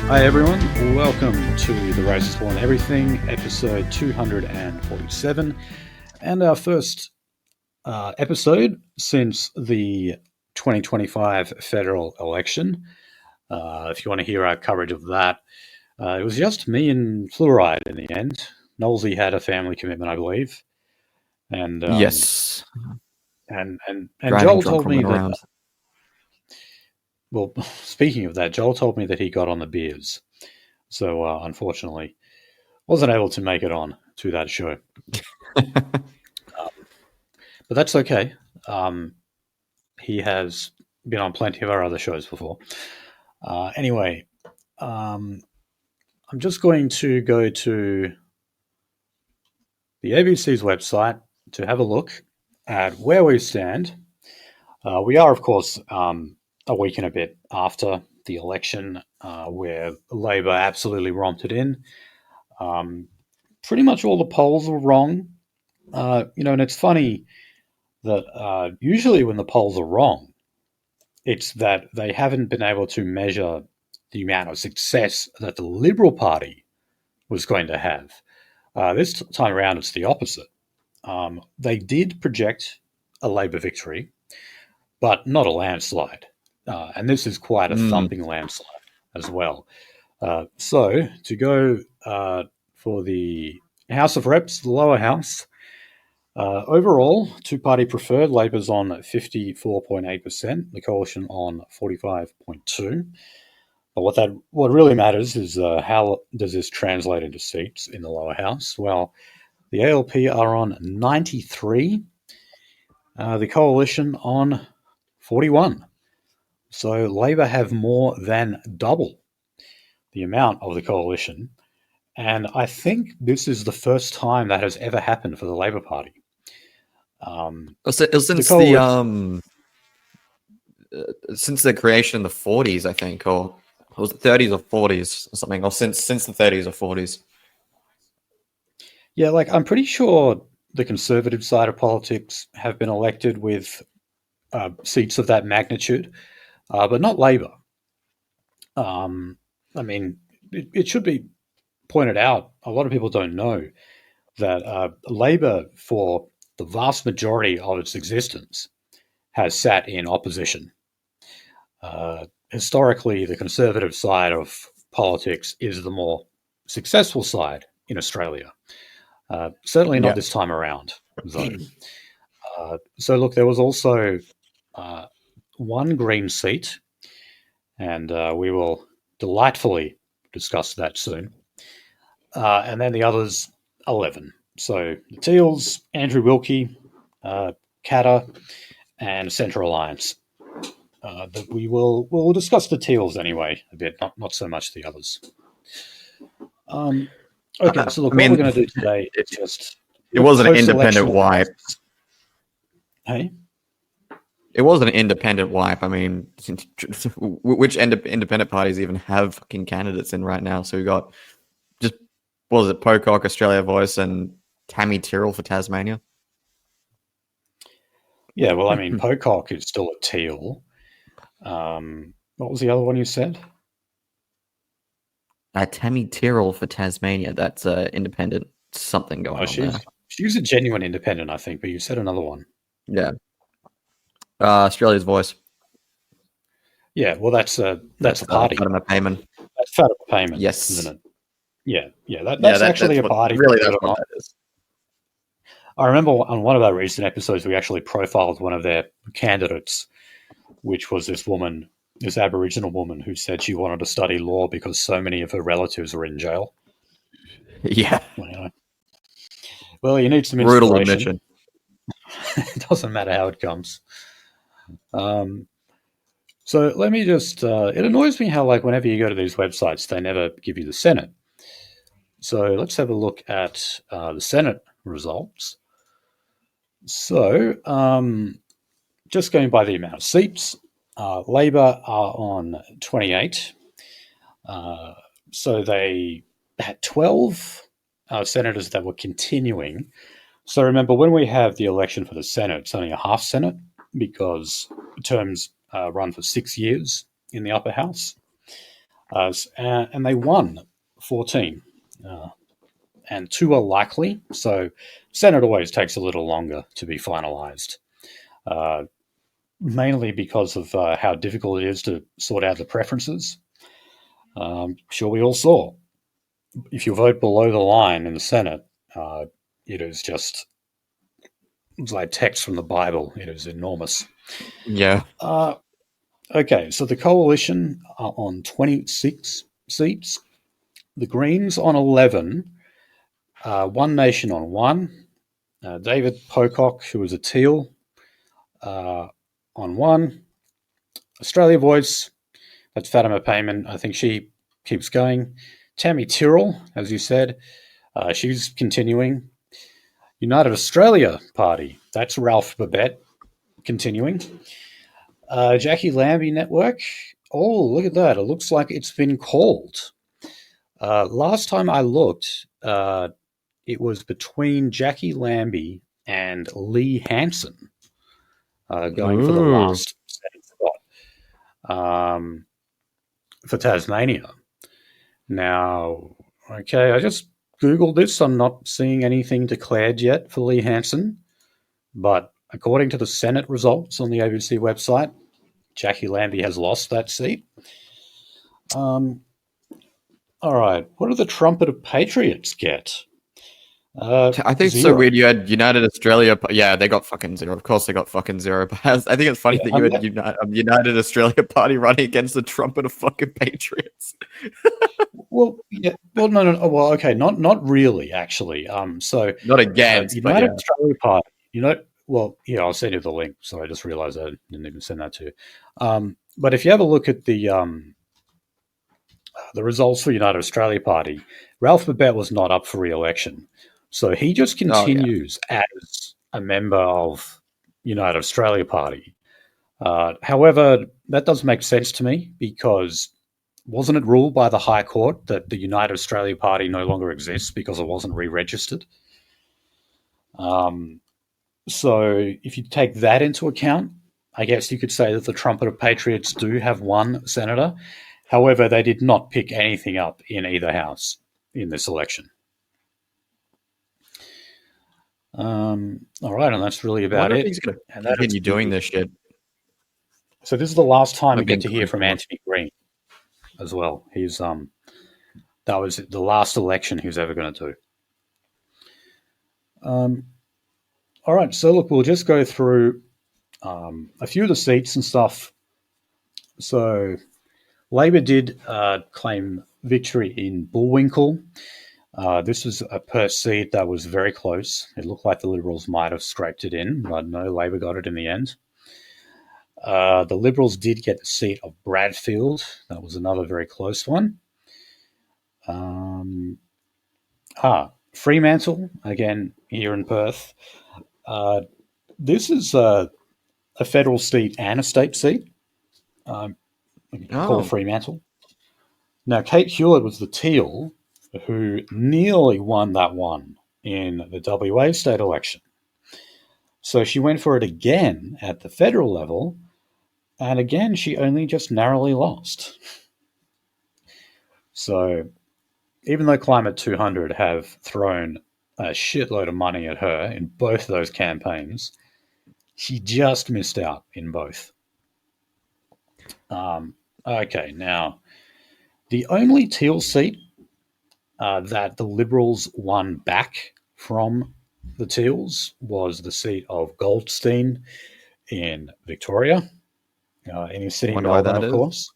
Hi everyone, welcome to The Racist War and Everything, episode 247, and our first episode since the 2025 federal election. If you want to hear our coverage of that, it was just me and Fluoride in the end. Knowlesy had a family commitment, I believe, and yes, and driving Joel drunk told me from that. around. Well, speaking of that, Joel told me that he got on the beers. So, unfortunately, wasn't able to make it on to that show. But that's okay. He has been on plenty of our other shows before. Anyway, I'm just going to go to the ABC's website to have a look at where we stand. We are, of course, a week and a bit after the election, where Labor absolutely romped it in. Pretty much all the polls were wrong. And it's funny that usually when the polls are wrong, it's that they haven't been able to measure the amount of success that the Liberal Party was going to have. This time around, it's the opposite. They did project a Labor victory, but not a landslide. And this is quite a thumping landslide as well. So to go for the House of Reps, the lower house, overall, two-party preferred, Labor's on 54.8%, the Coalition on 45.2%. But what really matters is how does this translate into seats in the lower house? Well, the ALP are on 93, the Coalition on 41. So Labor have more than double the amount of the Coalition. And I think this is the first time that has ever happened for the Labor Party. Since the creation in the 40s, I think, or was it 30s or 40s or something, or since the 30s or 40s. Yeah, I'm pretty sure the Conservative side of politics have been elected with seats of that magnitude, but not Labor. It should be pointed out, a lot of people don't know that Labor, for the vast majority of its existence, has sat in opposition. Historically, the Conservative side of politics is the more successful side in Australia. Certainly not this time around, though. So look, there was also one Green seat, and we will delightfully discuss that soon. And then the others, 11. So the Teals, Andrew Wilkie, Katter, and Centre Alliance. But we'll discuss the Teals anyway a bit, not so much the others. Okay, so look, what we're going to do today is just... It was an independent wipe. Hey? It was an independent wipe. I mean, which independent parties even have fucking candidates in right now? So we got just, what was it, Pocock, Australia Voice, and Tammy Tyrrell for Tasmania? Yeah, well, I mean, Pocock is still a Teal. What was the other one you said? Tammy Tyrrell for Tasmania. That's independent something going on there. She's a genuine independent, I think, but you said another one. Yeah. Australia's Voice. Yeah, well, that's a party. Fatima Payman. That's Fatima Payman, yes, isn't it? Yeah. That's actually a party. Really, that's what that is. I remember on one of our recent episodes, we actually profiled one of their candidates, which was this woman, this Aboriginal woman, who said she wanted to study law because so many of her relatives were in jail. Yeah. Well, you need some inspiration. Brutal admission. It doesn't matter how it comes. So let me just, it annoys me how, like, whenever you go to these websites, they never give you the Senate. So let's have a look at the Senate results. So, just going by the amount of seats, Labor are on 28. So they had 12 senators that were continuing. So remember, when we have the election for the Senate, it's only a half Senate because terms run for 6 years in the upper house. And they won 14. And 2 are likely. So Senate always takes a little longer to be finalised, mainly because of how difficult it is to sort out the preferences. Sure, we all saw. If you vote below the line in the Senate, it is just, it's like text from the Bible. It is enormous. Yeah. Okay, so the coalition are on 26 seats, the Greens on 11, One Nation on 1, David Pocock, who is a Teal, on 1, Australia Voice, that's Fatima Payman, I think she keeps going, Tammy Tyrrell, as you said, she's continuing, United Australia Party, that's Ralph Babette, continuing, Jackie Lambie Network, oh, look at that, it looks like it's been called. Last time I looked, it was between Jackie Lambie and Lee Hansen going for the last spot for Tasmania. Now, okay, I just Googled this. I'm not seeing anything declared yet for Lee Hansen, but according to the Senate results on the ABC website, Jackie Lambie has lost that seat. All right, what do the Trumpeter Patriots get? I think it's so weird. You had United Australia. Yeah, they got fucking zero. Of course, they got fucking zero. I think it's funny that you had United Australia Party running against the Trumpeter fucking Patriots. Well, yeah. Well, no. Well, okay, not really, actually. So not against United Australia Party. Well, yeah, I'll send you the link. So I just realised I didn't even send that to you. But if you have a look at the results for United Australia Party, Ralph Babette was not up for re-election. So he just continues as a member of United Australia Party. However, that does make sense to me because wasn't it ruled by the High Court that the United Australia Party no longer exists because it wasn't re-registered? So if you take that into account, I guess you could say that the Trumpeter Patriots do have one senator. However, they did not pick anything up in either house in this election. All right, and that's really about it. He's going to continue doing this shit. So this is the last time we get to hear from Anthony Green as well. He's that was the last election he was ever going to do. All right, so look, we'll just go through a few of the seats and stuff. So Labor did claim victory in Bullwinkle. This was a per seat that was very close. It looked like the Liberals might have scraped it in, but no, Labor got it in the end. The Liberals did get the seat of Bradfield. That was another very close one. Fremantle, again, here in Perth. This is a federal seat and a state seat. Called Fremantle. Now, Kate Hewlett was the Teal who nearly won that one in the WA state election. So she went for it again at the federal level, and again, she only just narrowly lost. So even though Climate 200 have thrown a shitload of money at her in both those campaigns, she just missed out in both. Okay, now, the only Teal seat that the Liberals won back from the Teals was the seat of Goldstein in Victoria, in his city, Melbourne, of course.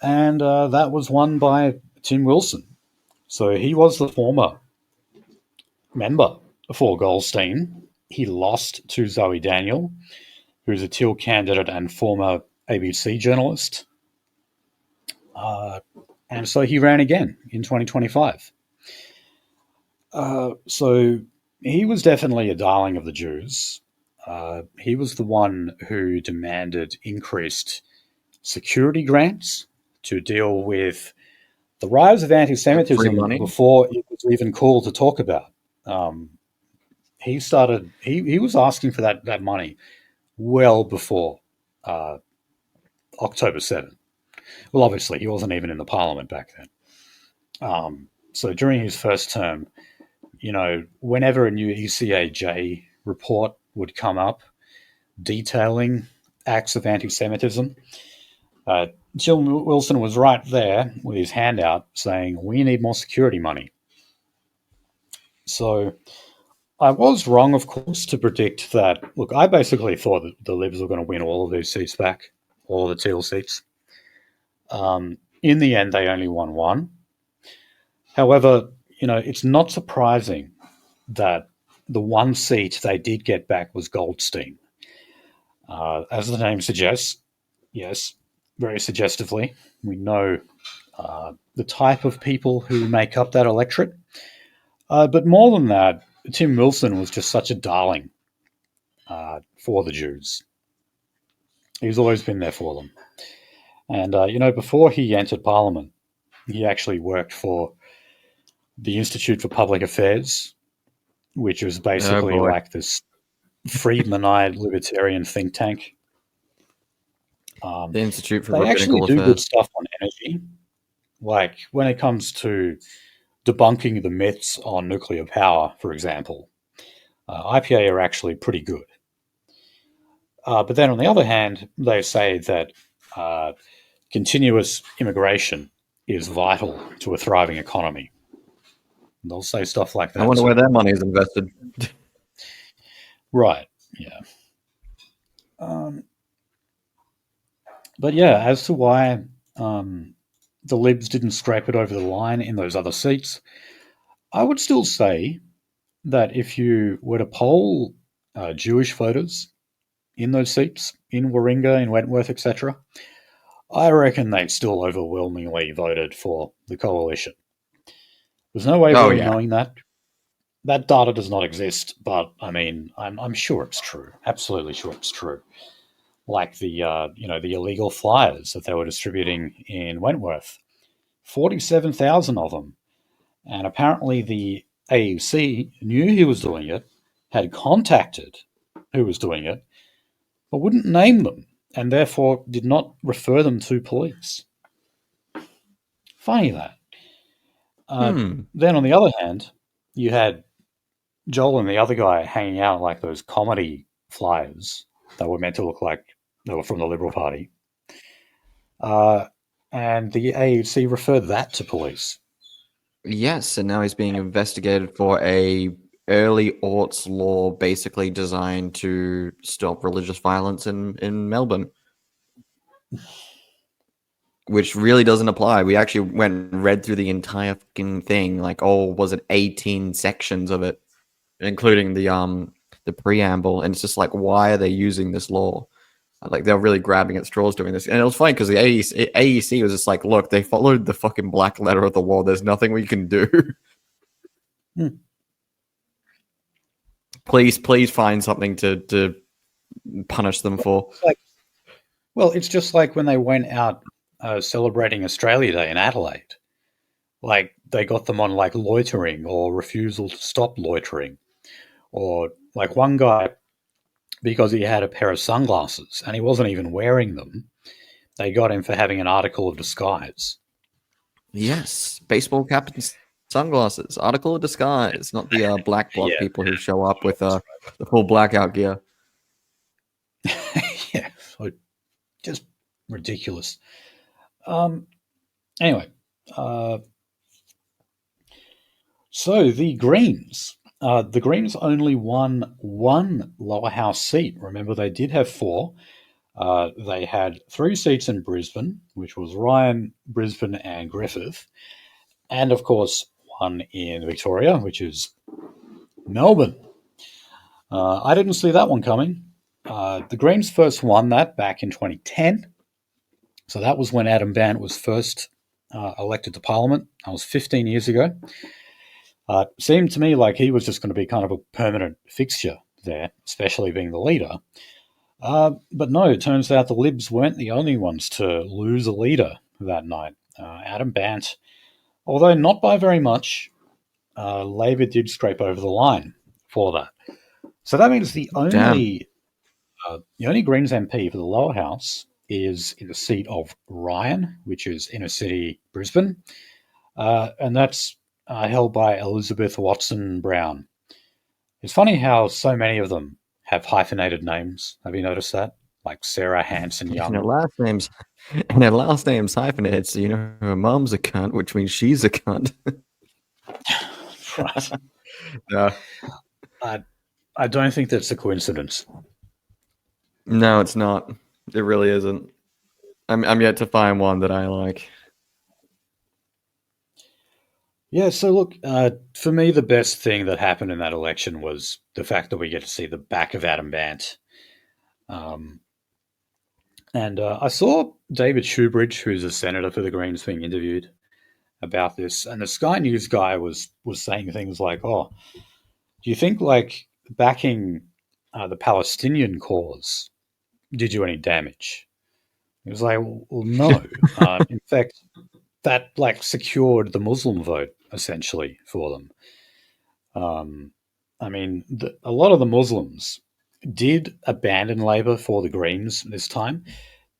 And that was won by Tim Wilson. So he was the former member for Goldstein. He lost to Zoe Daniel, who's a Teal candidate and former ABC journalist. And so he ran again in 2025. So he was definitely a darling of the Jews. He was the one who demanded increased security grants to deal with the rise of Yep, free anti-Semitism money. before it was even cool to talk about. He started. He was asking for that money well before uh, October 7th. Well, obviously, he wasn't even in the parliament back then. So during his first term, whenever a new ECAJ report would come up detailing acts of anti-Semitism, Jim Wilson was right there with his hand out saying, "We need more security money." So I was wrong, of course, to predict that. Look, I basically thought that the Libs were going to win all of these seats back, all of the teal seats. In the end, they only won one. However, it's not surprising that the one seat they did get back was Goldstein. As the name suggests, yes, very suggestively, we know the type of people who make up that electorate. But more than that, Tim Wilson was just such a darling for the Jews. He's always been there for them. And, before he entered Parliament, he actually worked for the Institute for Public Affairs, which was Oh basically boy. like this Friedmanite libertarian think tank. The Institute for They actually Rabbinical do good Affairs. stuff on energy. Like when it comes to debunking the myths on nuclear power, for example, IPA are actually pretty good. But then on the other hand, they say that uh, continuous immigration is vital to a thriving economy. They'll say stuff like I that wonder where too. their money is invested. Right. Yeah. Um, but yeah, as to why the Libs didn't scrape it over the line in those other seats, I would still say that if you were to poll Jewish voters in those seats, in Warringah, in Wentworth, etc., I reckon they still overwhelmingly voted for the coalition. There's no way of Oh really yeah. knowing that. That data does not exist, but I mean, I'm sure it's true. Absolutely sure it's true. Like the illegal flyers that they were distributing in Wentworth, 47,000 of them, and apparently the AUC knew he was doing it, had contacted who was doing it, but wouldn't name them, and therefore did not refer them to police. Funny that. Hmm. Then on the other hand, you had Joel and the other guy hanging out like those comedy flyers that were meant to look like they were from the Liberal Party. Uh, and the AUC referred that to police. Yes, and now he's being investigated for a early aughts law basically designed to stop religious violence in Melbourne, which really doesn't apply. We actually went and read through the entire fucking thing, like was it 18 sections of it, including the preamble, and it's just like, why are they using this law? Like they're really grabbing at straws doing this, and it was funny because the AEC was just like, look, they followed the fucking black letter of the law. There's nothing we can do. Hmm. Please find something to punish them for. It's just like when they went out celebrating Australia Day in Adelaide. Like they got them on like loitering or refusal to stop loitering, or like one guy because he had a pair of sunglasses and he wasn't even wearing them. They got him for having an article of disguise. Yes, baseball cap and sunglasses, article of disguise, not the black bloc Yeah, people who show up with that's the full blackout gear. right. Yeah, so just ridiculous. Um. Anyway, uh, so the Greens only won one lower house seat. Remember, they did have four. They had three seats in Brisbane, which was Ryan, Brisbane, and Griffith, and of course one in Victoria, which is Melbourne. I didn't see that one coming. The Greens first won that back in 2010. So that was when Adam Bandt was first elected to Parliament. That was 15 years ago. Seemed to me like he was just going to be kind of a permanent fixture there, especially being the leader. But no, it turns out the Libs weren't the only ones to lose a leader that night. Adam Bandt, although not by very much, Labor did scrape over the line for that. So that means Damn. the only Greens MP for the lower house is in the seat of Ryan, which is inner city Brisbane, and that's held by Elizabeth Watson Brown. It's funny how so many of them have hyphenated names. Have you noticed that? Like Sarah Hanson And her Young. last name's and her last name's hyphenated, so her mom's a cunt, which means she's a cunt. Right. No, I don't think that's a coincidence. no, it's not. It really isn't. I'm yet to find one that I like. Yeah, so look, for me, the best thing that happened in that election was the fact that we get to see the back of Adam Bandt. Um, and I saw David Shoebridge, who's a senator for the Greens, being interviewed about this, and the Sky News guy was saying things like, "Oh, do you think like backing the Palestinian cause did you any damage?" It was like, "Well, no. In fact, that like secured the Muslim vote essentially for them." Um, I mean, a lot of the Muslims did abandon Labor for the Greens this time,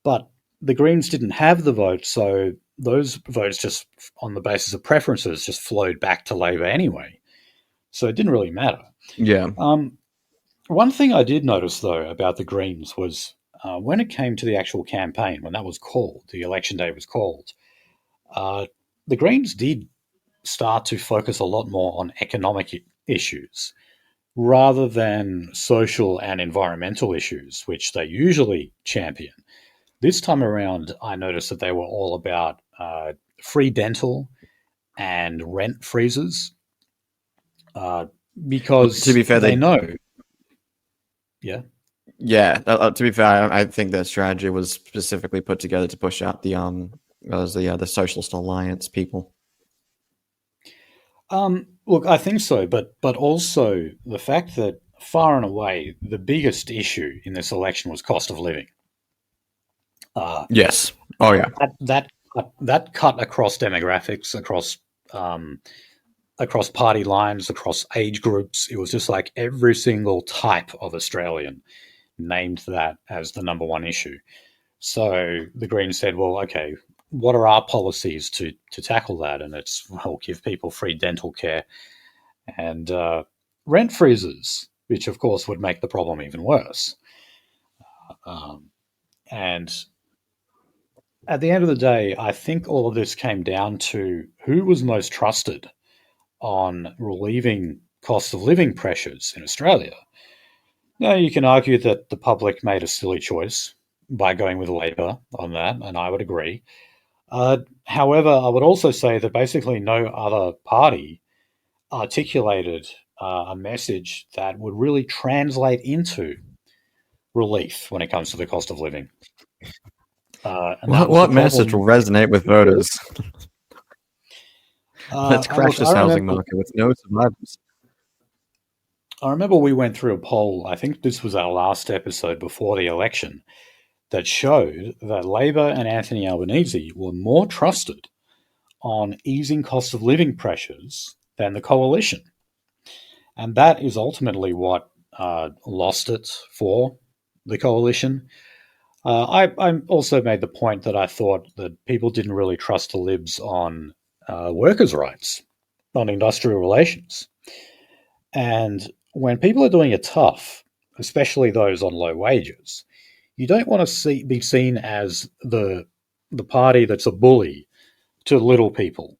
but the Greens didn't have the vote, so those votes just on the basis of preferences just flowed back to Labor anyway. So it didn't really matter. Yeah. Um, One thing I did notice though about the Greens was when it came to the actual campaign, when that was called, the election day was called, uh, the Greens did start to focus a lot more on economic issues rather than social and environmental issues, which they usually champion. This time around, I noticed that they were all about free dental and rent freezes uh, To because be fair, they they know, yeah. yeah. To be fair, I think their strategy was specifically put together to push out the Socialist Alliance people. Look, I think so, but also the fact that far and away the biggest issue in this election was cost of living. Uh, Yes. Oh yeah. that cut across demographics, um, across party lines, across age groups. It was just like every single type of Australian named that as the number one issue. So the Greens said, well, okay, what are our policies to tackle that? And it's, well, give people free dental care and rent freezes, which of course would make the problem even worse. Um, and at the end of the day, I think all of this came down to who was most trusted on relieving cost of living pressures in Australia. Now, you can argue that the public made a silly choice by going with Labor on that, and I would agree. However, I would also say that basically no other party articulated a message that would really translate into relief when it comes to the cost of living. And that was the What message will problem. resonate with voters? Let's crash Look, this housing market with no survivors. I remember we went through a poll. I think this was our last episode before the election that showed that Labor and Anthony Albanese were more trusted on easing cost of living pressures than the coalition. And that is ultimately what lost it for the coalition. I also made the point that I thought that people didn't really trust the Libs on workers' rights, on industrial relations. And when people are doing it tough, especially those on low wages, you don't want to be seen as the party that's a bully to little people,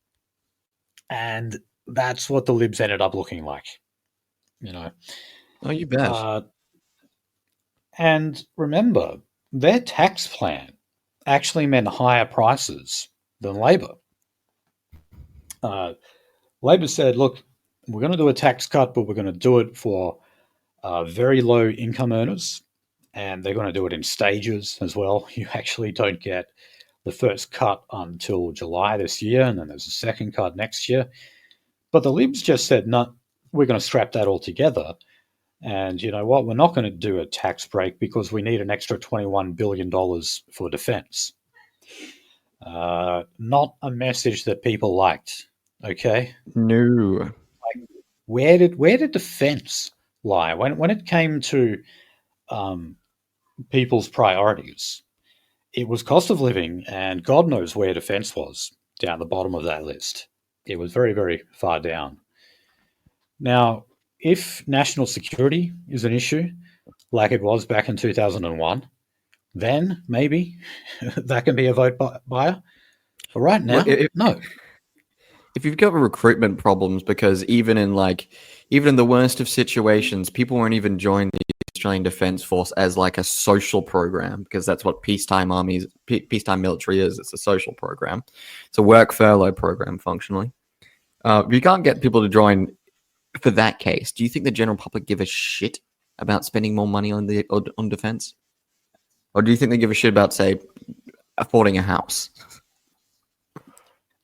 and that's what the Libs ended up looking like, you know. Oh, you bet. Uh, and remember, their tax plan actually meant higher prices than Labor. Uh, Labor said, "Look, we're going to do a tax cut, but we're going to do it for very low income earners, and they're going to do it in stages as well. You actually don't get the first cut until July this year, and then there's a second cut next year. But the Libs just said, no, we're going to scrap that all together. And you know what? We're not going to do a tax break because we need an extra $21 billion for defense. Not a message that people liked. Okay? No. Like, where did defense lie? When it came to people's priorities, it was cost of living, and God knows where defense was down the bottom of that list. It was very, very far down. Now, if national security is an issue, like it was back in 2001, then maybe that can be a vote buyer. But right now, no. If you've got recruitment problems, because even in the worst of situations, people won't even join the Australian Defence Force as like a social program, because that's what peacetime military is. It's a social program. It's a work furlough program, functionally. If you can't get people to join for that case, do you think the general public give a shit about spending more money on defense? Or do you think they give a shit about, say, affording a house?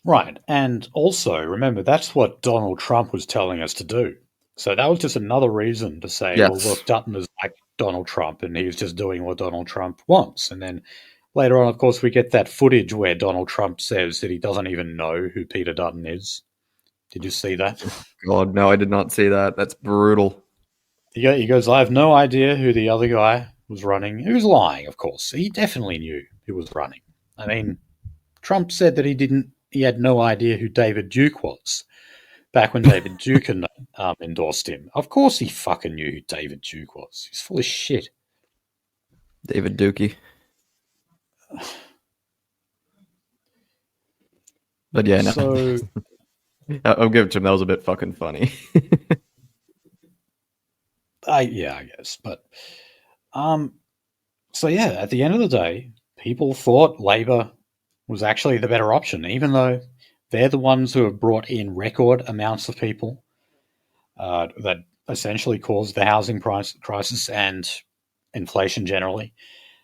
Right. And also, remember, that's what Donald Trump was telling us to do. So that was just another reason to say, yes, well, look, Dutton is like Donald Trump, and he's just doing what Donald Trump wants. And then later on, of course, we get that footage where Donald Trump says that he doesn't even know who Peter Dutton is. Did you see that? God, no, I did not see that. That's brutal. He goes, I have no idea who the other guy was running. He was lying, of course. He definitely knew who was running. I mean, Trump said that he had no idea who David Duke was back when David Duke endorsed him. Of course he fucking knew who David Duke was. He's full of shit. David Dukey. But yeah, no. So I'll give it to him. That was a bit fucking funny. I guess. But so yeah, at the end of the day, people thought Labor was actually the better option, even though they're the ones who have brought in record amounts of people that essentially caused the housing price crisis and inflation generally.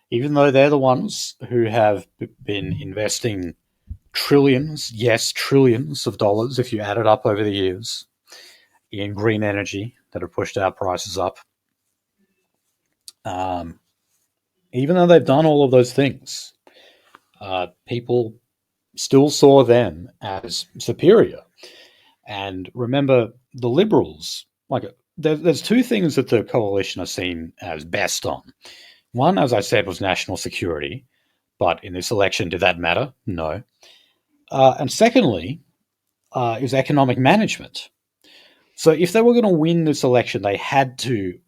Even though they're the ones who have been investing trillions, yes, trillions of dollars, if you add it up over the years, in green energy that have pushed our prices up. Even though they've done all of those things, people still saw them as superior. And remember, the Liberals, there's two things that the coalition are seen as best on. One, as I said, was national security. But in this election, did that matter? No. And secondly, is economic management. So if they were going to win this election, they had to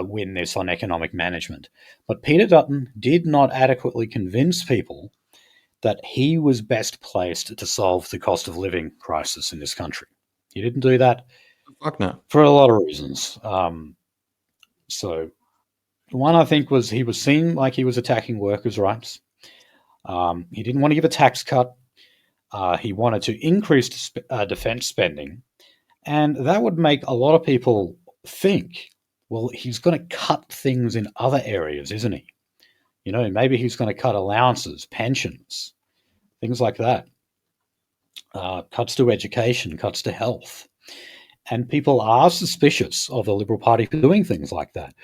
win this on economic management. But Peter Dutton did not adequately convince people that he was best placed to solve the cost of living crisis in this country. He didn't do that. Fuck no. For a lot of reasons. So one, I think, was he was seen like he was attacking workers' rights. He didn't want to give a tax cut. He wanted to increase defense spending. And that would make a lot of people think, well, he's going to cut things in other areas, isn't he? You know, maybe he's going to cut allowances, pensions, things like that. Cuts to education, cuts to health. And people are suspicious of the Liberal Party for doing things like that.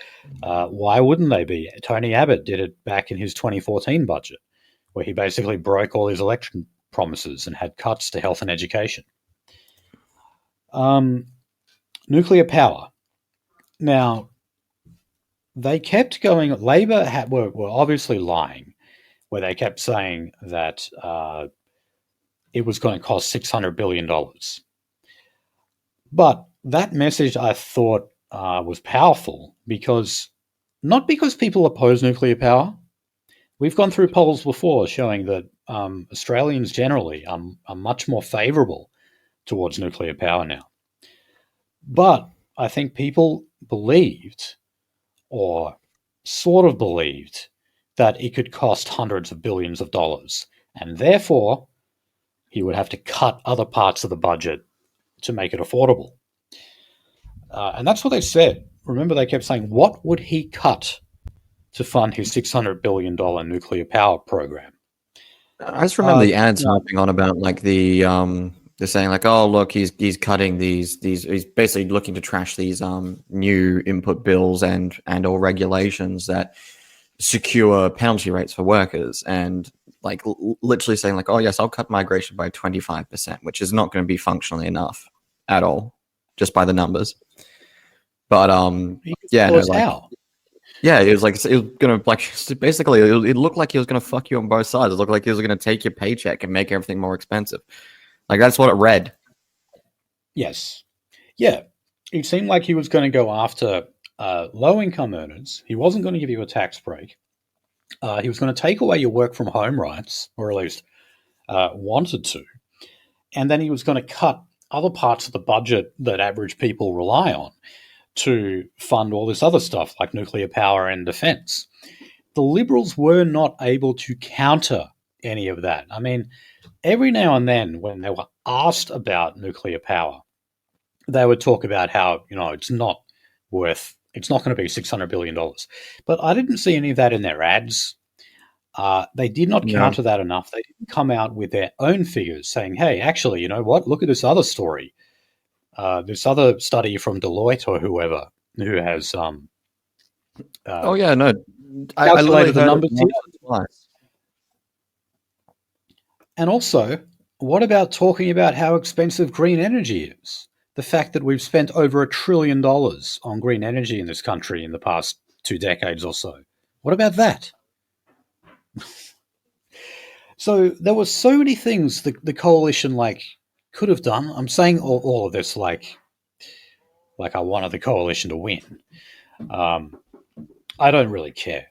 Why wouldn't they be? Tony Abbott did it back in his 2014 budget, where he basically broke all his election promises and had cuts to health and education. Nuclear power. Now, they kept going. Labor were obviously lying, where they kept saying that it was going to cost $600 billion. But that message, I thought, was powerful not because people oppose nuclear power. We've gone through polls before showing that Australians generally are much more favourable towards nuclear power now. But I think people believed, or sort of believed, that it could cost hundreds of billions of dollars, and therefore he would have to cut other parts of the budget to make it affordable. And that's what they said. Remember, they kept saying, what would he cut to fund his $600 billion nuclear power program? I just remember the ads No, harping on about like they're saying like, oh look, he's cutting these he's basically looking to trash these new input bills and or regulations that secure penalty rates for workers, and like literally saying like, oh yes, I'll cut migration by 25%, which is not going to be functionally enough at all, just by the numbers. But he could yeah, tell no, us like how. yeah, it was like it was gonna like basically it looked like he was gonna fuck you on both sides. It looked like he was gonna take your paycheck and make everything more expensive. Like that's what it read. Yes. Yeah. It seemed like he was going to go after low income earners. He wasn't going to give you a tax break. He was going to take away your work from home rights, or at least wanted to. And then he was going to cut other parts of the budget that average people rely on to fund all this other stuff like nuclear power and defense. The Liberals were not able to counter any of that. I mean, every now and then when they were asked about nuclear power, they would talk about how, it's not going to be $600 billion. But I didn't see any of that in their ads. They did not Yeah. counter that enough. They didn't come out with their own figures saying, hey, actually, you know what? Look at this other story. This other study from Deloitte or whoever who has Oh uh, yeah, no, I literally calculated the heard it numbers here. once or twice. And also, what about talking about how expensive green energy is? The fact that we've spent over $1 trillion on green energy in this country in the past 2 decades or so. What about that? So there were so many things the coalition could have done. I'm saying all of this like I wanted the coalition to win. Um, I don't really care.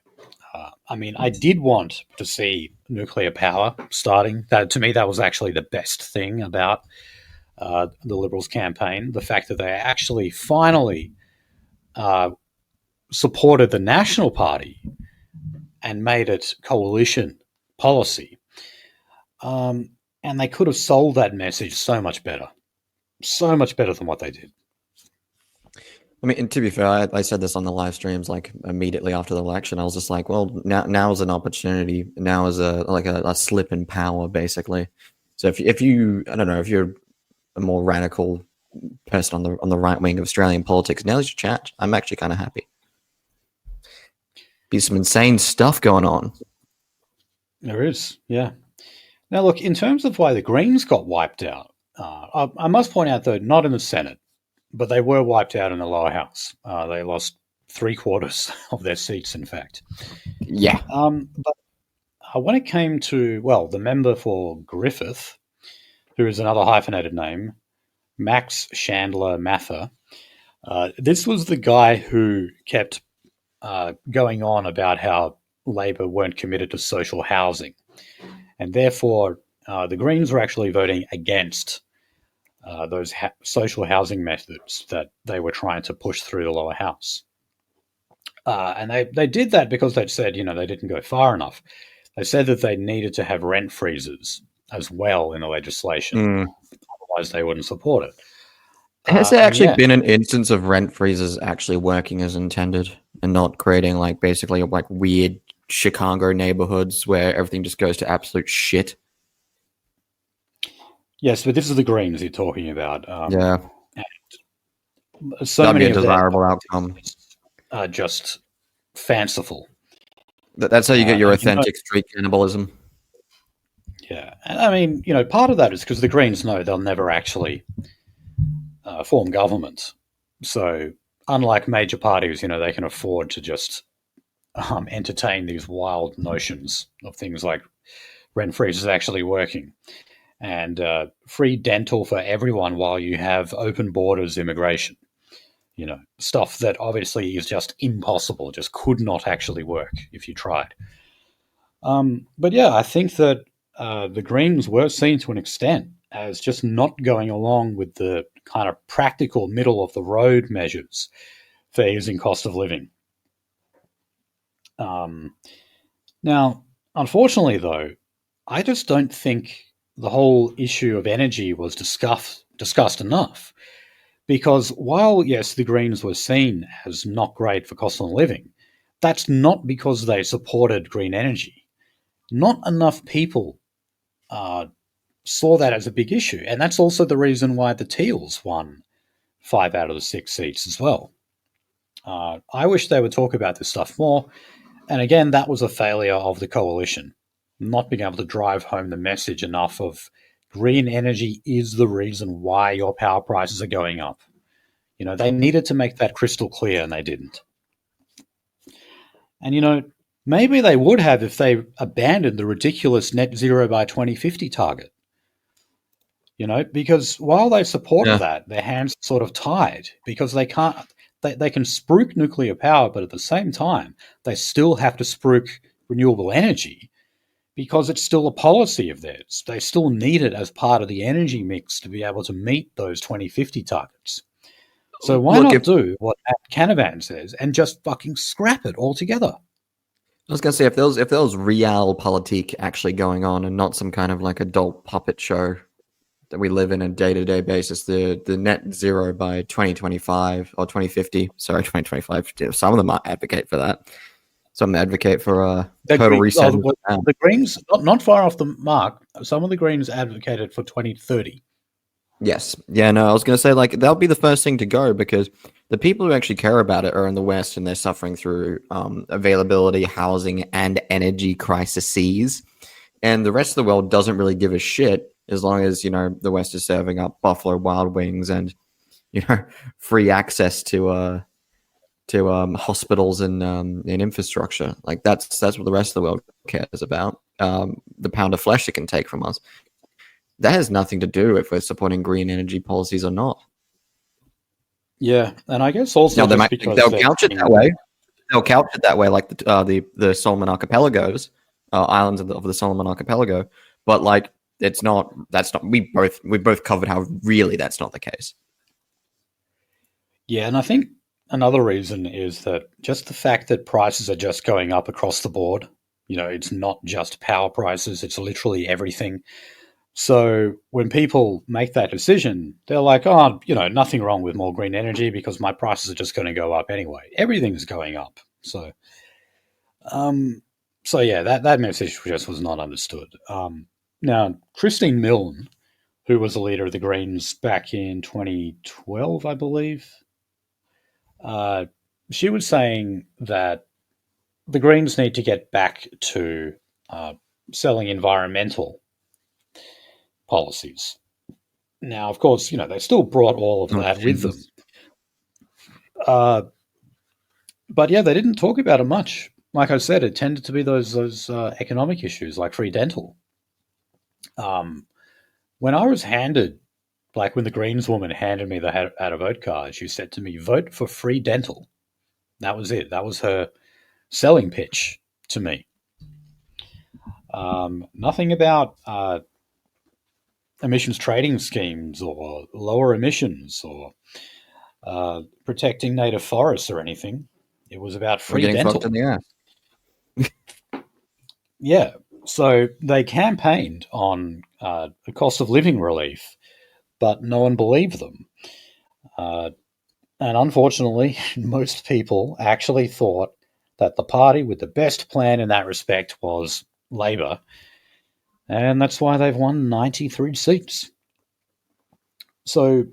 I mean, I did want to see nuclear power starting. That to me, that was actually the best thing about the Liberals' campaign. The fact that they actually finally uh, supported the National Party and made it coalition policy. And they could have sold that message so much better than what they did. I mean, and to be fair, I said this on the live streams like immediately after the election. I was just like, well, now is an opportunity. Now is a slip in power, basically. So if you I don't know if you're a more radical person on the right wing of Australian politics, now's your chance. I'm actually kind of happy. Be some insane stuff going on. There is, yeah. Now, look, in terms of why the Greens got wiped out, I must point out, though, not in the Senate, but they were wiped out in the lower house. They lost three-quarters of their seats, in fact. Yeah. But when it came to, well, the member for Griffith, who is another hyphenated name, Max Chandler Mather, this was the guy who kept going on about how Labor weren't committed to social housing. And therefore, the Greens were actually voting against those social housing methods that they were trying to push through the lower house. And they did that because they'd said, they didn't go far enough. They said that they needed to have rent freezes as well in the legislation. Mm. Otherwise, they wouldn't support it. Has there And actually yeah, been an instance of rent freezes actually working as intended and not creating like basically like weird Chicago neighborhoods where everything just goes to absolute shit? yes, but this is the Greens you're talking about. Yeah, So that'd be many a of their desirable outcome. are just fanciful. That's how you get your And authentic street cannibalism. yeah, and I mean, part of that is because the Greens know they'll never actually form government. So, unlike major parties, they can afford to just entertain these wild notions of things like rent freezes actually working and free dental for everyone while you have open borders immigration. Stuff that obviously is just impossible, just could not actually work if you tried. But yeah, I think that the Greens were seen to an extent as just not going along with the kind of practical middle of the road measures for easing cost of living. Um, Now, unfortunately, though, I just don't think the whole issue of energy was discussed enough. Because while, yes, the Greens were seen as not great for cost of living, that's not because they supported green energy. Not enough people saw that as a big issue. And that's also the reason why the Teals won 5 out of the 6 seats as well. I wish they would talk about this stuff more. And again, that was a failure of the coalition, not being able to drive home the message enough of green energy is the reason why your power prices are going up. They needed to make that crystal clear, and they didn't. And, maybe they would have if they abandoned the ridiculous net zero by 2050 target. Because while they supported that, their hands are sort of tied because they can't. They can spruik nuclear power, but at the same time, they still have to spruik renewable energy because it's still a policy of theirs. They still need it as part of the energy mix to be able to meet those 2050 targets. So why not do what Canavan says and just fucking scrap it altogether? I was going to say, if there was realpolitik actually going on and not some kind of like adult puppet show that we live in a day-to-day basis, the net zero by 2025 or 2050, sorry, 2025, some of them advocate for that. Some advocate for a total reset. The Greens, not far off the mark, some of the Greens advocated for 2030. Yes. Yeah, no, I was going to say, like, that'll be the first thing to go because the people who actually care about it are in the West and they're suffering through availability, housing, and energy crises. And the rest of the world doesn't really give a shit as long as, the West is serving up Buffalo Wild Wings and, free access to hospitals and infrastructure. Like that's what the rest of the world cares about. The pound of flesh it can take from us. That has nothing to do if we're supporting green energy policies or not. Yeah, and I guess also they'll couch it that way. They'll couch it that way, like the Solomon Archipelagos, islands of the Solomon Archipelago. But like, it's not. That's not. We both covered how really that's not the case. Yeah, and I think another reason is that just the fact that prices are just going up across the board. It's not just power prices; it's literally everything. So when people make that decision, they're like, oh, nothing wrong with more green energy because my prices are just going to go up anyway. Everything's going up. So yeah, that message just was not understood. Now, Christine Milne, who was the leader of the Greens back in 2012, I believe, she was saying that the Greens need to get back to selling environmental policies. Now, of course, they still brought all of that with them. But yeah, they didn't talk about it much. Like I said, it tended to be those economic issues like free dental. When I was handed, like when the Greens woman handed me the how to vote card, she said to me, vote for free dental. That was it. That was her selling pitch to me. Nothing about emissions trading schemes or lower emissions or protecting native forests or anything. It was about free dental. Fucked in the ass. Yeah. So they campaigned on the cost of living relief, but no one believed them. And unfortunately, most people actually thought that the party with the best plan in that respect was Labor. And that's why they've won 93 seats. So,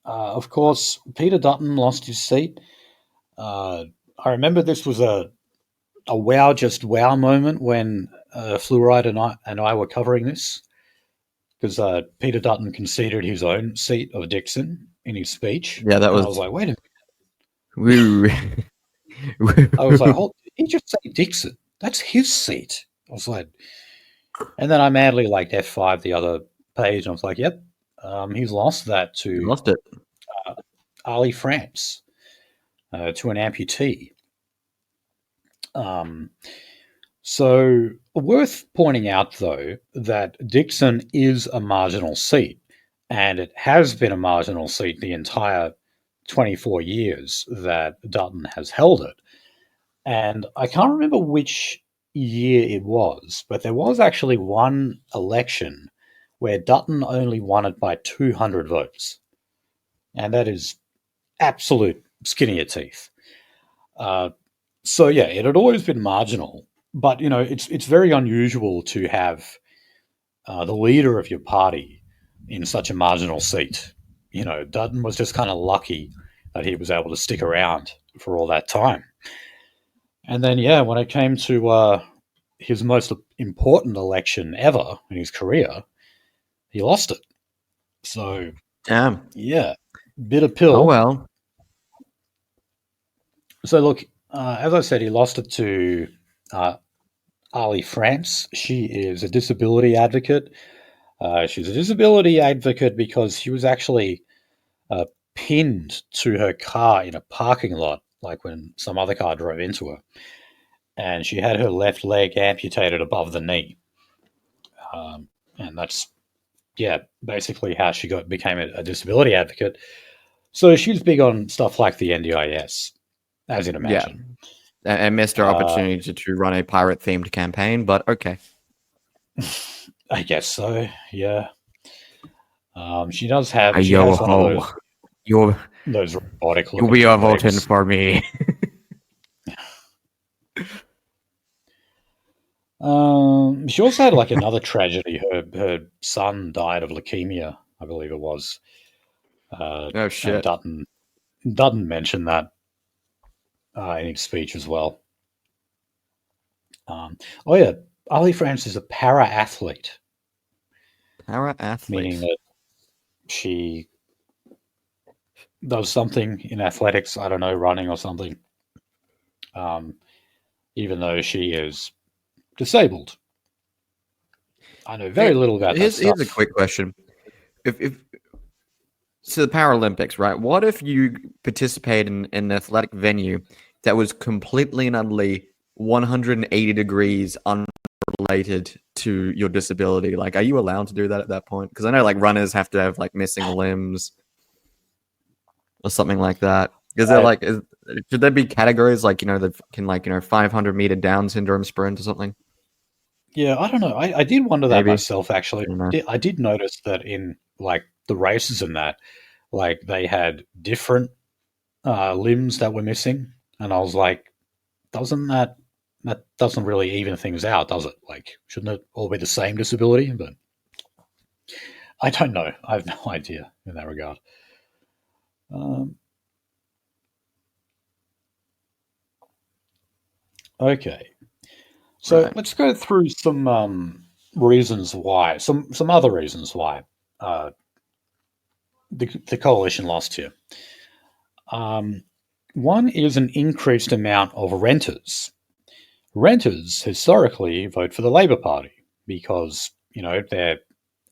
of course, Peter Dutton lost his seat. I remember this was a wow moment when Fluoride and I were covering this because Peter Dutton conceded his own seat of Dixon in his speech. Yeah, that was. I was like, wait a minute. I was like, hold, did he just say Dixon? That's his seat. I was like, and then I madly like F5 the other page, and I was like, yep, he's lost that to Ali France, to an amputee. So worth pointing out, though, that Dixon is a marginal seat, and it has been a marginal seat the entire 24 years that Dutton has held it. And I can't remember which year it was, but there was actually one election where Dutton only won it by 200 votes. And that is absolute skin of your teeth. So yeah, it had always been marginal, but it's very unusual to have the leader of your party in such a marginal seat. Dutton was just kind of lucky that he was able to stick around for all that time. And then, yeah, when it came to his most important election ever in his career, he lost it. So, Damn. yeah, bitter pill. Oh well. So, look, as I said, he lost it to Ali France. She is a disability advocate. She's a disability advocate because she was actually pinned to her car in a parking lot, like when some other car drove into her. And she had her left leg amputated above the knee. And that's, yeah, basically how she became a disability advocate. So she's big on stuff like the NDIS, as you'd Yeah. imagine. And missed her opportunity to run a pirate-themed campaign, but okay. I guess so, yeah. She does have. She Yo has one of ho. those robotic You'll looking be voting legs. for me. She also had like another tragedy. Her son died of leukemia, I believe it was. Oh And shit. Dutton mentioned that in his speech as well. Oh yeah, Ali France is a para athlete, Para meaning athlete. that she does something in athletics. I don't know, running or something. Um, even though she is disabled, I know very little about that Here's a stuff. quick question. If so the Paralympics, right? What if you participate in an athletic venue that was completely and utterly 180 degrees unrelated to your disability? Like, are you allowed to do that at that point? Because I know like runners have to have like missing limbs or something like that. Is there I, like, should there be categories like, that can 500-meter Down syndrome sprint or something? Yeah, I don't know. I did wonder that Maybe. myself, actually. I don't know. I did notice that in like the races and that, like they had different limbs that were missing, and I was like, doesn't that doesn't really even things out, does it? Like, shouldn't it all be the same disability? But I don't know. I have no idea in that regard. Um, okay, so Right. let's go through some reasons why, some other reasons why uh, the coalition lost here. Um, One is an increased amount of renters. Renters historically vote for the Labor Party because, they're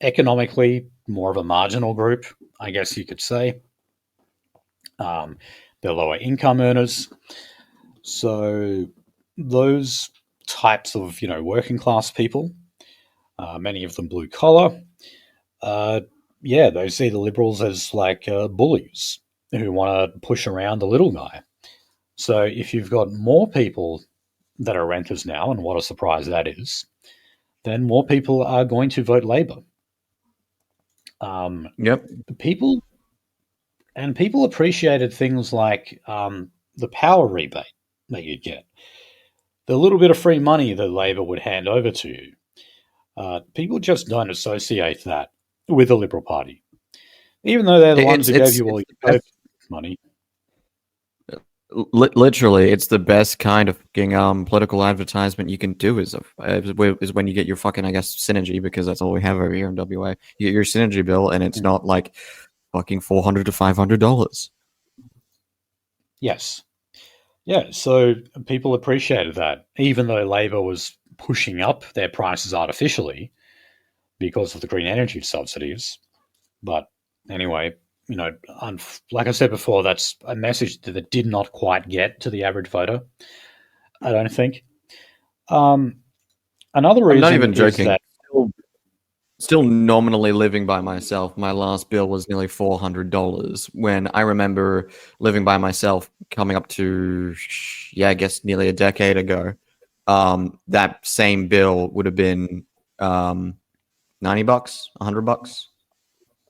economically more of a marginal group, I guess you could say. Um, they're lower income earners. So those types of, working class people, many of them blue collar, uh, yeah, they see the Liberals as like bullies who want to push around the little guy. So if you've got more people that are renters now, and what a surprise that is, then more people are going to vote Labor. Um, Yep. people people appreciated things like the power rebate that you'd get, the little bit of free money that Labor would hand over to you. People just don't associate that with the Liberal Party, even though they're the ones It's who gave it's you all it's your the best. COVID money. Literally, it's the best kind of fucking political advertisement you can do is when you get your fucking, I guess, synergy, because that's all we have over here in WA. You get your synergy bill, and it's not like fucking $400 to $500. Yes. Yeah, so people appreciated that, even though Labor was pushing up their prices artificially because of the green energy subsidies. But anyway, like I said before, that's a message that did not quite get to the average voter, I don't think. Um, Another I'm not reason even is joking. that, Still nominally living by myself. My last bill was nearly $400. When I remember living by myself, coming up to, yeah, I guess nearly a decade ago, that same bill would have been um, $90, $100,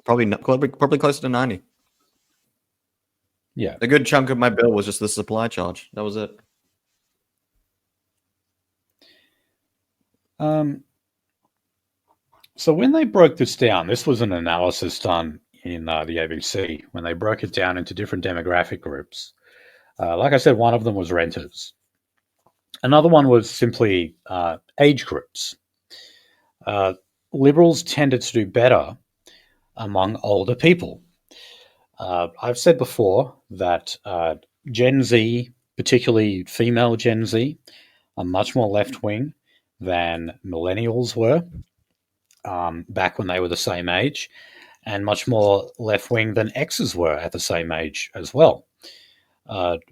probably closer to 90. yeah, A good chunk of my bill was just the supply charge. That was it. um, So when they broke this down, this was an analysis done in the ABC when they broke it down into different demographic groups. Like I said, one of them was renters. Another one was simply age groups. Uh, Liberals tended to do better among older people. I've said before that Gen Z, particularly female Gen Z, are much more left wing than millennials were back when they were the same age, and much more left wing than X's were at the same age as well.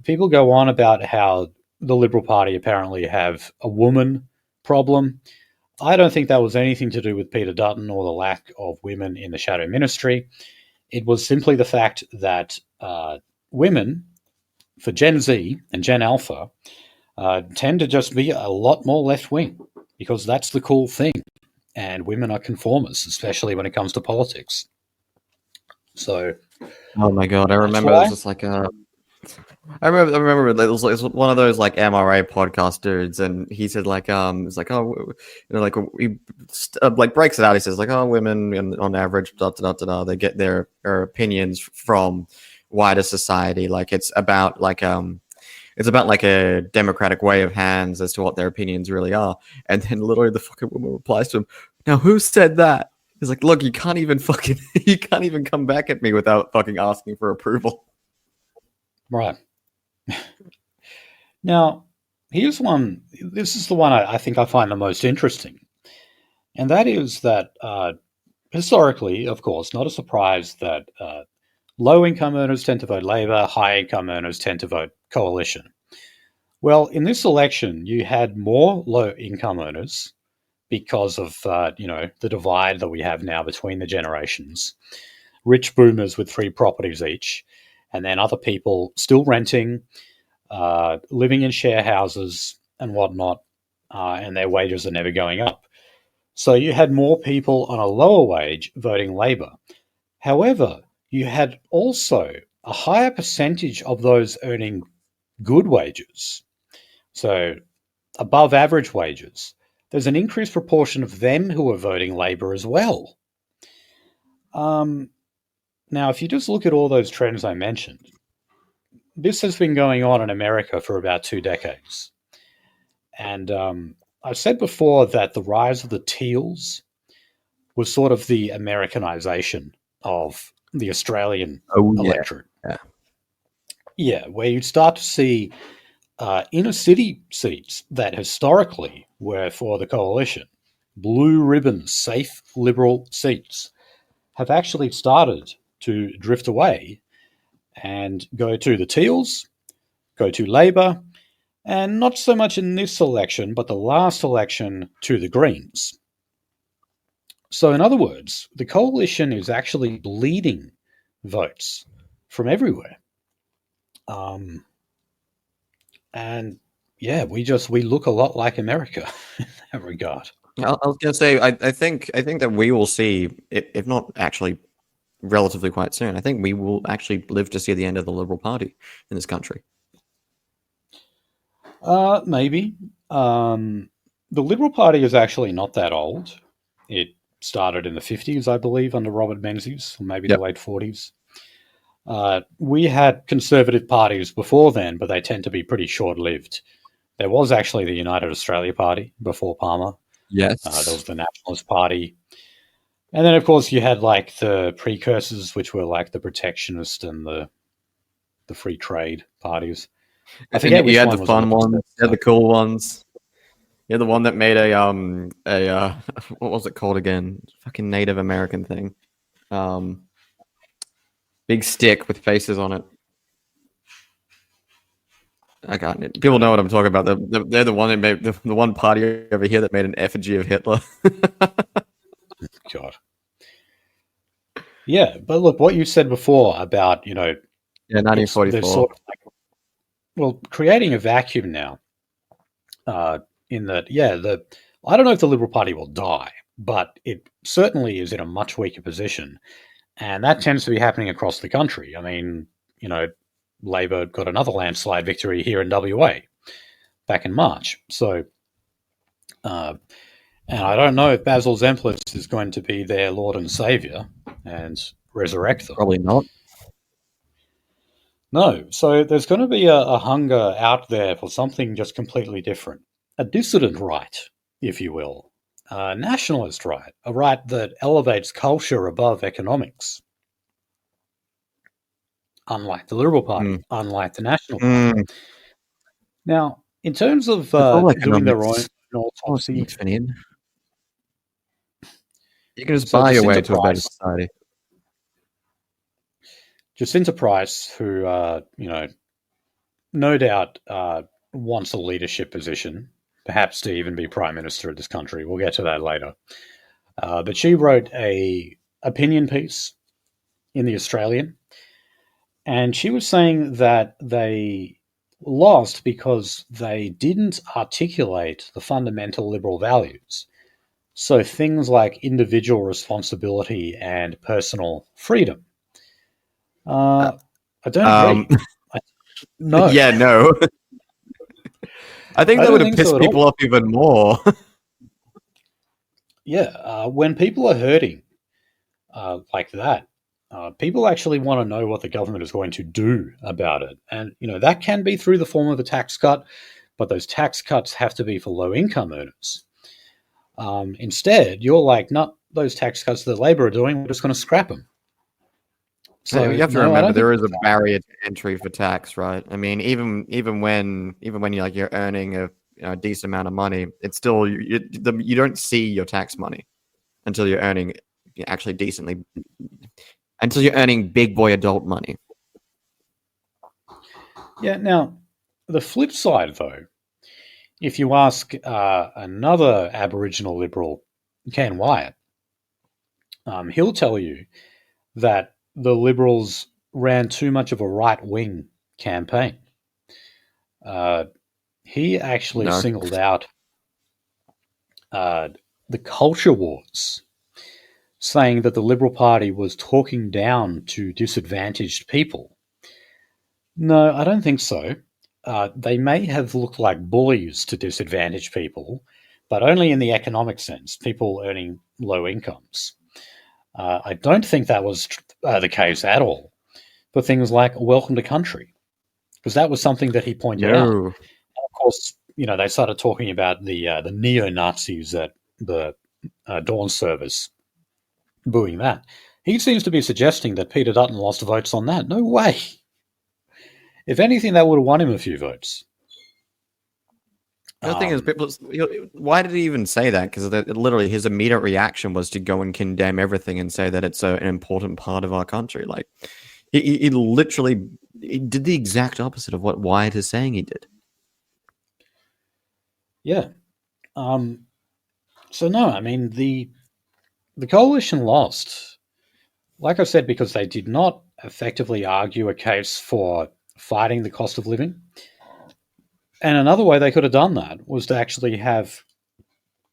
People go on about how the Liberal Party apparently have a woman problem. I don't think that was anything to do with Peter Dutton or the lack of women in the shadow ministry. It was simply the fact that women, for Gen Z and Gen Alpha, tend to just be a lot more left wing because that's the cool thing. And women are conformists, especially when it comes to politics. So, Oh my god, I remember it was just like I remember it was one of those like MRA podcast dudes, and he said like it's like, oh, you know, like he like breaks it out. He says like, oh, women on average they get their opinions from wider society. Like it's about like a democratic way of hands as to what their opinions really are. And then literally the fucking woman replies to him, now who said that? He's like, look, you can't even come back at me without fucking asking for approval. Right. Now, here's one. This is the one I think I find the most interesting. And that is that historically, of course, not a surprise that low income earners tend to vote Labor, high income earners tend to vote Coalition. Well, in this election, you had more low income earners because of the divide that we have now between the generations. Rich boomers with 3 properties each, and then other people still renting, living in share houses and whatnot, and their wages are never going up. So you had more people on a lower wage voting Labor. However, you had also a higher percentage of those earning good wages, so above average wages. There's an increased proportion of them who are voting Labor as well. Now, if you just look at all those trends I mentioned, this has been going on in America for about 2 decades. And I've said before that the rise of the teals was sort of the Americanization of the Australian electorate. Yeah. Yeah, where you'd start to see inner city seats that historically were for the coalition, blue ribbon, safe Liberal seats, have actually started to drift away and go to the Teals, go to Labor, and not so much in this election, but the last election to the Greens. So, in other words, the coalition is actually bleeding votes from everywhere. And yeah, we look a lot like America in that regard. I was going to say, I think that we will see, if not actually relatively quite soon, I think we will actually live to see the end of the Liberal Party in this country. Maybe. The Liberal Party is actually not that old. It started in the 50s, I believe, under Robert Menzies, or maybe the late 40s. We had conservative parties before then, but they tend to be pretty short-lived. There was actually the United Australia Party before Palmer. Yes. There was the Nationalist Party. And then, of course, you had like the precursors, which were like the protectionist and the free trade parties. I think you had the fun ones, you had the cool ones. You had the one that made a what was it called again? Fucking Native American thing. Big stick with faces on it. I got it. People know what I'm talking about. They're the one that made the one party over here that made an effigy of Hitler. God. Yeah, but look, what you said before about 1944. Sort of creating a vacuum now. In that, I don't know if the Liberal Party will die, but it certainly is in a much weaker position, and that tends to be happening across the country. I mean, Labor got another landslide victory here in WA back in March. So And I don't know if Basil Zemplis is going to be their Lord and Savior and resurrect them. Probably not. No, so there's going to be a hunger out there for something just completely different. A dissident right, if you will. A nationalist right. A right that elevates culture above economics. Unlike the Liberal Party, unlike the National Party. Now, in terms of It's all doing their own economics. autopsy, Finian. You can just so buy your way Jacinta to a better Price, society. Jacinta Price, who no doubt wants a leadership position, perhaps to even be prime minister of this country. We'll get to that later. But she wrote a opinion piece in the Australian, and she was saying that they lost because they didn't articulate the fundamental liberal values. So things like individual responsibility and personal freedom. I don't agree. No, Yeah, no. I think I that don't would have think so pissed at all. people off even more. Yeah, when people are hurting like that, people actually want to know what the government is going to do about it, and that can be through the form of a tax cut, but those tax cuts have to be for low-income earners. Instead, you're like, "No, those tax cuts that Labor are doing, we're just going to scrap them." You So have to no, I remember don't think. there is a barrier to entry for tax, right? I mean, even when you're earning a decent amount of money, it's still you don't see your tax money until you're earning actually decently until you're earning big boy adult money. Yeah. Now, the flip side, though, if you ask another Aboriginal Liberal, Ken Wyatt, he'll tell you that the Liberals ran too much of a right wing campaign. Uh, he actually No, singled out uh, the culture wars, saying that the Liberal Party was talking down to disadvantaged people. No, I don't think so. They may have looked like bullies to disadvantaged people, but only in the economic sense, people earning low incomes. I don't think that was the case at all for things like Welcome to Country, because that was something that he pointed out. no. Of course, they started talking about the neo Nazis at the dawn service, booing that. He seems to be suggesting that Peter Dutton lost votes on that. No way. If anything, that would have won him a few votes. The other thing is, people. Why did he even say that? Because literally, his immediate reaction was to go and condemn everything and say that it's an important part of our country. Like, he literally did the exact opposite of what Wyatt is saying he did. Yeah. So no, I mean the coalition lost. Like I said, because they did not effectively argue a case for fighting the cost of living. And another way they could have done that was to actually have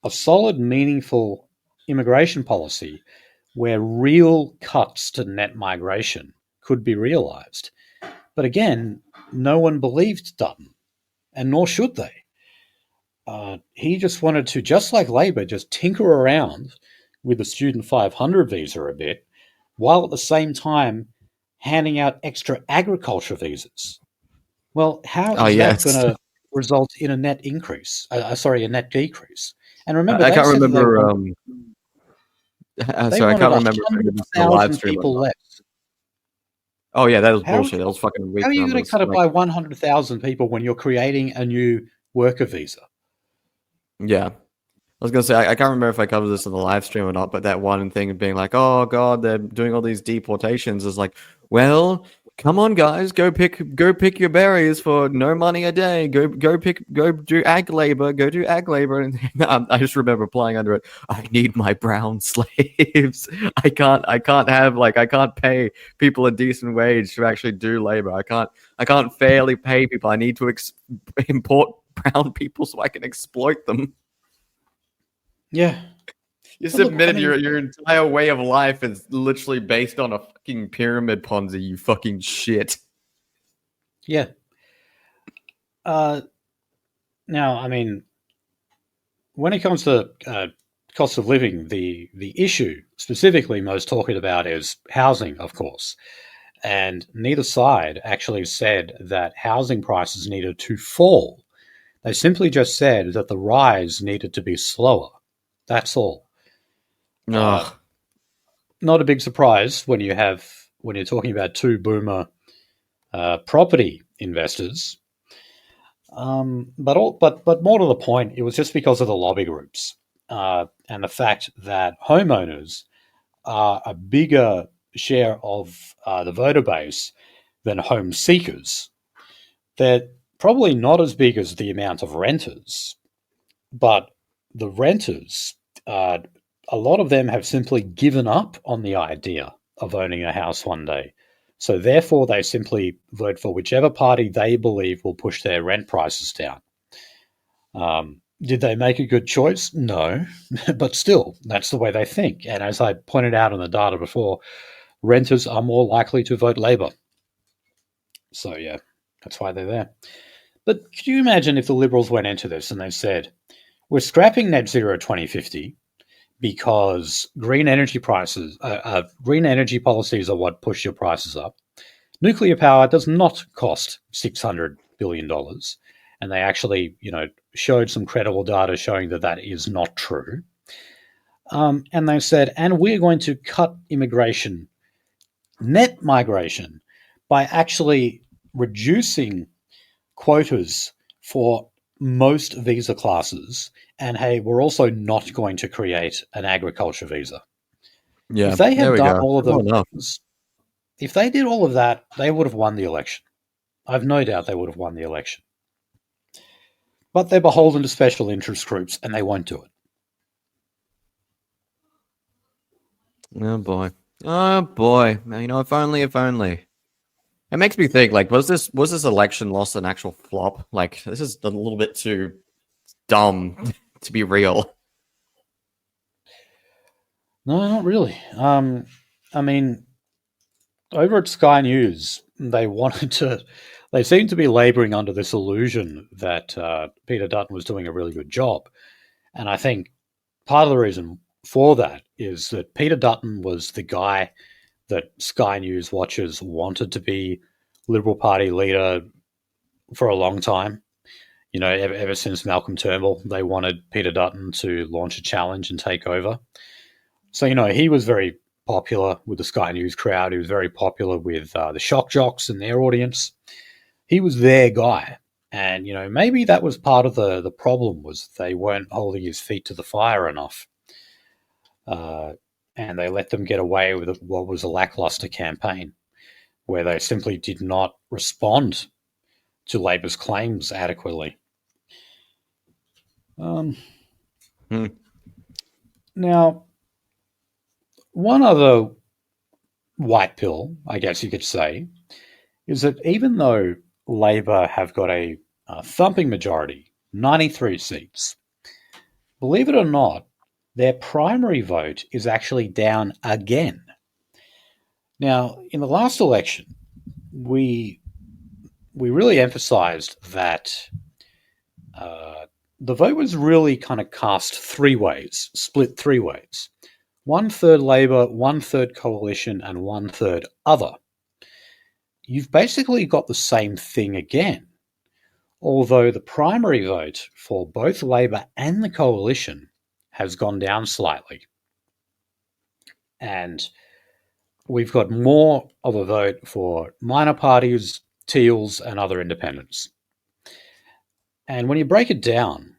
a solid, meaningful immigration policy where real cuts to net migration could be realised. But again, no one believed Dutton, and nor should they. He just wanted to, just like Labor, just tinker around with the Student 500 visa a bit, while at the same time handing out extra agriculture visas. Well, how Oh is that going yes, to result in a net increase? A net decrease. And remember, I they can't said that remember. they Sorry, I wanted can't remember if it was the live 100,000 stream or people not. less. Oh yeah, that was How bullshit. That was fucking how weak are you going to numbers. cut it Like, by 100,000 people when you're creating a new worker visa? yeah, I was gonna say I can't remember if I covered this in the live stream or not, but that one thing of being like, "Oh God, they're doing all these deportations," is like, well, come on, guys, go pick your berries for no money a day. Go do ag labor. Go do ag labor. And I just remember applying under it. I need my brown slaves. I can't pay people a decent wage to actually do labor. I can't fairly pay people. I need to import brown people so I can exploit them. Yeah. You But look, I submitted mean, your entire way of life is literally based on a fucking pyramid Ponzi, you fucking shit. yeah. Uh, Now, I mean, when it comes to cost of living, the issue specifically most talking about is housing, of course. And neither side actually said that housing prices needed to fall. They simply just said that the rise needed to be slower. That's all. Ugh. Not a big surprise when you're talking about two boomer property investors. But more to the point, it was just because of the lobby groups and the fact that homeowners are a bigger share of the voter base than home seekers. They're probably not as big as the amount of renters, but the renters, a lot of them have simply given up on the idea of owning a house one day. So therefore, they simply vote for whichever party they believe will push their rent prices down. Did they make a good choice? No, but still, that's the way they think. And as I pointed out in the data before, renters are more likely to vote Labor. So yeah, that's why they're there. But could you imagine if the Liberals went into this and they said, we're scrapping net zero 2050 because green energy policies are what push your prices up. Nuclear power does not cost $600 billion. And they actually, showed some credible data showing that that is not true. And they said, and we're going to cut net migration, by actually reducing quotas for most visa classes. And hey, we're also not going to create an agriculture visa. Yeah, If they had done go. all of those, if they did all of that, they would have won the election. I've no doubt they would have won the election. But they're beholden to special interest groups, and they won't do it. Oh boy. If only. It makes me think, like, was this election loss an actual flop? Like, this is a little bit too dumb to be real. No, not really. I mean, over at Sky News, they seemed to be labouring under this illusion that Peter Dutton was doing a really good job. And I think part of the reason for that is that Peter Dutton was the guy that Sky News watchers wanted to be Liberal Party leader for a long time. Ever since Malcolm Turnbull, they wanted Peter Dutton to launch a challenge and take over. So, he was very popular with the Sky News crowd. He was very popular with the shock jocks and their audience. He was their guy. And, maybe that was part of the problem, was they weren't holding his feet to the fire enough. And they let them get away with what was a lackluster campaign, where they simply did not respond to Labor's claims adequately. Now, one other white pill, I guess you could say, is that even though Labor have got a thumping majority, 93 seats, believe it or not, their primary vote is actually down again. Now, in the last election, we really emphasized that the vote was really kind of cast three ways, split three ways. 1/3 Labor, 1/3 Coalition, and 1/3 Other. You've basically got the same thing again, although the primary vote for both Labor and the Coalition has gone down slightly. And we've got more of a vote for minor parties, Teals, and other independents. And when you break it down,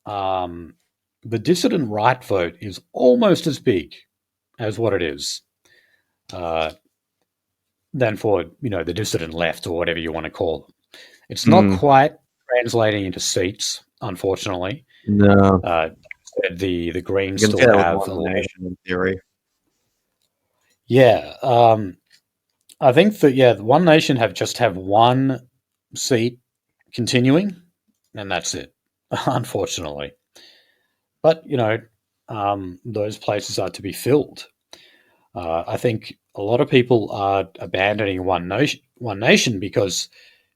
the dissident right vote is almost as big as what it is than for, the dissident left, or whatever you want to call them. It's not quite translating into seats, unfortunately. No. The Greens still have One Nation in theory. Yeah. I think that, One Nation have one seat continuing, and that's it, unfortunately. But, those places are to be filled. I think a lot of people are abandoning One Nation because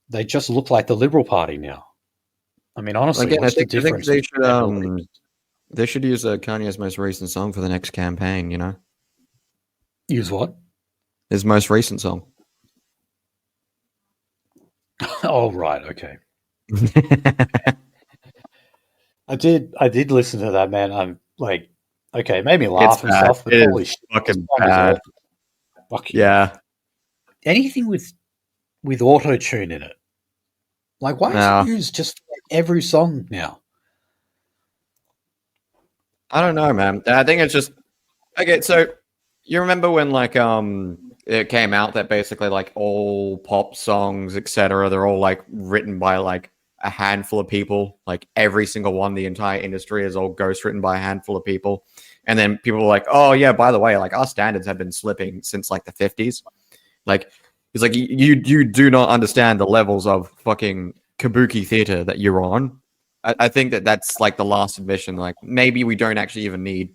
they just look like the Liberal Party now. I mean, honestly, what's the difference? They should use Kanye's most recent song for the next campaign. Use what? His most recent song. Oh, right. Okay. I did listen to that, man. I'm like, okay, it made me It's laugh and bad. stuff, but It holy is shit, this fucking song is bad. awful. Fuck you. Yeah. Anything with auto tune in it, like, why is it No, used just for every song now? I don't know, man. I think it's just okay. So you remember when it came out that basically like all pop songs, etc., they're all like written by like a handful of people. Like every single one, the entire industry is all ghost written by a handful of people. And then people were like, "Oh yeah, by the way, like our standards have been slipping since like the 50s." Like it's like you do not understand the levels of fucking kabuki theater that you're on. I think that's like the last admission. Like maybe we don't actually even need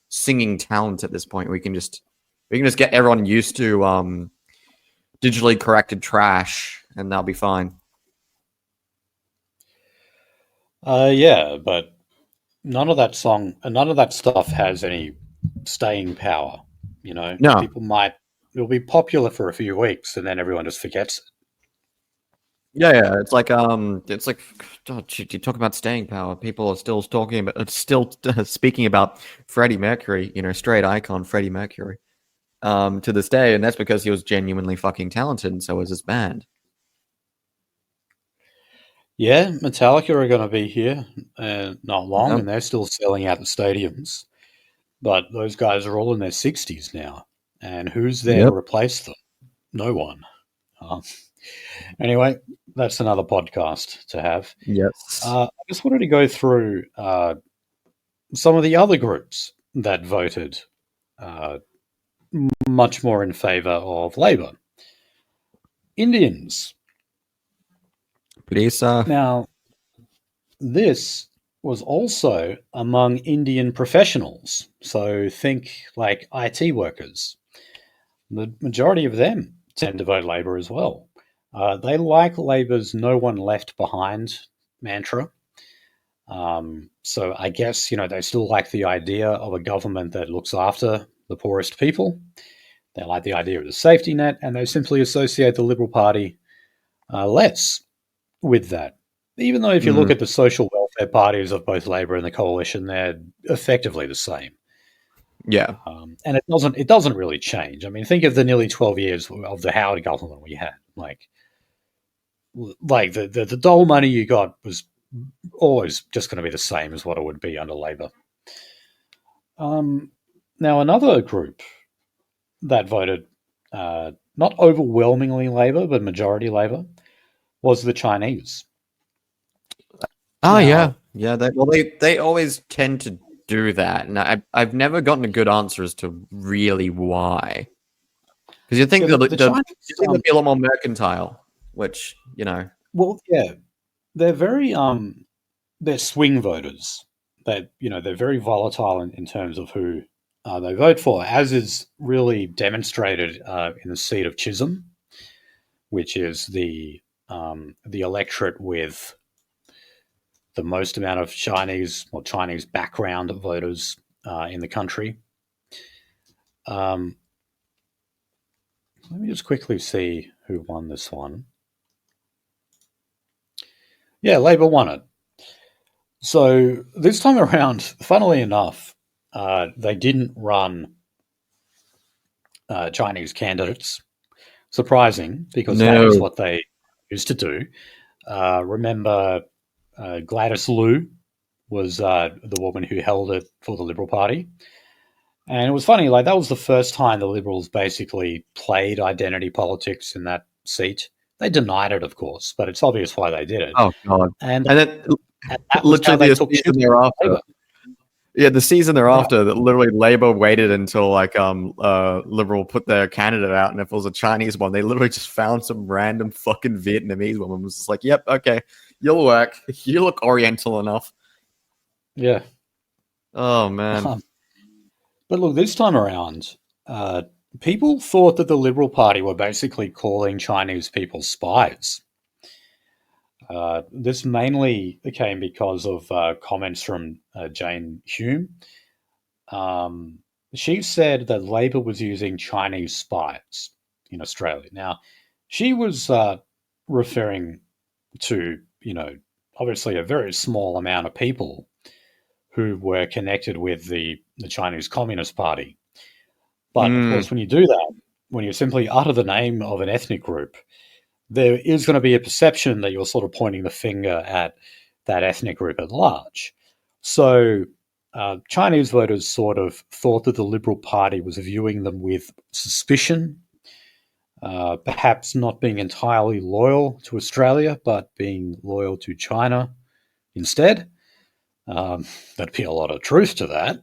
singing talent at this point. We can just get everyone used to digitally corrected trash, and they'll be fine. Yeah, but none of that stuff has any staying power. No, It'll be popular for a few weeks, and then everyone just forgets it. yeah. It's like oh, shit, you talk about staying power. People are still talking about, still speaking about Freddie Mercury. Straight icon Freddie Mercury. To this day, and that's because he was genuinely fucking talented, and so was his band. Yeah, Metallica are going to be here not long, Yeah. and they're still selling out the stadiums. But those guys are all in their 60s now, and who's there to Yep. replace them? No one. Uh, anyway, that's another podcast to have. Yes. I just wanted to go through some of the other groups that voted uh, much more in favour of Labour. Indians. Please, Now, this was also among Indian professionals. So think like IT workers. The majority of them tend to vote Labour as well. They like Labour's no one left behind mantra. So I guess, they still like the idea of a government that looks after the poorest people. They like the idea of the safety net, and they simply associate the Liberal Party less with that. Even though if you look mm, at the social welfare parties of both Labor and the coalition, they're effectively the same. yeah. And it doesn't really change. I mean, think of the nearly 12 years of the Howard government we had. Like the dole money you got was always just going to be the same as what it would be under Labor. Now, another group that voted not overwhelmingly Labor, but majority Labor was the Chinese. Oh yeah, Now, yeah. They always tend to do that, and I've never gotten a good answer as to really why. Because you think yeah, that the Chinese, you think they'd be a lot more mercantile, which well, yeah, they're very they're swing voters. They're very volatile in terms of who they vote for, as is really demonstrated in the seat of Chisholm, which is the electorate with the most amount of Chinese background voters in the country. Um, let me just quickly see who won this one. Yeah, Labor won it. So this time around, funnily enough, they didn't run Chinese candidates. Surprising, because that is no, what they used to do. Remember, Gladys Liu was the woman who held it for the Liberal Party. And it was funny, like, that was the first time the Liberals basically played identity politics in that seat. They denied it, of course, but it's obvious why they did it. oh god, And, and then and that was how literally they the took season Chisholm thereafter. Labor. Yeah, the season Right. thereafter, that literally Labor waited until Liberal put their candidate out, and if it was a Chinese one, they literally just found some random fucking Vietnamese woman. Was just like, "Yep, okay, you'll work. You look Oriental enough." Yeah. Oh man, Um, but look, this time around, uh, people thought that the Liberal Party were basically calling Chinese people spies. This mainly came because of comments from Jane Hume. She said that Labor was using Chinese spies in Australia. Now, she was referring to, obviously a very small amount of people who were connected with the Chinese Communist Party. But of course, when you do that, when you simply utter the name of an ethnic group, there is going to be a perception that you're sort of pointing the finger at that ethnic group at large. So Chinese voters sort of thought that the Liberal Party was viewing them with suspicion, perhaps not being entirely loyal to Australia, but being loyal to China instead. There'd be a lot of truth to that,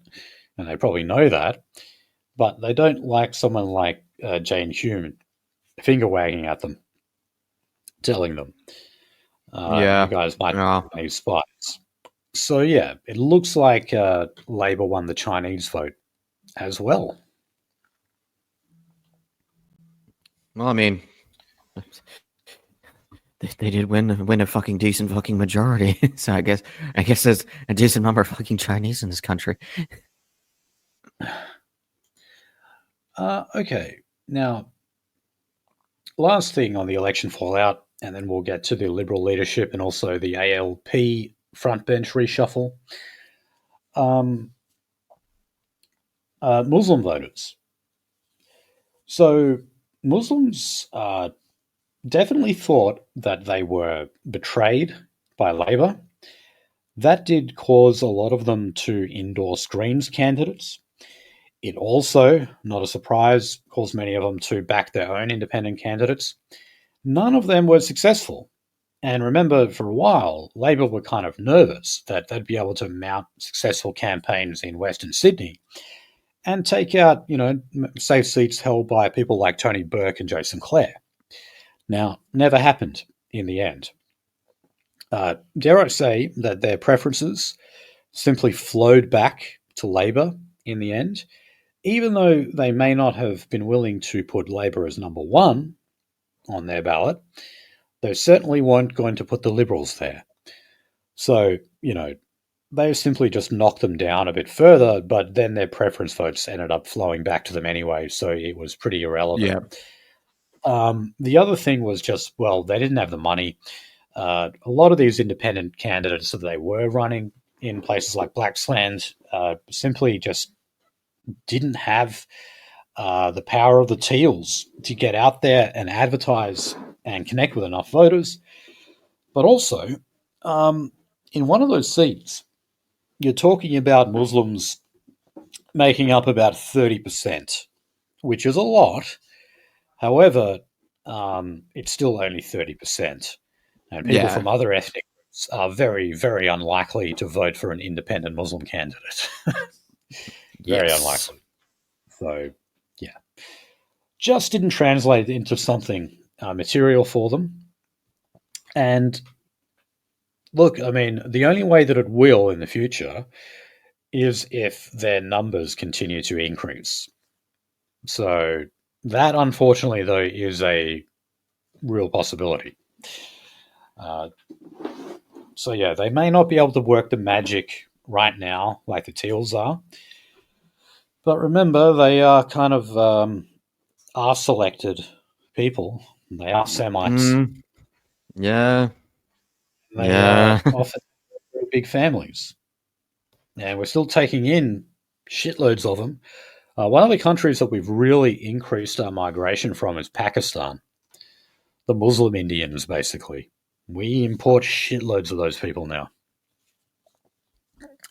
and they probably know that, but they don't like someone like Jane Hume finger wagging at them, telling them, you guys might be spies. So, yeah, it looks like Labor won the Chinese vote as well. Well, I mean, they did win a fucking decent fucking majority. So I guess there's a decent number of fucking Chinese in this country. Okay, now, last thing on the election fallout, and then we'll get to the Liberal leadership and also the ALP frontbench reshuffle. Muslim voters. So Muslims definitely thought that they were betrayed by Labor. That did cause a lot of them to endorse Greens candidates. It also, not a surprise, caused many of them to back their own independent candidates. None of them were successful. And remember, for a while, Labor were kind of nervous that they'd be able to mount successful campaigns in Western Sydney and take out, safe seats held by people like Tony Burke and Joe Sinclair. Now, never happened in the end. Dare I say that their preferences simply flowed back to Labor in the end, even though they may not have been willing to put Labor as number one on their ballot. They certainly weren't going to put the Liberals there. So, they simply just knocked them down a bit further, but then their preference votes ended up flowing back to them anyway, so it was pretty irrelevant. Yeah. The other thing was just, they didn't have the money. A lot of these independent candidates that they were running in places like Blaxland simply just didn't have the power of the Teals to get out there and advertise and connect with enough voters. But also, in one of those seats, you're talking about Muslims making up about 30%, which is a lot. However, it's still only 30%. And people from other ethnic groups are very, very unlikely to vote for an independent Muslim candidate. Very unlikely. So, yeah. Just didn't translate into something material for them. And look, I mean, the only way that it will in the future is if their numbers continue to increase. So that, unfortunately, though, is a real possibility. So, yeah, they may not be able to work the magic right now like the Teals are. But remember, they are kind of are-selected people. They are Semites. Yeah. They are often very big families. And we're still taking in shitloads of them. One of the countries that we've really increased our migration from is Pakistan. The Muslim Indians, basically. We import shitloads of those people now.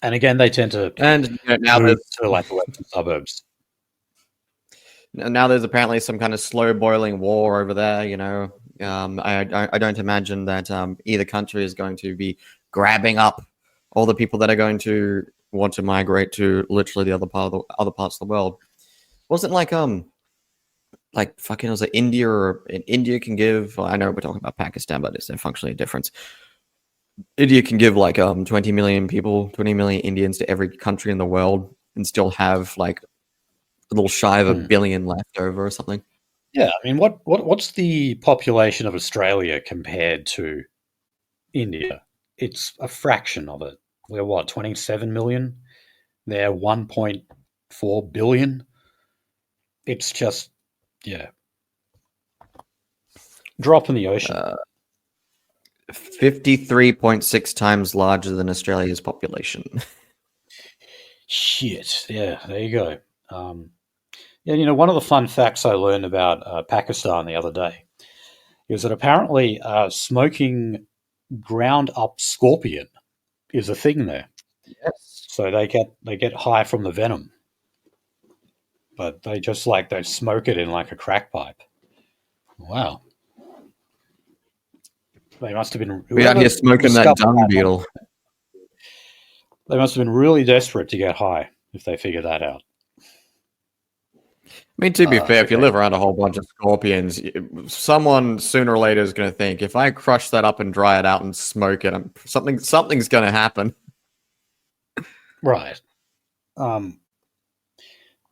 And again, they tend to move to like the western suburbs. Now there's apparently some kind of slow boiling war over there. I don't imagine that either country is going to be grabbing up all the people that are going to want to migrate to literally the other parts of the world. Wasn't like fucking was it India or India can give? Well, I know we're talking about Pakistan, but it's functionally a difference. India can give like 20 million Indians to every country in the world and still have like a little shy of 1 billion left over or something. Yeah, I mean, what's the population of Australia compared to India. It's a fraction of it. We're what, 27 million? They're 1.4 billion. It's just, yeah, drop in the ocean. 53.6 times larger than Australia's population. Shit. Yeah, there you go. Yeah, one of the fun facts I learned about Pakistan the other day is that apparently smoking ground up scorpion is a thing there. Yes. So they get high from the venom, but they smoke it in like a crack pipe. Wow, they must have been We out whoever here smoking that discovered dung that. beetle. They must have been really desperate to get high if they figured that out. I mean, to be fair, if you Okay. live around a whole bunch of scorpions, someone sooner or later is going to think, if I crush that up and dry it out and smoke it, something's going to happen. Right. Now,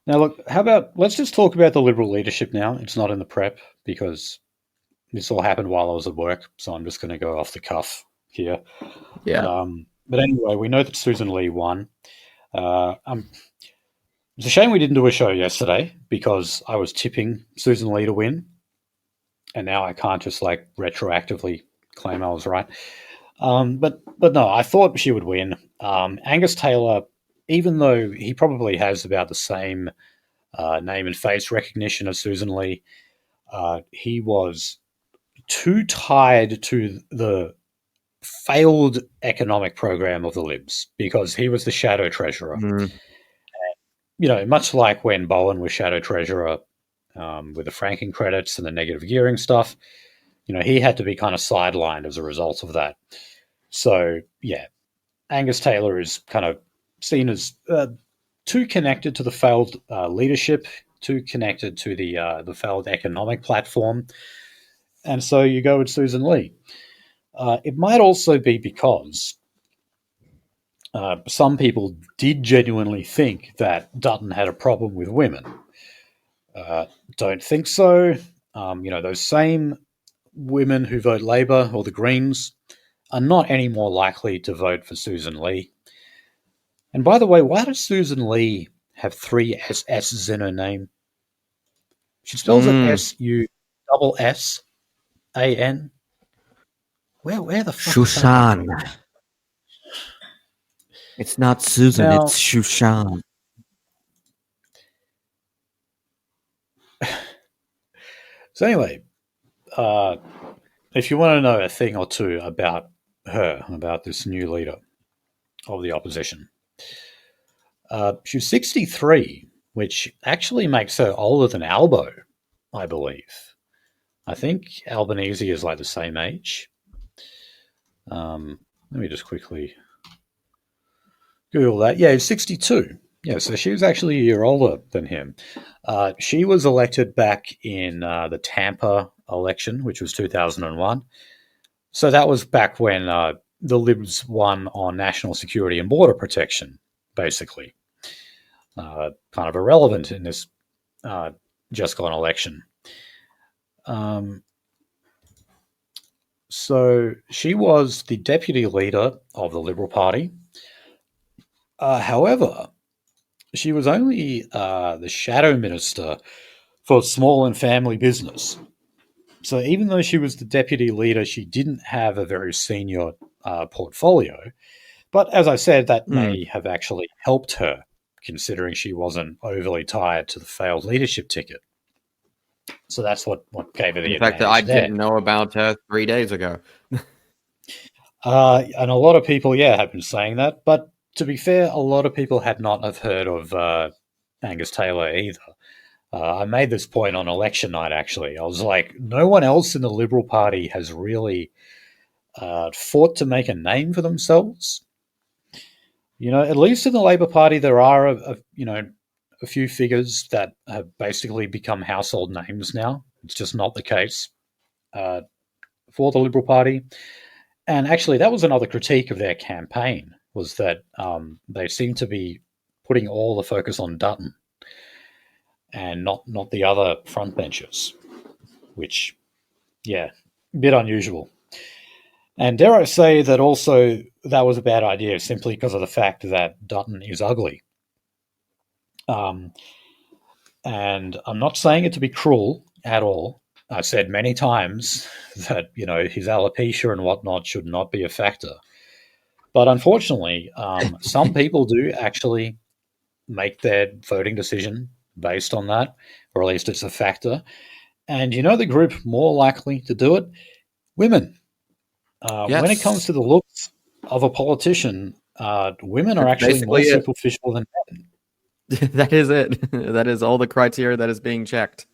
look, let's just talk about the Liberal leadership now. It's not in the prep because this all happened while I was at work, so I'm just going to go off the cuff here. Yeah. But anyway, we know that Sussan Ley won. It's a shame we didn't do a show yesterday because I was tipping Sussan Ley to win, and now I can't just like retroactively claim I was right. But no, I thought she would win. Angus Taylor, even though he probably has about the same name and face recognition as Sussan Ley, he was too tied to the failed economic program of the Libs because he was the shadow treasurer. Much like when Bowen was shadow treasurer with the franking credits and the negative gearing stuff, he had to be kind of sidelined as a result of that. So, yeah, Angus Taylor is kind of seen as too connected to the failed leadership, too connected to the failed economic platform. And so you go with Sussan Ley. It might also be because some people did genuinely think that Dutton had a problem with women. Don't think so. Those same women who vote Labour or the Greens are not any more likely to vote for Sussan Ley. And by the way, why does Sussan Ley have three S's in her name? She spells it Sussan. Where the fuck does that come from? Sussan. It's not Susan, Now, it's Sushan. so anyway, if you want to know a thing or two about her, about this new leader of the opposition, she's 63, which actually makes her older than Albo, I believe. I think Albanese is like the same age. Let me just quickly Google that. Yeah, he's 62. Yeah, so she was actually a year older than him. She was elected back in the Tampa election, which was 2001. So that was back when the Libs won on national security and border protection, basically. Kind of irrelevant in this just gone election. So she was the deputy leader of the Liberal Party. However, she was only the shadow minister for small and family business. So even though she was the deputy leader, she didn't have a very senior portfolio. But as I said, that may have actually helped her, considering she wasn't overly tied to the failed leadership ticket. So that's what gave her the The fact that I advantage there. didn't know about her 3 days ago. And a lot of people, have been saying that. But to be fair, a lot of people had not have heard of Angus Taylor either. I made this point on election night, actually. I was like, no one else in the Liberal Party has really fought to make a name for themselves. At least in the Labor Party, there are a few figures that have basically become household names now. It's just not the case for the Liberal Party. And actually, that was another critique of their campaign, was that they seem to be putting all the focus on Dutton and not the other frontbenchers, which, a bit unusual. And dare I say that also that was a bad idea simply because of the fact that Dutton is ugly. And I'm not saying it to be cruel at all. I've said many times that, his alopecia and whatnot should not be a factor. But unfortunately, some people do actually make their voting decision based on that, or at least it's a factor. And the group more likely to do it? Women. When it comes Yes, to the looks of a politician, women are that's actually more basically it. superficial than men. That is it. That is all the criteria that is being checked.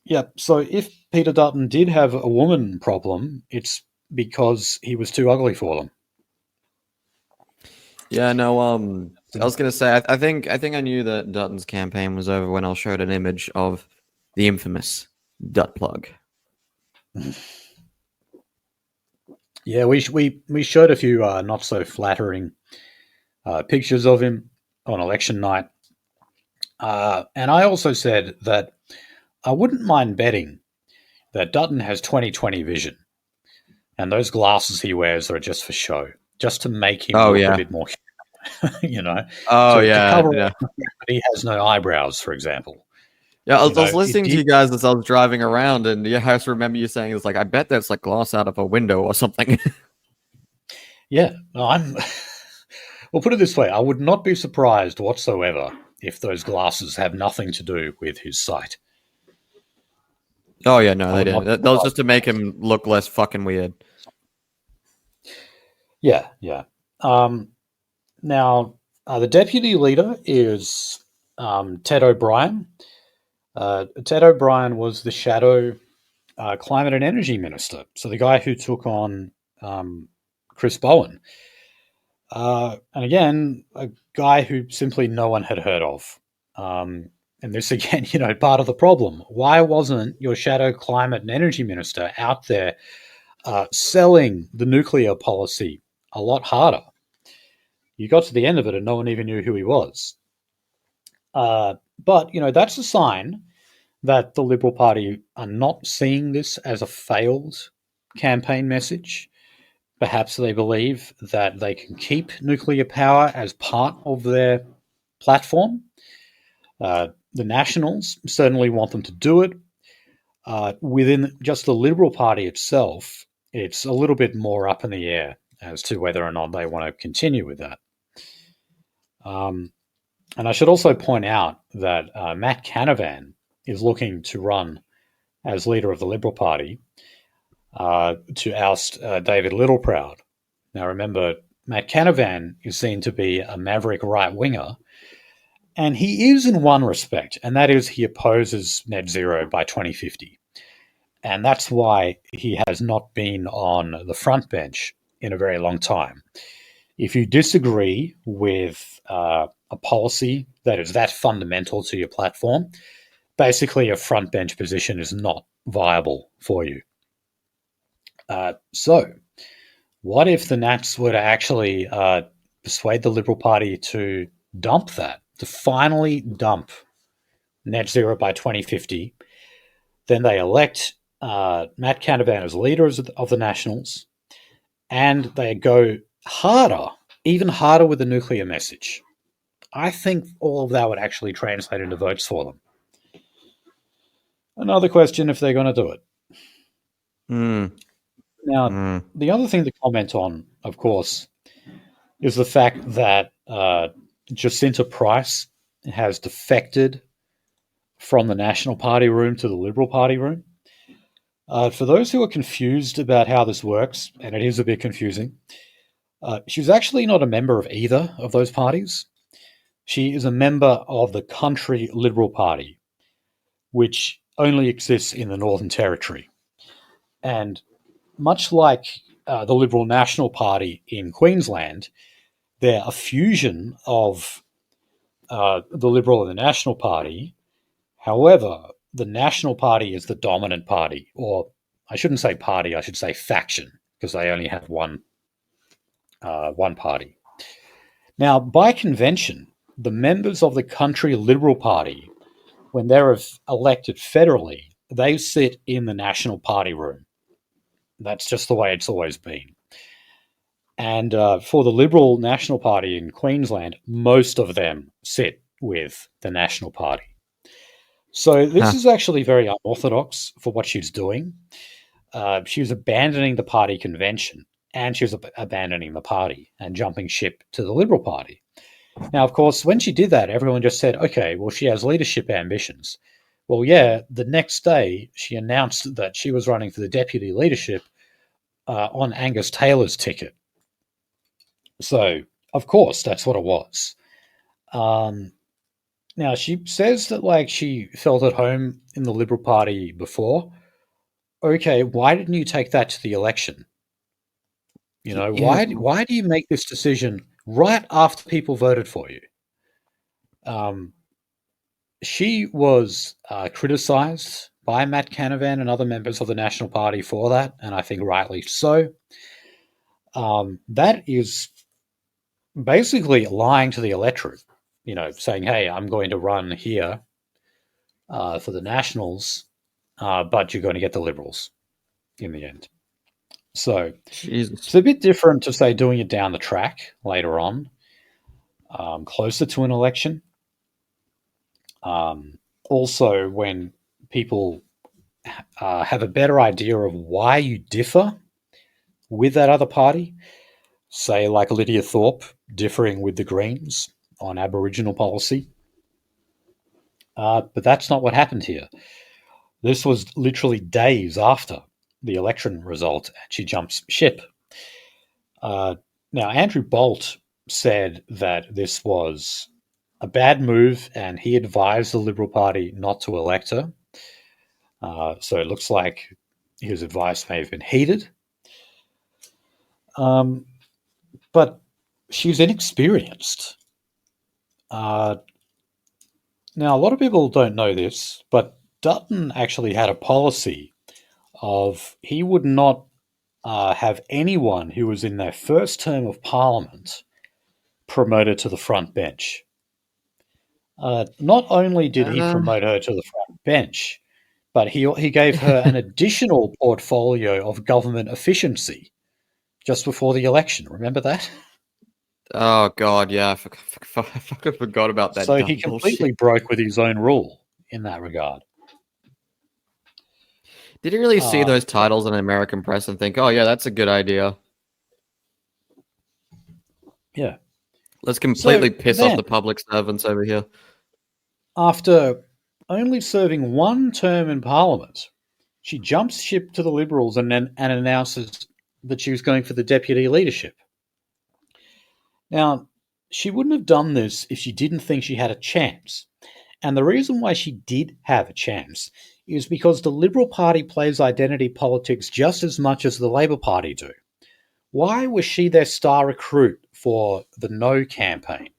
Yeah, so if Peter Dutton did have a woman problem, it's because he was too ugly for them. Yeah, no. I was gonna say, I think I knew that Dutton's campaign was over when I was showed an image of the infamous Dut plug. Yeah, we showed a few not so flattering pictures of him on election night, and I also said that I wouldn't mind betting that Dutton has 20/20 vision, and those glasses he wears are just for show, just to make him Oh look a yeah. bit more, you know, Oh to yeah. cover up Yeah. the fact that he has no eyebrows, for example. Yeah, I You was, I know, was it listening to did. you guys as I was driving around, and yeah, I just remember you saying it's like, I bet that's like glass out of a window or something. Yeah, no, I'm. Well, put it this way: I would not be surprised whatsoever if those glasses have nothing to do with his sight. Oh yeah, no, I they would not didn't. be That was surprised. just to make him look less fucking weird. Yeah, yeah. Now, the deputy leader is Ted O'Brien. Ted O'Brien was the shadow climate and energy minister, so the guy who took on Chris Bowen. And again, a guy who simply no one had heard of. And this again, part of the problem. Why wasn't your shadow climate and energy minister out there selling the nuclear policy a lot harder? You got to the end of it and no one even knew who he was. But, that's a sign that the Liberal Party are not seeing this as a failed campaign message. Perhaps they believe that they can keep nuclear power as part of their platform. The Nationals certainly want them to do it. Within just the Liberal Party itself, it's a little bit more up in the air as to whether or not they want to continue with that. And I should also point out that Matt Canavan is looking to run as leader of the Liberal Party to oust David Littleproud. Now, remember, Matt Canavan is seen to be a maverick right winger, and he is in one respect, and that is he opposes net zero by 2050. And that's why he has not been on the front bench in a very long time. If you disagree with a policy that is that fundamental to your platform, basically a front bench position is not viable for you. So, what if the Nats were to actually persuade the Liberal Party to dump that, to finally dump net zero by 2050? Then they elect Matt Canavan as leader of the Nationals, and they go harder, even harder with the nuclear message. I think all of that would actually translate into votes for them. Another question if they're going to do it. Mm, Now, mm. the other thing to comment on, of course, is the fact that Jacinta Price has defected from the National Party room to the Liberal Party room. For those who are confused about how this works, and it is a bit confusing, she's actually not a member of either of those parties. She is a member of the Country Liberal Party, which only exists in the Northern Territory. And much like the Liberal National Party in Queensland, they're a fusion of the Liberal and the National Party. However, the National Party is the dominant party, or I shouldn't say party, I should say faction, because they only have one party. Now, by convention, the members of the Country Liberal Party, when they're elected federally, they sit in the National Party room. That's just the way it's always been. And for the Liberal National Party in Queensland, most of them sit with the National Party. So this Huh. is actually very unorthodox for what she's doing. She was abandoning the party convention, and she was abandoning the party and jumping ship to the Liberal Party. Now, of course, when she did that, everyone just said, okay, well, she has leadership ambitions. Well, yeah, the next day she announced that she was running for the deputy leadership on Angus Taylor's ticket. So, of course, that's what it was. Um, Now, she says that, like, she felt at home in the Liberal Party before. Okay, why didn't you take that to the election? You know, Yeah. why do you make this decision right after people voted for you? Um, she was criticised by Matt Canavan and other members of the National Party for that, and I think rightly so. That is basically lying to the electorate, you know, saying, hey, I'm going to run here for the Nationals, but you're going to get the Liberals in the end. So Jesus. it's a bit different to, say, doing it down the track later on, closer to an election. Also, when people have a better idea of why you differ with that other party, say, like Lydia Thorpe differing with the Greens on Aboriginal policy. But that's not what happened here. This was literally days after the election result, and she jumps ship. Now, Andrew Bolt said that this was a bad move, and he advised the Liberal Party not to elect her. So it looks like his advice may have been heeded. But she's inexperienced. Uh, Now, a lot of people don't know this, but Dutton actually had a policy of he would not have anyone who was in their first term of parliament promoted to the front bench. Not only did he Uh, promote her to the front bench, but he gave her an additional portfolio of government efficiency just before the election. Remember that? oh God, yeah. I fucking forgot about that So he dumb bullshit. completely broke with his own rule in that regard. Did you really see Um, those titles in American press and think, oh yeah, that's a good idea? yeah. Let's So completely piss off then, the public servants over here. after only serving one term in Parliament, she jumps ship to the Liberals and announces that she was going for the deputy leadership. Now, she wouldn't have done this if she didn't think she had a chance. And the reason why she did have a chance is because the Liberal Party plays identity politics just as much as the Labor Party do. Why was she their star recruit for the No campaign?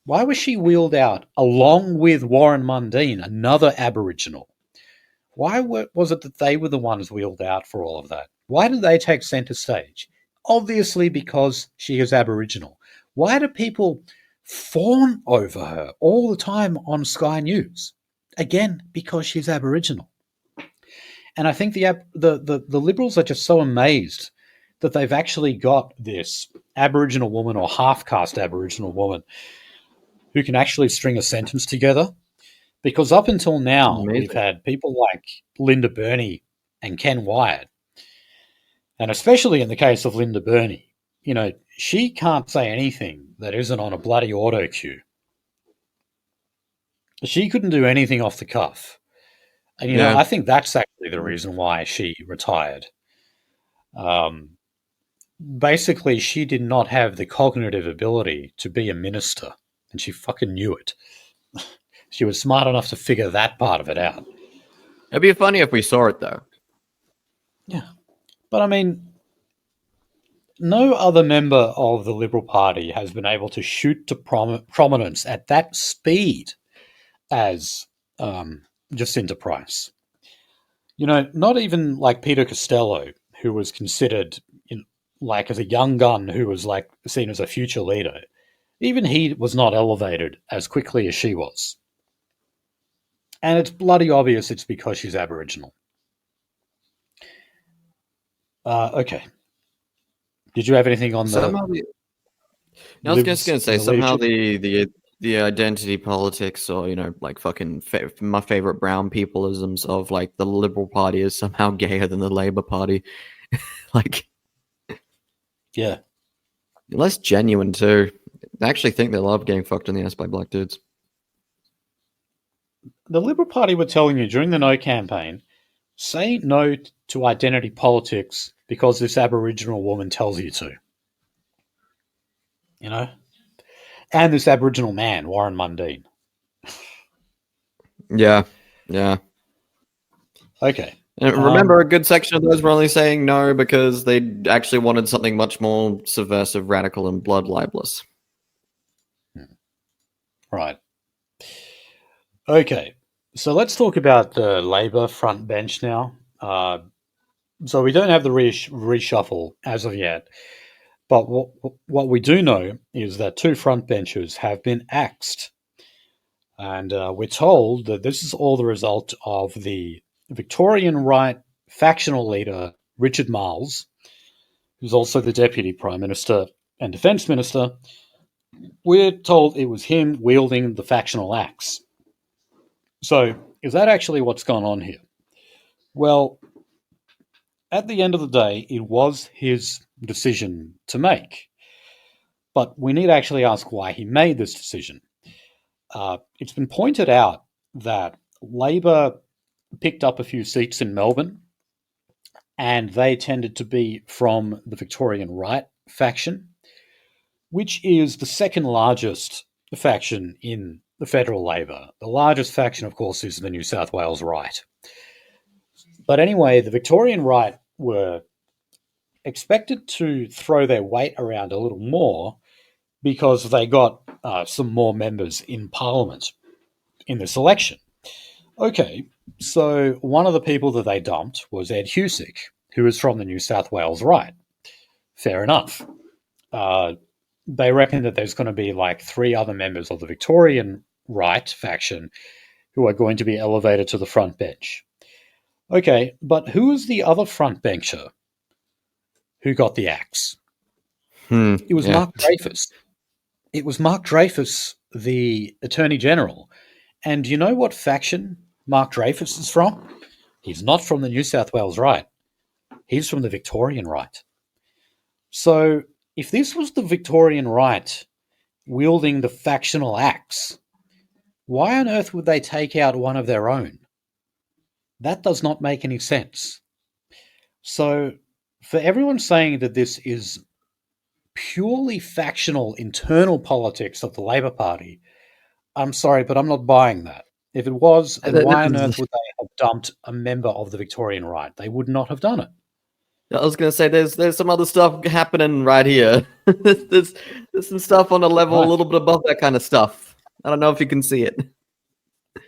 Why was she wheeled out along with Warren Mundine, another Aboriginal? Why was it that they were the ones wheeled out for all of that? Why did they take centre stage? Obviously, because she is Aboriginal. Why do people fawn over her all the time on Sky News? Again, because she's Aboriginal. And I think the Liberals are just so amazed that they've actually got this Aboriginal woman or half-caste Aboriginal woman who can actually string a sentence together. Because up until now, we've Amazing. had people like Linda Burney and Ken Wyatt. And especially in the case of Linda Burney, you know, she can't say anything that isn't on a bloody auto cue. She couldn't do anything off the cuff. And, you know, Yeah. I think that's actually the reason why she retired. Um, Basically, she did not have the cognitive ability to be a minister, and she fucking knew it. She was smart enough to figure that part of it out. It'd be funny if we saw it though. Yeah. But I mean, no other member of the Liberal Party has been able to shoot to prominence at that speed as Jacinta Price. You know, not even like Peter Costello, who was considered like as a young gun who was like seen as a future leader. Even he was not elevated as quickly as she was. And it's bloody obvious it's because she's Aboriginal. Okay. Did you have anything on the Somehow, I was just Libs gonna in say the somehow leadership? the identity politics, or like fucking my favorite brown peopleisms of like the Liberal Party is somehow gayer than the Labour Party. Like Yeah. less genuine too. I actually think they love getting fucked in the ass by black dudes. The Liberal Party were telling you during the No campaign, say no to identity politics because this Aboriginal woman tells you to. You know? And this Aboriginal man, Warren Mundine. Yeah, yeah. Okay. And remember, a good section of those were only saying no because they actually wanted something much more subversive, radical, and blood libelous. Right. Okay. So let's talk about the Labor front bench now. So we don't have the reshuffle as of yet, but what we do know is that two front benchers have been axed. And we're told that this is all the result of the Victorian right factional leader, Richard Marles, who's also the Deputy Prime Minister and Defence Minister. We're told it was him wielding the factional axe. So, is that actually what's gone on here? Well, at the end of the day, it was his decision to make. But we need to actually ask why he made this decision. It's been pointed out that Labor picked up a few seats in Melbourne, and they tended to be from the Victorian right faction, which is the second largest faction in the federal Labor. The largest faction, of course, is the New South Wales right. But anyway, the Victorian right were expected to throw their weight around a little more because they got some more members in Parliament in this election. Okay, so one of the people that they dumped was Ed Husic, who is from the New South Wales right. Fair enough. They reckon that there's going to be like three other members of the Victorian right faction who are going to be elevated to the front bench. Okay, but who is the other front bencher who got the axe? It was Yeah. Mark Dreyfus. It was Mark Dreyfus, the Attorney General. And do you know what faction Mark Dreyfus is from? He's not from the New South Wales right. He's from the Victorian right. So if this was the Victorian right wielding the factional axe, why on earth would they take out one of their own? That does not make any sense. So for everyone saying that this is purely factional internal politics of the Labor Party, I'm sorry, but I'm not buying that. If it was, then why on earth would they have dumped a member of the Victorian right? They would not have done it. I was gonna say there's some other stuff happening right here. there's some stuff on a level a little bit above that kind of stuff. I don't know if you can see it.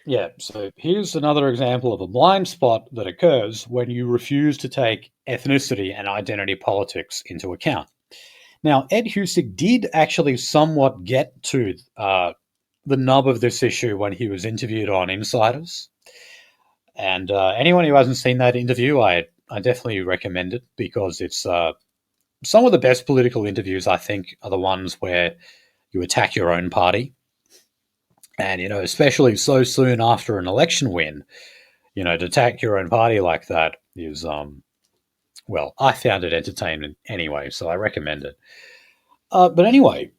Yeah, so here's another example of a blind spot that occurs when you refuse to take ethnicity and identity politics into account. Now, Ed Husic did actually somewhat get to the nub of this issue when he was interviewed on Insiders. And anyone who hasn't seen that interview, I definitely recommend it because it's some of the best political interviews, I think, are the ones where you attack your own party. And, especially so soon after an election win, to attack your own party like that is, well, I found it entertaining anyway, so I recommend it. But anyway,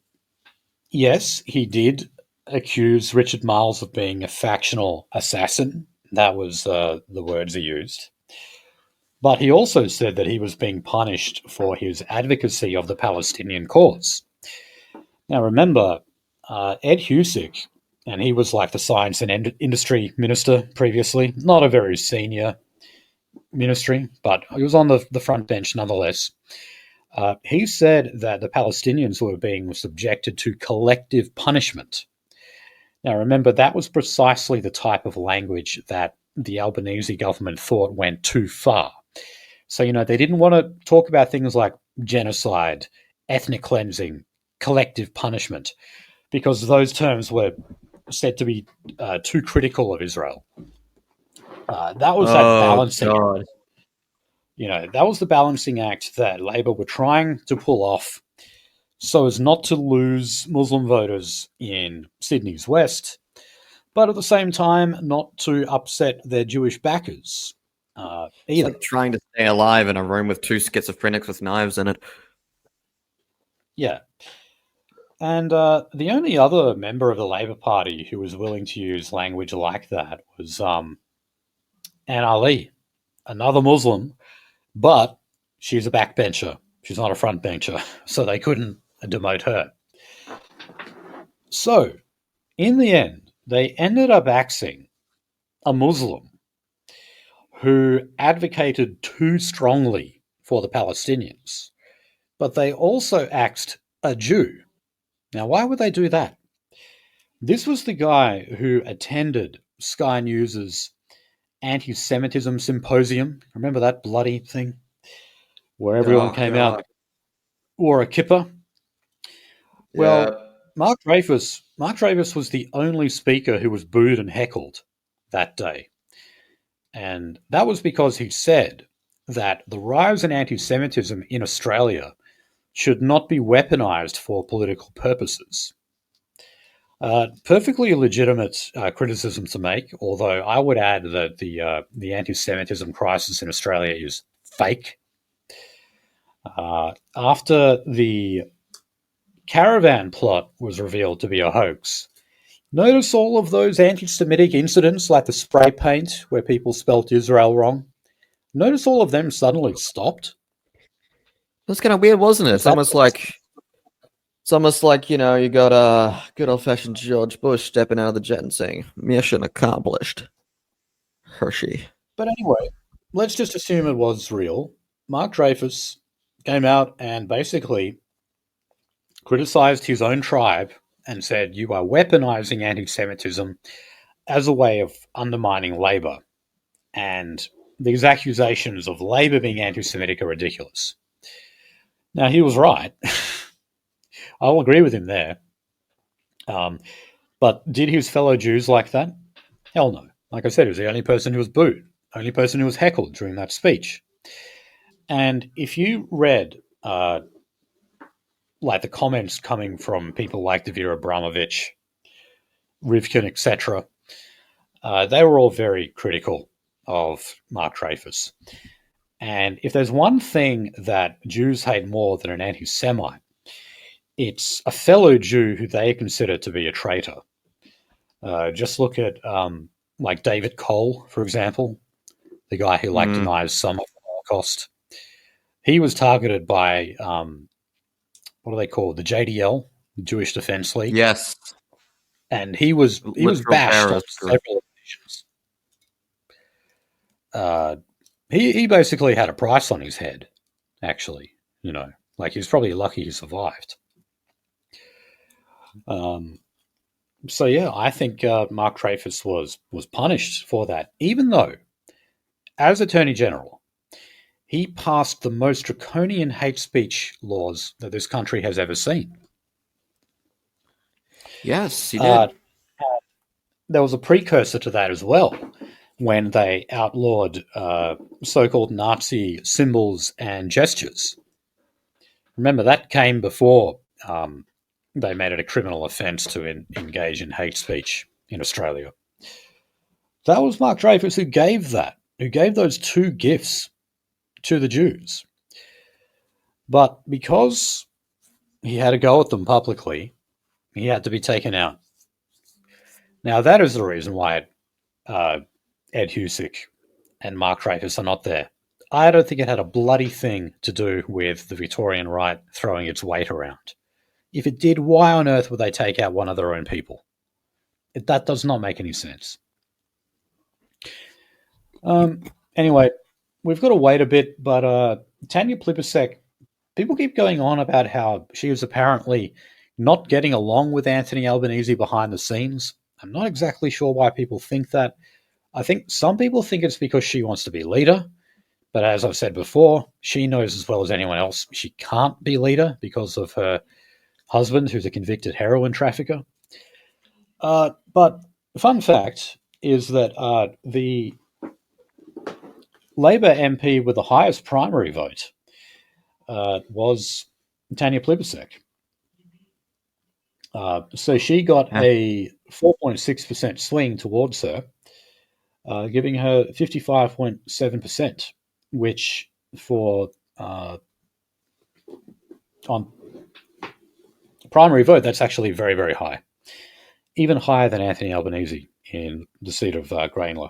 yes, he did accuse Richard Marles of being a factional assassin. That was the words he used. But he also said that he was being punished for his advocacy of the Palestinian cause. Now, remember, Ed Husic, and he was like the science and industry minister previously, not a very senior ministry, but he was on the front bench nonetheless. He said that the Palestinians were being subjected to collective punishment. Now, remember, that was precisely the type of language that the Albanese government thought went too far. So, they didn't want to talk about things like genocide, ethnic cleansing, collective punishment, because those terms were said to be too critical of Israel. That was that balancing. God. That was the balancing act that Labor were trying to pull off so as not to lose Muslim voters in Sydney's West, but at the same time not to upset their Jewish backers It's either. like trying to stay alive in a room with two schizophrenics with knives in it. Yeah. And the only other member of the Labor Party who was willing to use language like that was Anne Ali, another Muslim, but she's a backbencher. She's not a frontbencher, so they couldn't demote her. So, in the end, they ended up axing a Muslim who advocated too strongly for the Palestinians, but they also axed a Jew. Now, why would they do that? This was the guy who attended Sky News's anti-Semitism symposium. Remember that bloody thing where everyone came out, wore a kippah? Well, Yeah. Mark Dreyfus was the only speaker who was booed and heckled that day. And that was because he said that the rise in anti-Semitism in Australia should not be weaponized for political purposes. Perfectly legitimate criticism to make, although I would add that the anti-Semitism crisis in Australia is fake. After the caravan plot was revealed to be a hoax, notice all of those anti-Semitic incidents like the spray paint where people spelt Israel wrong? Notice all of them suddenly stopped? That's kind of weird, wasn't it? Was that It's almost like, you got good old-fashioned George Bush stepping out of the jet and saying, "Mission accomplished." Hershey. But anyway, let's just assume it was real. Mark Dreyfus came out and basically criticized his own tribe and said, "You are weaponizing anti Semitism as a way of undermining Labor." And these accusations of Labor being anti Semitic are ridiculous. Now, he was right. I'll agree with him there. But did his fellow Jews like that? Hell no. Like I said, he was the only person who was booed, only person who was heckled during that speech. And if you read like the comments coming from people like Davir Abramovich, Rivkin, etc., they were all very critical of Mark Dreyfus. And if there's one thing that Jews hate more than an anti-Semite, it's a fellow Jew who they consider to be a traitor. Just look at like David Cole, for example, the guy who denies some of the Holocaust. He was targeted by what are they called? The JDL, the Jewish Defense League. Yes. And he was bashed on several occasions. He basically had a price on his head, actually. Like he was probably lucky he survived. So yeah, I think Mark Dreyfus was punished for that, even though, as Attorney General, he passed the most draconian hate speech laws that this country has ever seen. Yes, he did. There was a precursor to that as well, when they outlawed so-called Nazi symbols and gestures. Remember, that came before they made it a criminal offence to engage in hate speech in Australia. That was Mark Dreyfus who gave those two gifts to the Jews. But because he had a go at them publicly, he had to be taken out. Now, that is the reason why Ed Husick and Mark Dreyfus are not there. I don't think it had a bloody thing to do with the Victorian right throwing its weight around. If it did, why on earth would they take out one of their own people? That does not make any sense. Anyway, we've got to wait a bit, but Tanya Plibersek, people keep going on about how she was apparently not getting along with Anthony Albanese behind the scenes. I'm not exactly sure why people think that. I think some people think it's because she wants to be leader, but as I've said before, she knows as well as anyone else she can't be leader because of her husband, who's a convicted heroin trafficker. But fun fact is that the Labor MP with the highest primary vote was Tanya Plibersek. So she got a 4.6% swing towards her, giving her 55.7%, which for on primary vote, that's actually very, very high. Even higher than Anthony Albanese in the seat of Grainler.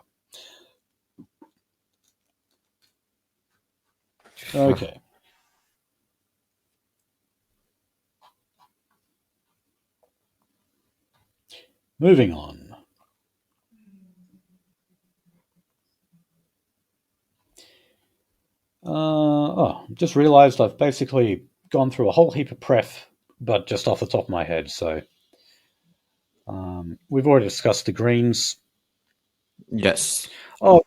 Okay. Moving on. Just realised I've basically gone through a whole heap of pref, but just off the top of my head. So we've already discussed the Greens. Yes. Oh,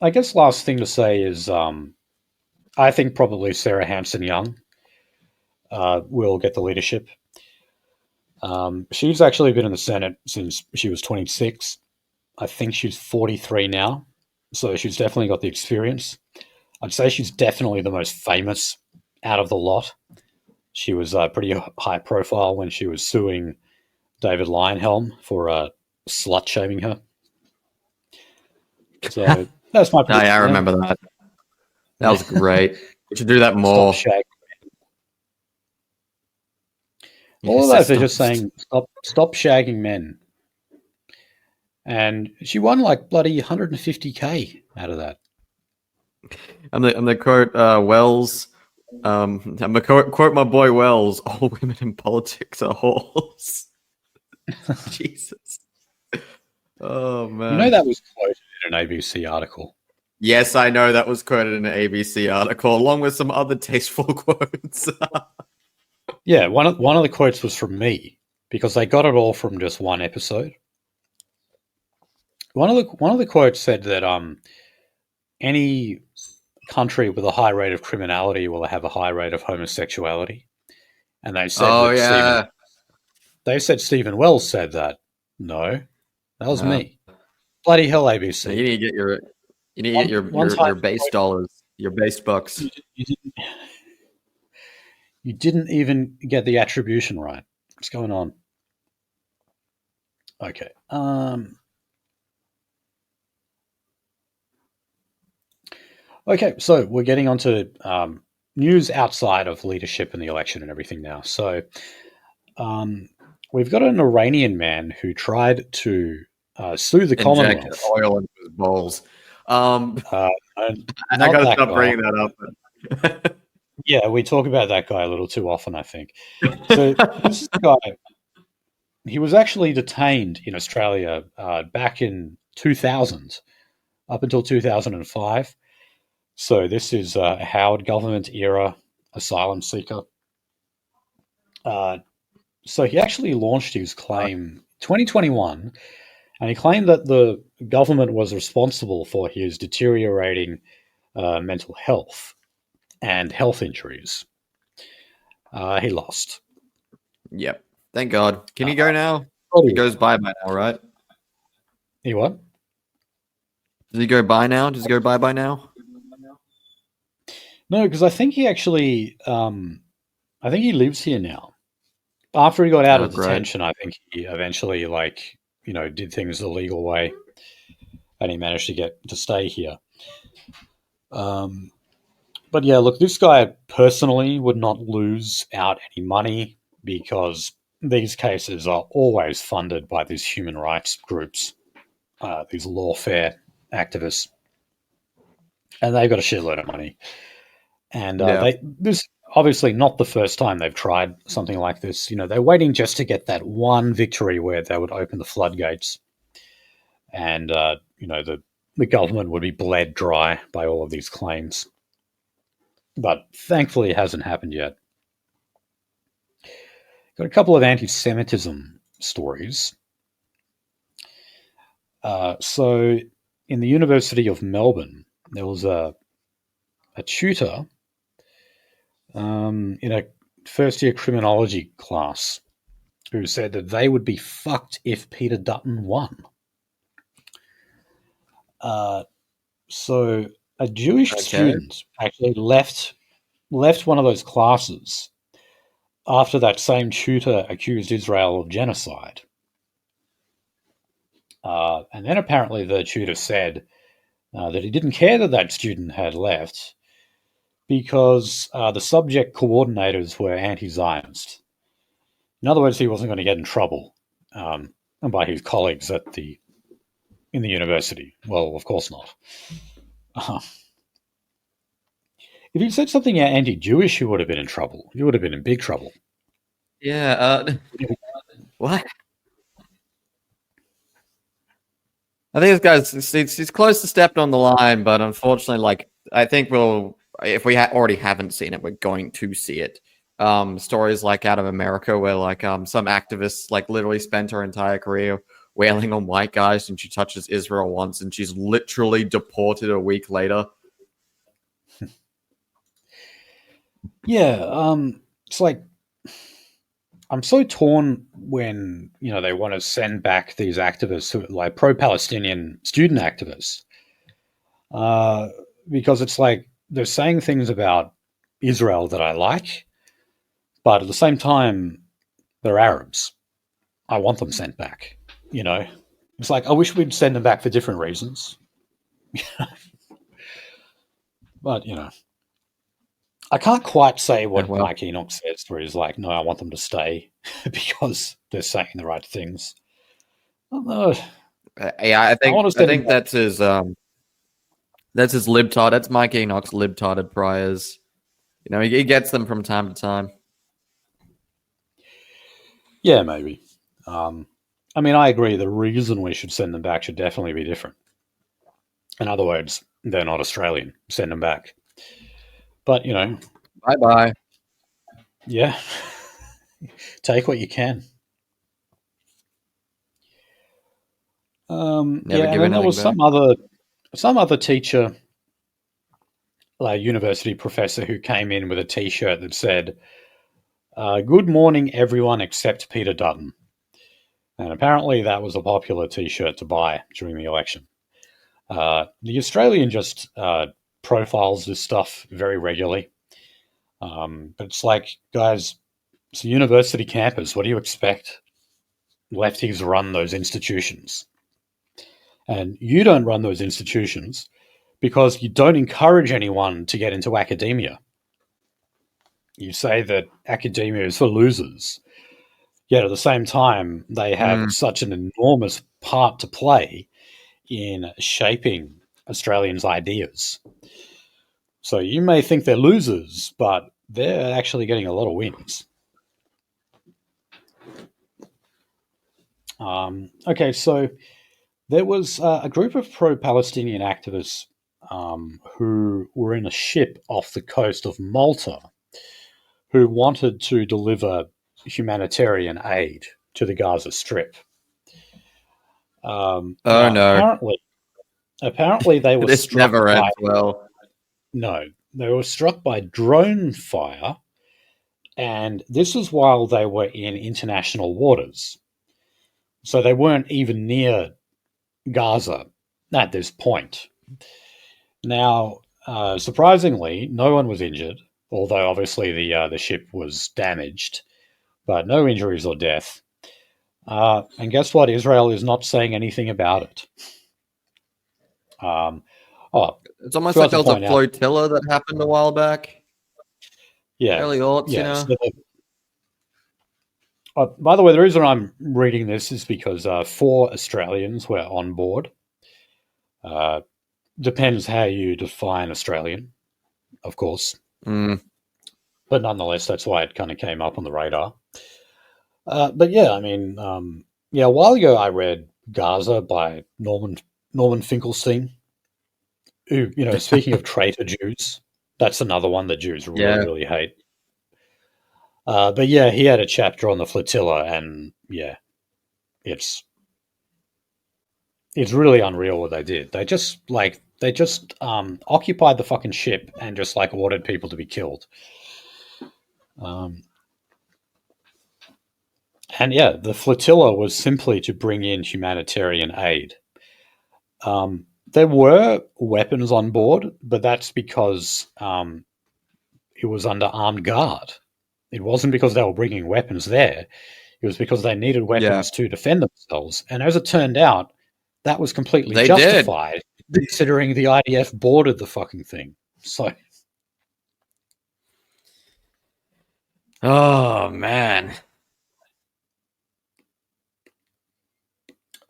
I guess last thing to say is I think probably Sarah Hanson-Young will get the leadership. She's actually been in the Senate since she was 26. I think she's 43 now, so she's definitely got the experience. I'd say she's definitely the most famous out of the lot. She was pretty high profile when she was suing David Leyonhjelm for slut-shaming her. So that's my prediction. I remember that. That was great. We should do that more. Stop shagging. All of those, they're just saying, stop shagging men. And she won like bloody 150K out of that. I'm the quote Wells. I'm gonna quote my boy Wells. All women in politics are whores. Jesus. Oh man. You know that was quoted in an ABC article. Yes, I know that was quoted in an ABC article, along with some other tasteful quotes. Yeah, one of the quotes was from me because they got it all from just one episode. One of the quotes said that any country with a high rate of criminality will have a high rate of homosexuality, and they said Stephen Wells said that. No, that was me. Bloody hell, ABC! You need to get your base dollars, your base bucks. You didn't even get the attribution right. What's going on? Okay. Okay, so we're getting onto news outside of leadership and the election and everything now. So we've got an Iranian man who tried to sue the Commonwealth. Inject oil into his balls. I Not got to that stop guy. bringing that up. Yeah, we talk about that guy a little too often, I think. So this is the guy. He was actually detained in Australia back in 2000, up until 2005. So this is a Howard government era asylum seeker. So he actually launched his claim 2021, and he claimed that the government was responsible for his deteriorating mental health and health injuries. He lost. Yep. Thank God. Can he go now? He goes by now, right? He what? Does he go by now? Does he go by now? No, because I think he actually, I think he lives here now. After he got out of detention, I think he eventually, did things the legal way, and he managed to get to stay here. But yeah, look, this guy personally would not lose out any money because these cases are always funded by these human rights groups, these lawfare activists, and they've got a shitload of money. And this obviously not the first time they've tried something like this. You know, they're waiting just to get that one victory where they would open the floodgates, and the government would be bled dry by all of these claims. But thankfully, it hasn't happened yet. Got a couple of anti-Semitism stories. So, in the University of Melbourne, there was a tutor in a first-year criminology class who said that they would be fucked if Peter Dutton won. So a Jewish Okay. student actually left one of those classes after that same tutor accused Israel of genocide. And then apparently the tutor said that he didn't care that that student had left because the subject coordinators were anti-Zionist. In other words, he wasn't going to get in trouble by his colleagues in the university. Well, of course not. If he'd said something anti-Jewish, he would have been in trouble. He would have been in big trouble. Yeah. What? I think this guy's he's close to stepping on the line, but unfortunately, like I think if we already haven't seen it, we're going to see it. Stories like out of America where like some activists like literally spent her entire career wailing on white guys, and she touches Israel once, and she's literally deported a week later. Yeah, it's like I'm so torn when they want to send back these activists who like pro-Palestinian student activists, uh, because it's like they're saying things about Israel that I like, but at the same time they're Arabs. I want them sent back. It's like I wish we'd send them back for different reasons, but I can't quite say what Well, Mike Enoch says, where he's like, "No, I want them to stay because they're saying the right things." I don't know. yeah, I I think want to I send him think back. that's his libtard. That's Mike Enoch's libtarded priors. He gets them from time to time. Yeah, maybe. I mean, I agree. The reason we should send them back should definitely be different. In other words, they're not Australian. Send them back. But Bye bye. yeah, take what you can. Never Yeah, and give then there anything was back. some other teacher, like university professor, who came in with a T-shirt that said, "Good morning, everyone except Peter Dutton." And apparently, that was a popular T-shirt to buy during the election. The Australian just profiles this stuff very regularly. But it's like, guys, it's a university campus. What do you expect? Lefties run those institutions. And you don't run those institutions because you don't encourage anyone to get into academia. You say that academia is for losers. Yet at the same time, they have Mm. such an enormous part to play in shaping Australians' ideas. So you may think they're losers, but they're actually getting a lot of wins. Okay, so there was a group of pro-Palestinian activists who were in a ship off the coast of Malta who wanted to deliver humanitarian aid to the Gaza Strip. Oh Now, no, apparently, they were this struck never by ends well. no, they were struck by drone fire, and this was while they were in international waters, so they weren't even near Gaza at this point. Now, surprisingly, no one was injured, although obviously the ship was damaged, but no injuries or death. And guess what? Israel is not saying anything about it. Um, oh, It's almost like forgot to there was a point out. flotilla that happened a while back. Yeah, Early aughts, yeah. By the way, the reason I'm reading this is because 4 Australians were on board. Uh, Depends how you define Australian, of course, Mm. but nonetheless, that's why it kind of came up on the radar. But yeah, I mean, yeah, a while ago I read Gaza by Norman Finkelstein, who, speaking of traitor Jews, that's another one that Jews really, Yeah. really hate. But yeah, he had a chapter on the flotilla, and yeah, it's it's really unreal what they did. They just occupied the fucking ship and just like ordered people to be killed. Um, and yeah, the flotilla was simply to bring in humanitarian aid. There were weapons on board, but that's because it was under armed guard. It wasn't because they were bringing weapons there. It was because they needed Yeah, weapons to defend themselves. And as it turned out, that was completely they did. justified, considering the IDF boarded the fucking thing. So, Oh man.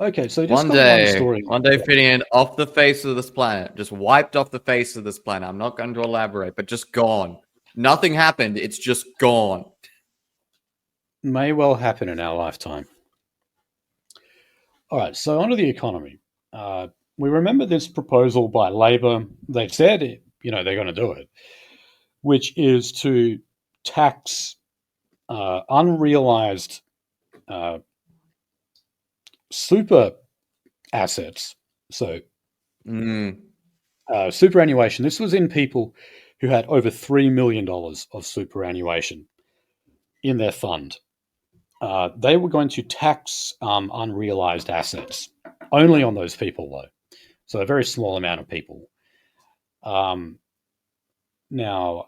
okay, so just got one story. One day, Finian, off the face of this planet, just wiped off the face of this planet. I'm not going to elaborate, but just gone. Nothing happened. It's just gone. May well happen in our lifetime. All right, so onto the economy. We remember this proposal by Labor. They said, they're going to do it, which is to tax unrealized super assets. So, superannuation. This was in people who had over $3 million of superannuation in their fund. They were going to tax unrealized assets only on those people, though. So, a very small amount of people. Now,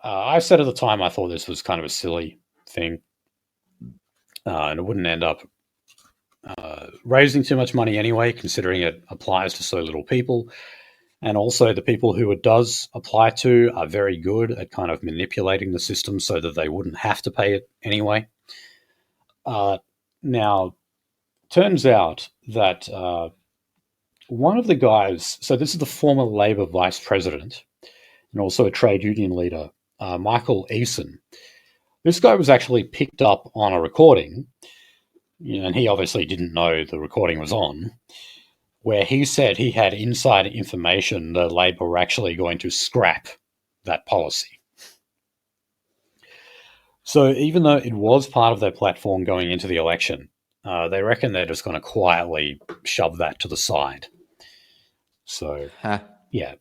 I said at the time I thought this was kind of a silly thing, and it wouldn't end up raising too much money anyway, considering it applies to so little people. And also, the people who it does apply to are very good at kind of manipulating the system so that they wouldn't have to pay it anyway. Now, turns out that one of the guys, so this is the former Labor vice president and also a trade union leader, Michael Eason. This guy was actually picked up on a recording, and he obviously didn't know the recording was on, where he said he had inside information that Labor were actually going to scrap that policy. So even though it was part of their platform going into the election, they reckon they're just going to quietly shove that to the side. So, yeah,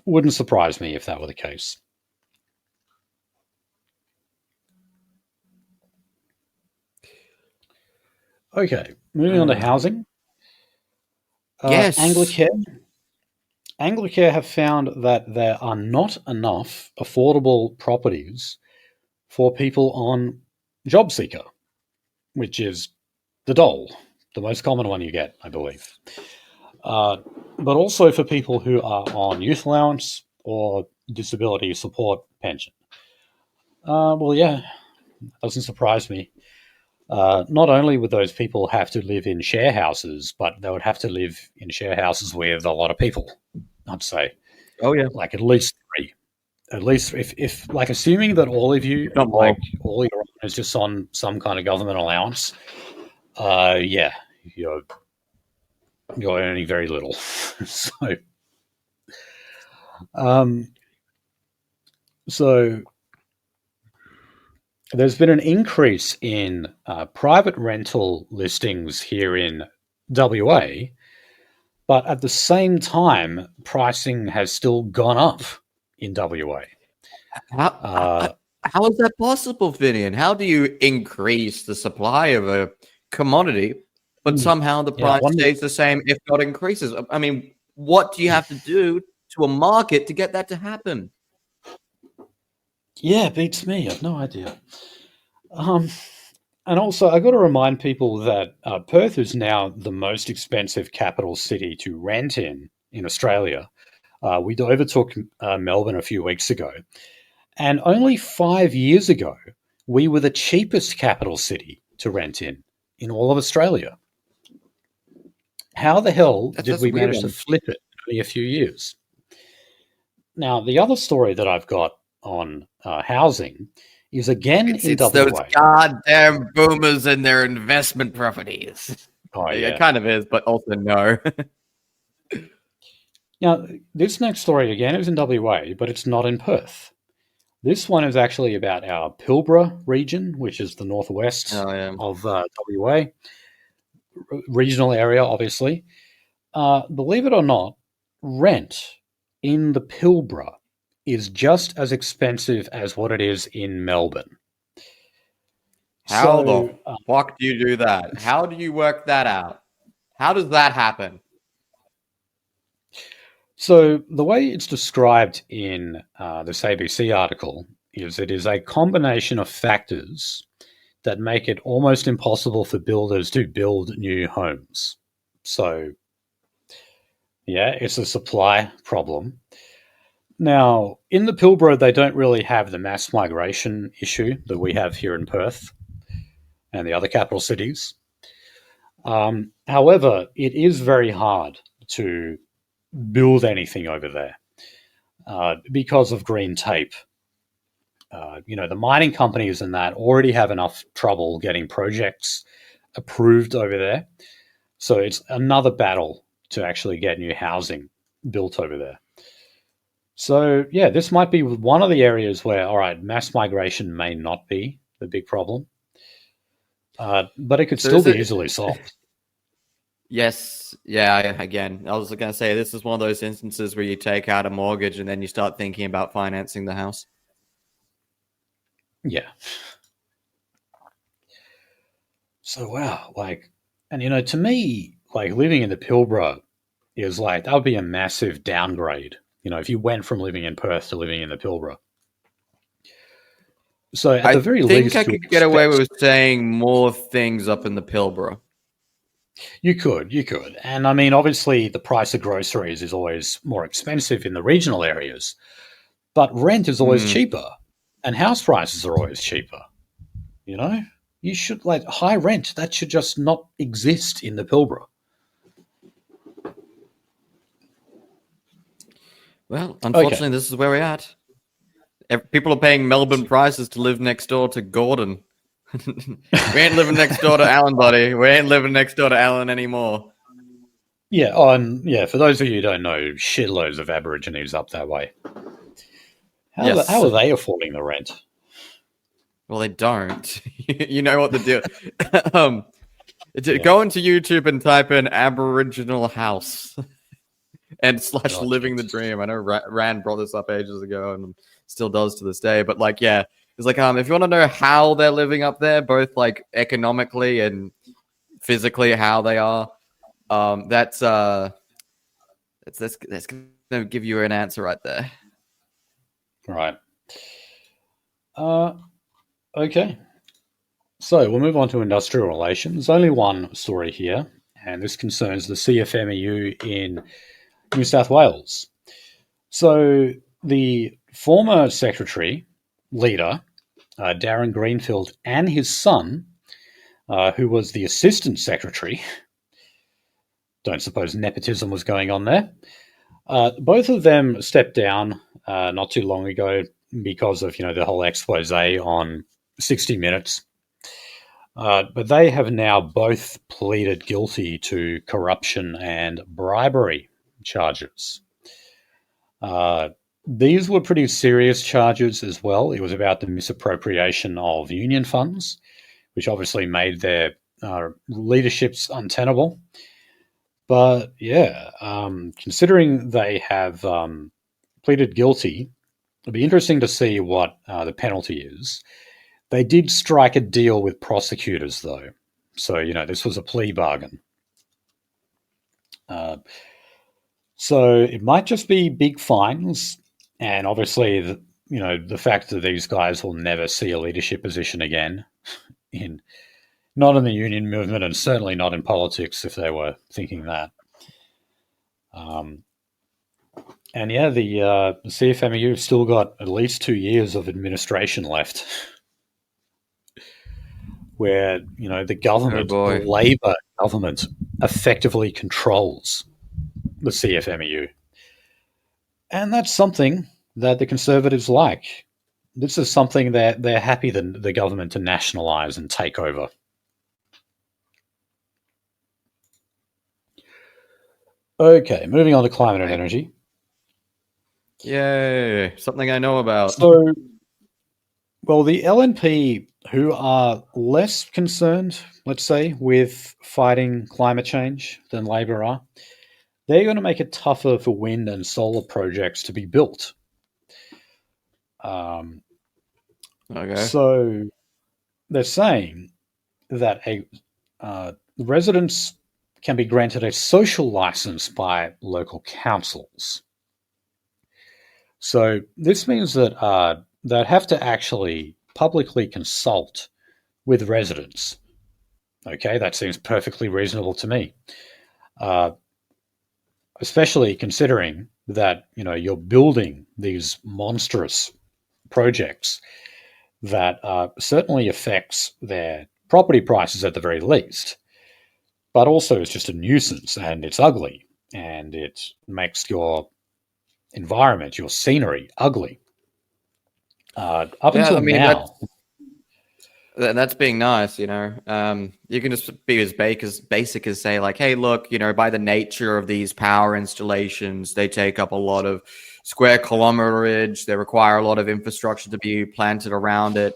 wouldn't surprise me if that were the case. Okay, moving on to housing. Yes. Anglicare have found that there are not enough affordable properties for people on JobSeeker, which is the dole, the most common one you get, I believe. But also for people who are on youth allowance or disability support pension. Well, yeah, doesn't surprise me. Not only would those people have to live in share houses, but they would have to live in share houses with a lot of people, I'd say. Oh, yeah. Like at least 3. At least if like assuming that all of you, like all your own is just on some kind of government allowance, yeah, you're earning very little. So there's been an increase in private rental listings here in WA, but at the same time, pricing has still gone up in WA. How is that possible, Finian? How do you increase the supply of a commodity, but somehow the price stays the same, if not increases? I mean, what do you have to do to a market to get that to happen? Yeah, beats me. I've no idea. And also, I got to remind people that Perth is now the most expensive capital city to rent in Australia. We overtook Melbourne a few weeks ago. And only 5 years ago, we were the cheapest capital city to rent in all of Australia. How the hell did we manage to flip it in only a few years? Now, the other story that I've got on housing is again in WA. Those goddamn boomers and their investment properties. Oh, yeah. It kind of is, but also no. Now, this next story again is in WA, but it's not in Perth. This one is actually about our Pilbara region, which is the northwest of WA. Regional area, obviously. Believe it or not, rent in the Pilbara is just as expensive as what it is in Melbourne. How the fuck do you do that? How do you work that out? How does that happen? So the way it's described in this ABC article is it is a combination of factors that make it almost impossible for builders to build new homes. So, yeah, it's a supply problem. Now, in the Pilbara, they don't really have the mass migration issue that we have here in Perth and the other capital cities. However, it is very hard to build anything over there because of green tape. The mining companies and that already have enough trouble getting projects approved over there. So it's another battle to actually get new housing built over there. So, yeah, this might be one of the areas where, all right, mass migration may not be the big problem, but it could So still is be it? easily solved. Yes. Yeah. Again, I was going to say this is one of those instances where you take out a mortgage and then you start thinking about financing the house. Yeah. So, wow, and to me, living in the Pilbara is that would be a massive downgrade. If you went from living in Perth to living in the Pilbara. So, at I the very think I least, you could get away expect with saying more things up in the Pilbara. you could, and I mean, obviously, the price of groceries is always more expensive in the regional areas, but rent is always Hmm. cheaper, and house prices are always cheaper. You know, you should high rent that should just not exist in the Pilbara. Well, Okay, unfortunately, this is where we're at. People are paying Melbourne prices to live next door to Gordon. We ain't living next door to Alan, buddy. We ain't living next door to Alan anymore. yeah, and yeah, for those of you who don't know, shitloads of Aborigines up that way. How Yes. are they affording the rent? Well, they don't. You know what the deal? um, Yeah, Go into YouTube and type in Aboriginal house and slash oh, living the Jesus. dream. I know Rand brought this up ages ago and still does to this day. But yeah, it's if you want to know how they're living up there, both economically and physically, how they are, that's gonna give you an answer right there. Right. Uh, okay. So we'll move on to industrial relations. Only one story here, and this concerns the CFMEU in New South Wales. So the former secretary, leader, Darren Greenfield, and his son, who was the assistant secretary, don't suppose nepotism was going on there. Both of them stepped down not too long ago because of the whole expose on 60 Minutes. But they have now both pleaded guilty to corruption and bribery charges. Uh, these were pretty serious charges as well. It was about the misappropriation of union funds, which obviously made their leaderships untenable. But yeah, considering they have pleaded guilty, it'll be interesting to see what the penalty is. They did strike a deal with prosecutors, though. So, this was a plea bargain. Uh, so it might just be big fines. And obviously, the fact that these guys will never see a leadership position again, in not in the union movement and certainly not in politics if they were thinking that. Um, and yeah, the CFMEU have still got at least 2 years of administration left, where the Oh government, the boy. Labor government, effectively controls the CFMEU, and that's something that the Conservatives like. This is something that they're happy the government to nationalise and take over. Okay, moving on to climate and Right. energy. Yay! Something I know about. So, well, the LNP, who are less concerned, let's say, with fighting climate change than Labor are, they're going to make it tougher for wind and solar projects to be built. Um, Okay. so they're saying that residents can be granted a social license by local councils. So this means that they'd have to actually publicly consult with residents. Okay, that seems perfectly reasonable to me, uh, especially considering that you're building these monstrous projects that certainly affects their property prices at the very least, but also is just a nuisance and it's ugly and it makes your environment, your scenery, ugly. Up Yeah, until I mean now, that's being nice, you know. You can just be as basic as say, like, hey, look, you know, by the nature of these power installations, they take up a lot of square kilometerage. They require a lot of infrastructure to be planted around it.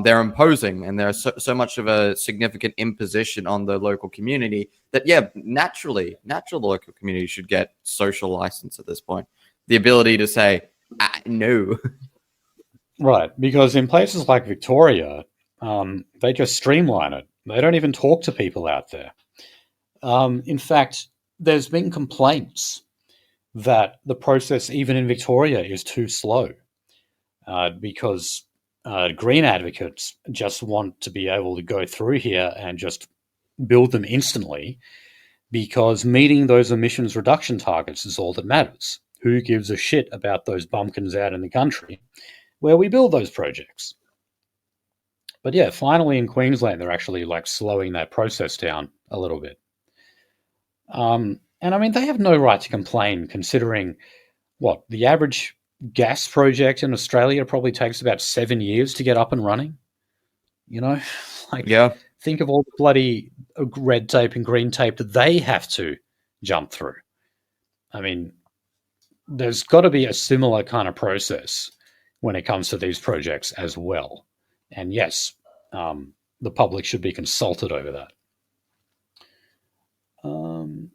They're imposing, and there's so much of a significant imposition on the local community that, yeah, natural local community should get social license at this point. The ability to say, no. right, because in places like Victoria, they just streamline it. They don't even talk to people out there. In fact, there's been complaints that the process, even in Victoria, is too slow because green advocates just want to be able to go through here and just build them instantly because meeting those emissions reduction targets is all that matters. Who gives a shit about those bumpkins out in the country where we build those projects? But yeah, finally in Queensland, they're actually like slowing that process down a little bit. And I mean, they have no right to complain considering what the average gas project in Australia probably takes about 7 years to get up and running. You know, like Yeah. think of all the bloody red tape and green tape that they have to jump through. I mean, there's got to be a similar kind of process when it comes to these projects as well. And yes, the public should be consulted over that. Um,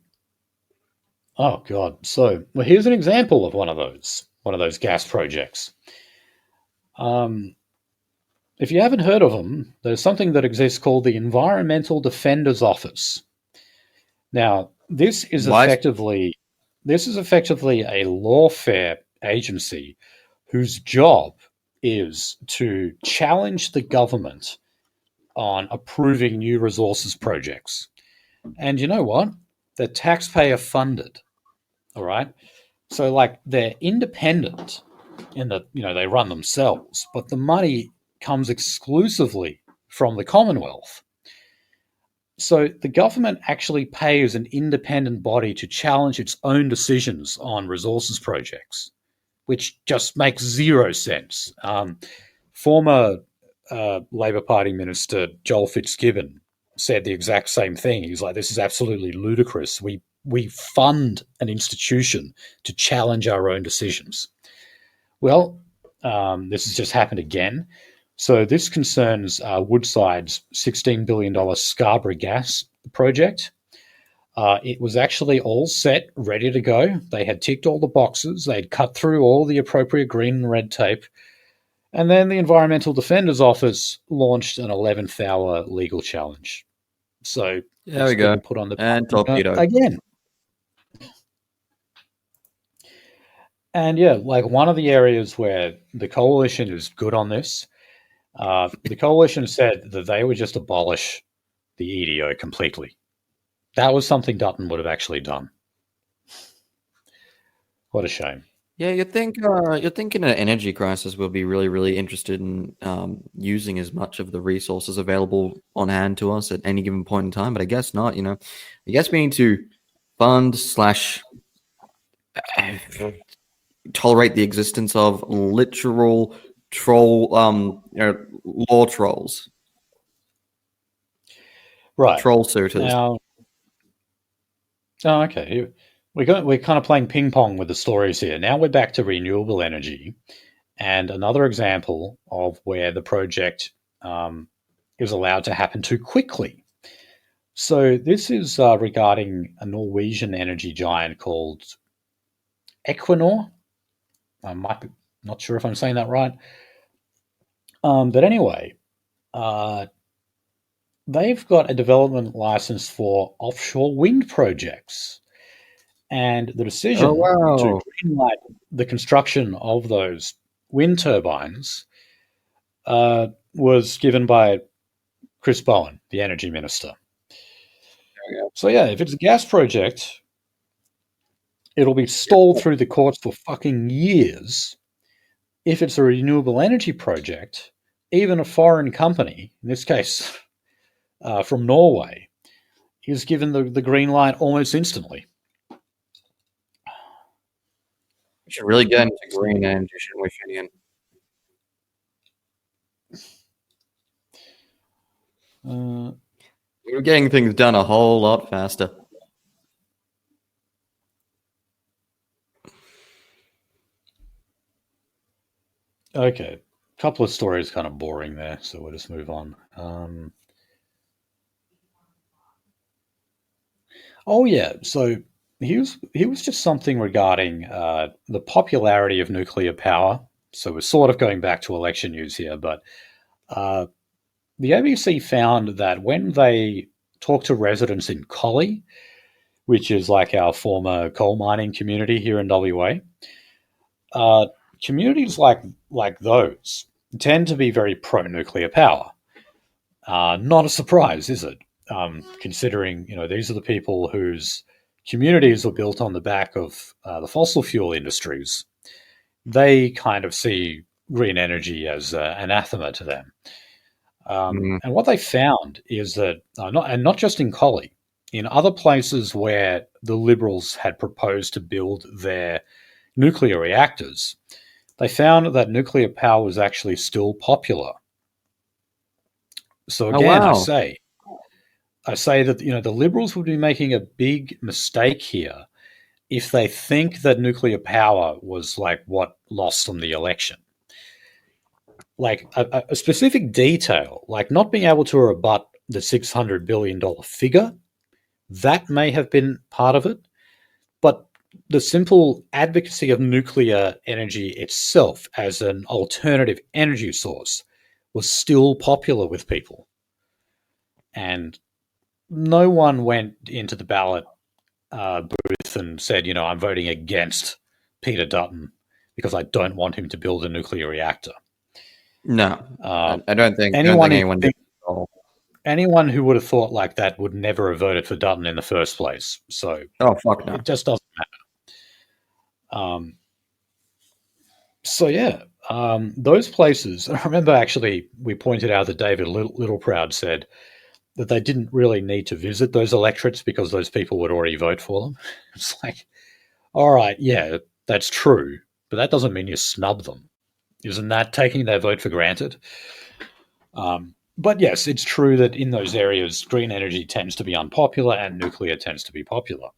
oh God! So, well, here's an example of one of those gas projects. Um, if you haven't heard of them, there's something that exists called the Environmental Defender's Office. Now, What? this is effectively a lawfare agency whose job is to challenge the government on approving new resources projects. And you know what? They're taxpayer funded. All right. So like they're independent in that, they run themselves, but the money comes exclusively from the Commonwealth. So the government actually pays an independent body to challenge its own decisions on resources projects, which just makes zero sense. Former Labor Party Minister Joel Fitzgibbon said the exact same thing. He's like, "This is absolutely ludicrous. We fund an institution to challenge our own decisions." Well, this has just happened again. So this concerns Woodside's $16 billion Scarborough gas project. It was actually all set, ready to go. They had ticked all the boxes. They'd cut through all the appropriate green and red tape. And then the Environmental Defender's Office launched an 11th hour legal challenge. So There it's we go. been put on the And back burner torpedo. again. And yeah, like one of the areas where the coalition is good on this, the coalition said that they would just abolish the EDO completely. That was something Dutton would have actually done. What a shame. Yeah, you'd think in an energy crisis we'll be really, really interested in using as much of the resources available on hand to us at any given point in time, but I guess not. You know, I guess we need to fund slash tolerate the existence of literal law trolls, Right. troll suitors. Now, oh, okay. We're kind of playing ping pong with the stories here. Now we're back to renewable energy and another example of where the project is allowed to happen too quickly. So this is regarding a Norwegian energy giant called Equinor. I might be not sure if I'm saying that right. But anyway, uh, they've got a development license for offshore wind projects. And the decision to greenlight the construction of those wind turbines was given by Chris Bowen, the energy minister. So yeah, if it's a gas project, it'll be stalled through the courts for fucking years. If it's a renewable energy project, even a foreign company, in this case from Norway, is given the green light almost instantly. We should really get into green energy, shouldn't we, Finian? We're getting things done a whole lot faster. Okay, a couple of stories kind of boring there, so we'll just move on. Oh yeah, so he was just something regarding the popularity of nuclear power. So we're sort of going back to election news here, but the ABC found that when they talked to residents in Collie, which is like our former coal mining community here in WA, communities like those tend to be very pro-nuclear power. Not a surprise, is it? Considering these are the people whose communities were built on the back of the fossil fuel industries. They kind of see green energy as anathema to them. And what they found is that, not just in Collie, in other places where the Liberals had proposed to build their nuclear reactors, they found that nuclear power was actually still popular. So again, I say that the Liberals would be making a big mistake here if they think that nuclear power was like what lost them the election. Like a specific detail, like not being able to rebut the $600 billion figure, that may have been part of it. But the simple advocacy of nuclear energy itself as an alternative energy source was still popular with people. And no one went into the ballot booth and said, I'm voting against Peter Dutton because I don't want him to build a nuclear reactor. No, I don't think anyone did. Anyone who would have thought like that would never have voted for Dutton in the first place. So, fuck no. It just doesn't matter. So yeah, those places. I remember actually we pointed out that David Littleproud said that they didn't really need to visit those electorates because those people would already vote for them. It's like, all right, yeah, that's true, but that doesn't mean you snub them. Isn't that taking their vote for granted? But yes, it's true that in those areas, green energy tends to be unpopular and nuclear tends to be popular.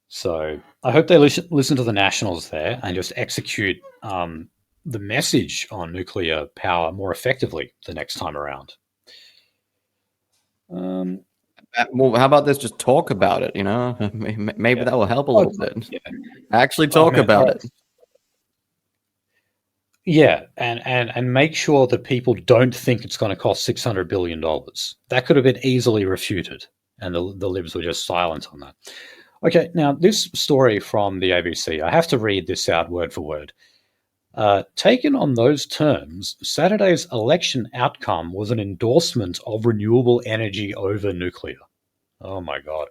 So I hope they listen to the Nationals there and just execute the message on nuclear power more effectively the next time around. Well, how about this? Just talk about it, Maybe that will help a little bit. Yeah. Actually talk about it. Yeah, and make sure that people don't think it's going to cost $600 billion. That could have been easily refuted, and the Libs were just silent on that. Okay, now this story from the ABC, I have to read this out word for word. Taken on those terms, Saturday's election outcome was an endorsement of renewable energy over nuclear. Oh my God.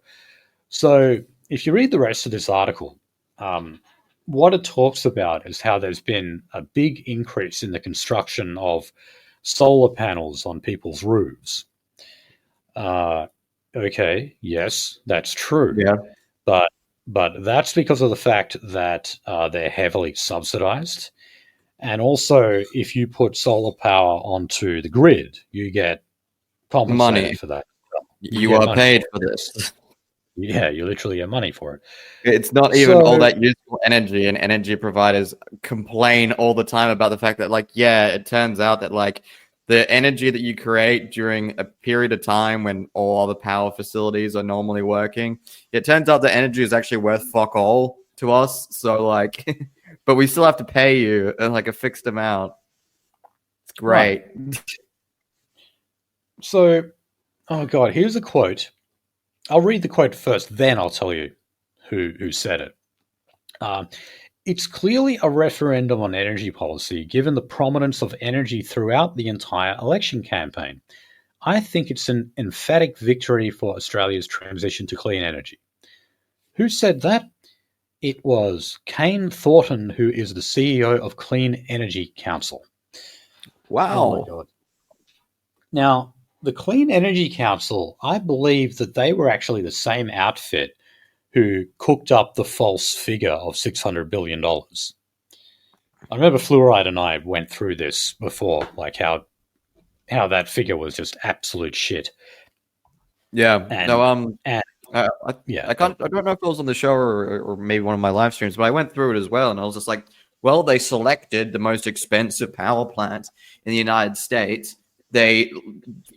So if you read the rest of this article, what it talks about is how there's been a big increase in the construction of solar panels on people's roofs. Okay, yes, that's true. Yeah. But that's because of the fact that they're heavily subsidized. And also, if you put solar power onto the grid, you get compensated for that. You are paid for this. Yeah, you literally get money for it. It's not even all that useful energy, and energy providers complain all the time about the fact that, it turns out that, the energy that you create during a period of time when all other power facilities are normally working, it turns out the energy is actually worth fuck all to us. So, but we still have to pay you a fixed amount. It's great. Right. So, oh God, here's a quote I'll read the quote first, then I'll tell you who said it. Um, it's clearly a referendum on energy policy, given the prominence of energy throughout the entire election campaign. I think it's an emphatic victory for Australia's transition to clean energy. Who said that? It was Kane Thornton, who is the CEO of Clean Energy Council. Oh my Wow. God. Now, the Clean Energy Council, I believe that they were actually the same outfit who cooked up the false figure of $600 billion. I remember Fluoride and I went through this before, like how that figure was just absolute shit. Yeah. No. And, and I, yeah, I can't. I don't know if it was on the show or maybe one of my live streams, but I went through it as well, and I was just like, well, they selected the most expensive power plant in the United States. They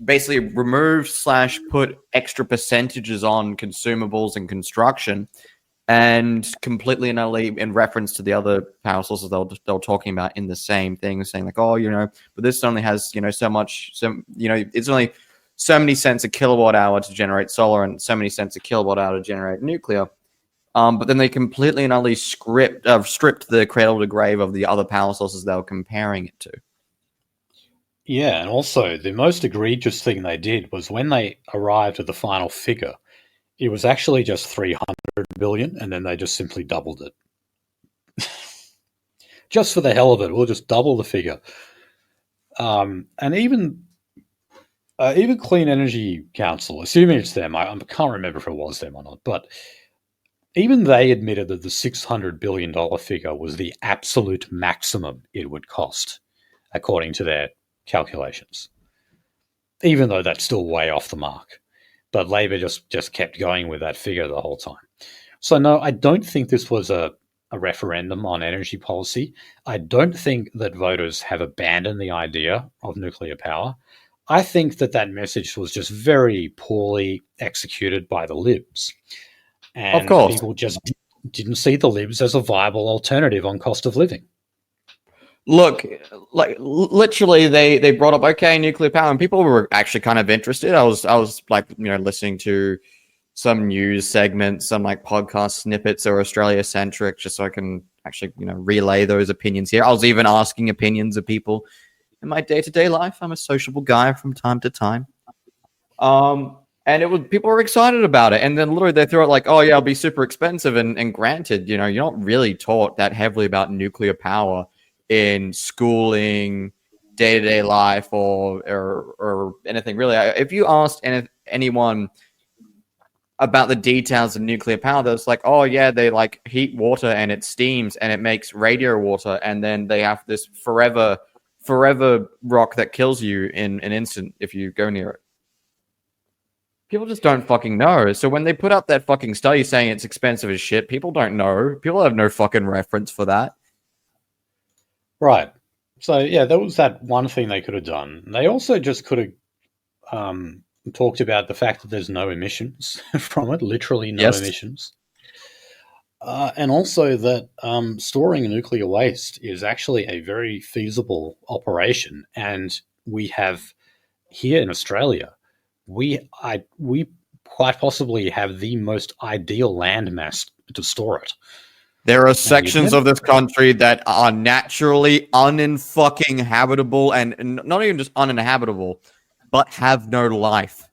basically removed slash put extra percentages on consumables and construction, and completely and utterly in reference to the other power sources they're talking about in the same thing, saying like, oh, but this only has it's only so many cents a kilowatt hour to generate solar and so many cents a kilowatt hour to generate nuclear. But then they completely and utterly stripped the cradle to grave of the other power sources they were comparing it to. yeah, and also the most egregious thing they did was when they arrived at the final figure, it was actually just 300 billion, and then they just simply doubled it. Just for the hell of it, we'll just double the figure. And even Clean Energy Council, assuming it's them, I can't remember if it was them or not, but even they admitted that the $600 billion figure was the absolute maximum it would cost, according to their calculations, even though that's still way off the mark. But Labor just kept going with that figure the whole time. So, no, I don't think this was a referendum on energy policy. I don't think that voters have abandoned the idea of nuclear power. I think that message was just very poorly executed by the Libs. Of And course. people just didn't see the Libs as a viable alternative on cost of living. Look, like literally, they brought up nuclear power, and people were actually kind of interested. I was like listening to some news segments, some like podcast snippets or Australia centric, just so I can actually relay those opinions here. I was even asking opinions of people in my day to day life. I'm a sociable guy from time to time. And it was people were excited about it, and then literally they threw it like, "Oh yeah, it'll be super expensive." And granted, you're not really taught that heavily about nuclear power in schooling, day to day life, or anything really. If you asked anyone about the details of nuclear power, that's like, "Oh yeah, they like heat water and it steams and it makes radio water, and then they have this forever rock that kills you in an instant if you go near it." People just don't fucking know. So when they put up that fucking study saying it's expensive as shit, people don't know. People have no fucking reference for that. Right. So, yeah, that was that one thing they could have done. They also just could have talked about the fact that there's no emissions from it, literally no emissions. And also that storing nuclear waste is actually a very feasible operation. And we have here in Australia, we quite possibly have the most ideal landmass to store it. There are sections of this country that are naturally unfucking habitable, and not even just uninhabitable, but have no life.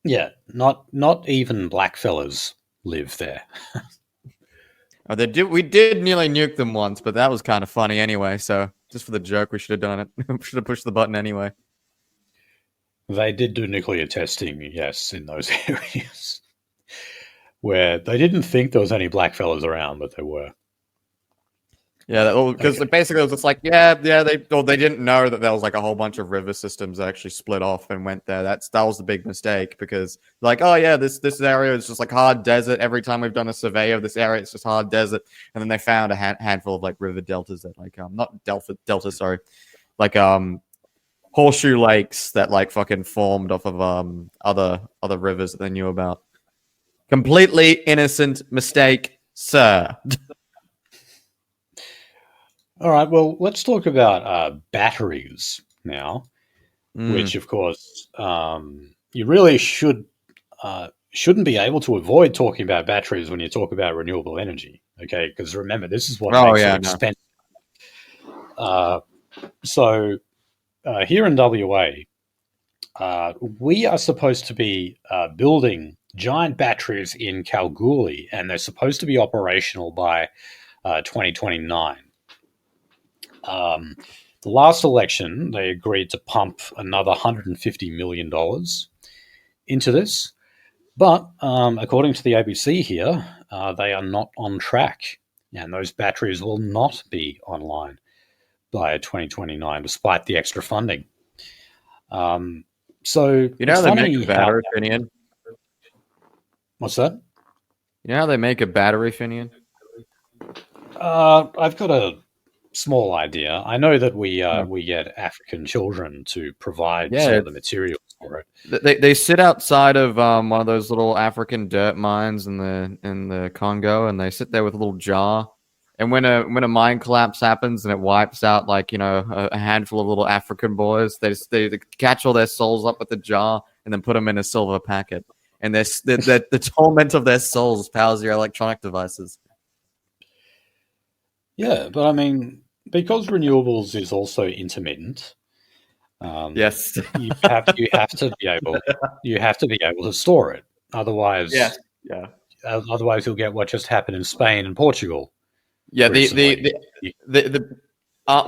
Yeah, not even blackfellas live there. We did nearly nuke them once, but that was kind of funny anyway. So just for the joke, we should have done it. We should have pushed the button anyway. They did do nuclear testing, yes, in those areas where they didn't think there was any blackfellas around, but there were. Yeah, because basically it was just like, they didn't know that there was like a whole bunch of river systems that actually split off and went there. That was the big mistake, because like, oh yeah, this area is just like hard desert. Every time we've done a survey of this area, it's just hard desert. And then they found a handful of like river deltas that like not delta, sorry, like horseshoe lakes that like fucking formed off of other rivers that they knew about. Completely innocent mistake, sir. All right, well, let's talk about batteries now, which, of course, you really should shouldn't be able to avoid talking about batteries when you talk about renewable energy. Okay, because remember, this is what makes it expensive. So here in WA, we are supposed to be building giant batteries in Kalgoorlie, and they're supposed to be operational by 2029. The last election, they agreed to pump another $150 million into this. But according to the ABC here, they are not on track. And those batteries will not be online by 2029, despite the extra funding. So you know how they make a battery, Finian? What's that? You know how they make a battery, Finian? I've got a small idea. I know that we get African children to provide some of the materials for it. They sit outside of one of those little African dirt mines in the Congo, and they sit there with a little jar. And when a mine collapse happens and it wipes out a handful of little African boys, they catch all their souls up with the jar and then put them in a silver packet. And the torment of their souls powers your electronic devices. Yeah, but I mean, because renewables is also intermittent. Yes, you have to be able to store it. Otherwise, otherwise you'll get what just happened in Spain and Portugal. Yeah,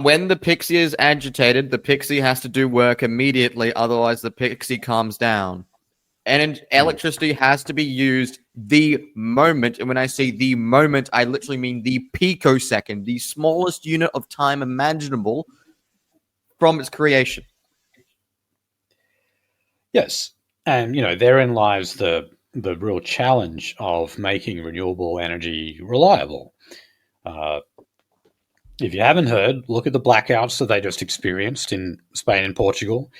when the pixie is agitated, the pixie has to do work immediately. Otherwise, the pixie calms down. And electricity has to be used the moment. And when I say the moment, I literally mean the picosecond, the smallest unit of time imaginable from its creation. Yes. And, therein lies the real challenge of making renewable energy reliable. If you haven't heard, look at the blackouts that they just experienced in Spain and Portugal,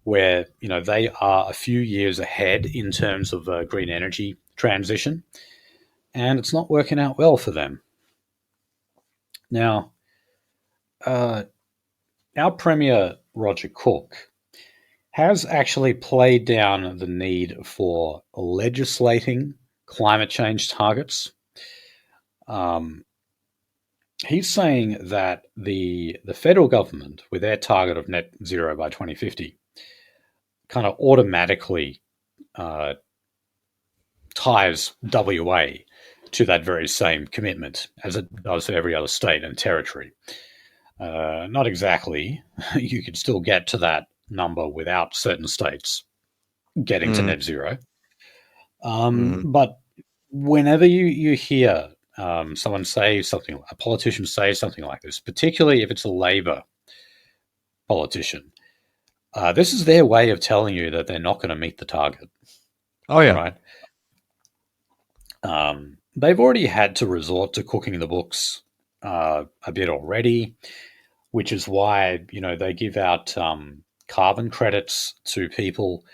where they are a few years ahead in terms of green energy transition, and it's not working out well for them. Now, our Premier Roger Cook has actually played down the need for legislating climate change targets. He's saying that the federal government, with their target of net zero by 2050, kind of automatically ties WA to that very same commitment as it does for every other state and territory. Not exactly. You could still get to that number without certain states getting to net zero. But whenever you hear someone say something, a politician say something like this, particularly if it's a Labor politician, this is their way of telling you that they're not going to meet the target. Oh, yeah. Right? They've already had to resort to cooking the books a bit already, which is why, they give out carbon credits to people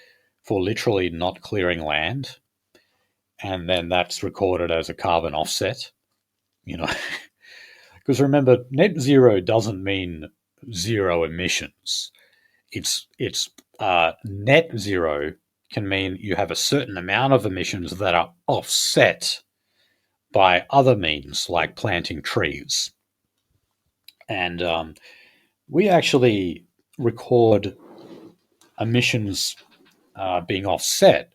for literally not clearing land. And then that's recorded as a carbon offset, Because remember, net zero doesn't mean zero emissions. It's net zero can mean you have a certain amount of emissions that are offset by other means like planting trees. And we actually record emissions being offset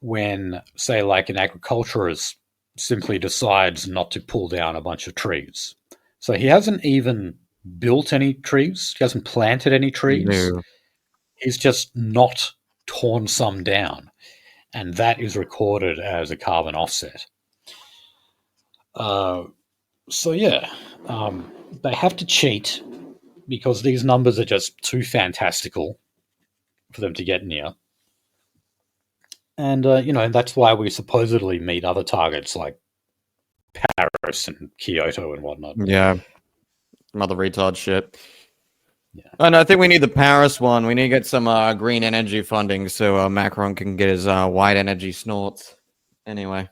when, say, like an agriculturist simply decides not to pull down a bunch of trees. So he hasn't even built any trees. He hasn't planted any trees. No. He's just not torn some down. And that is recorded as a carbon offset. They have to cheat because these numbers are just too fantastical for them to get near. And, that's why we supposedly meet other targets like Paris and Kyoto and whatnot. Yeah. Mother retard shit. Yeah. And I think we need the Paris one. We need to get some green energy funding so Macron can get his white energy snorts. Anyway.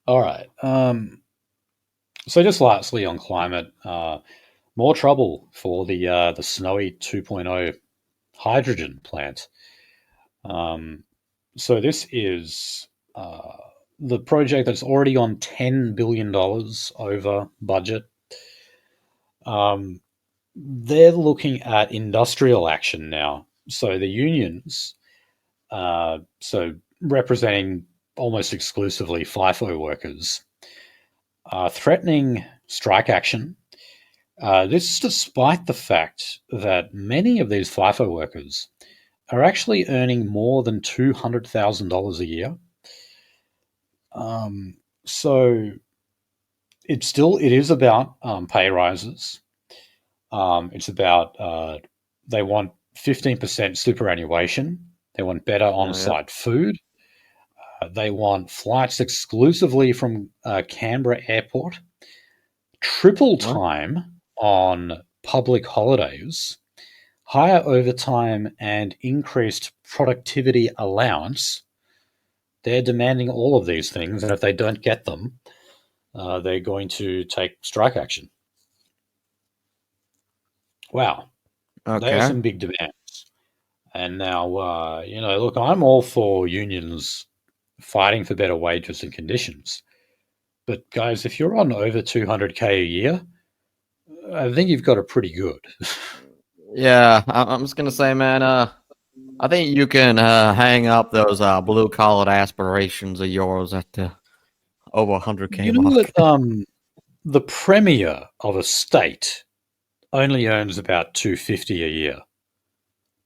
All right. So just lastly on climate, more trouble for the Snowy 2.0 hydrogen plant. So this is the project that's already on $10 billion over budget. They're looking at industrial action now. So the unions, so representing almost exclusively FIFO workers, are threatening strike action. This despite the fact that many of these FIFO workers are actually earning more than $200,000 a year. So it is about pay rises. It's about they want 15% superannuation. They want better on-site food. They want flights exclusively from Canberra Airport, triple time on public holidays, higher overtime, and increased productivity allowance. They're demanding all of these things, and if they don't get them, they're going to take strike action. Wow. Okay. There's some big demands. And now, look, I'm all for unions fighting for better wages and conditions. But guys, if you're on over 200K a year, I think you've got it pretty good. Yeah, I'm just gonna say, man. I think you can hang up those blue-collar aspirations of yours at the over 100K You know mark. that the premier of a state only earns about 250 a year.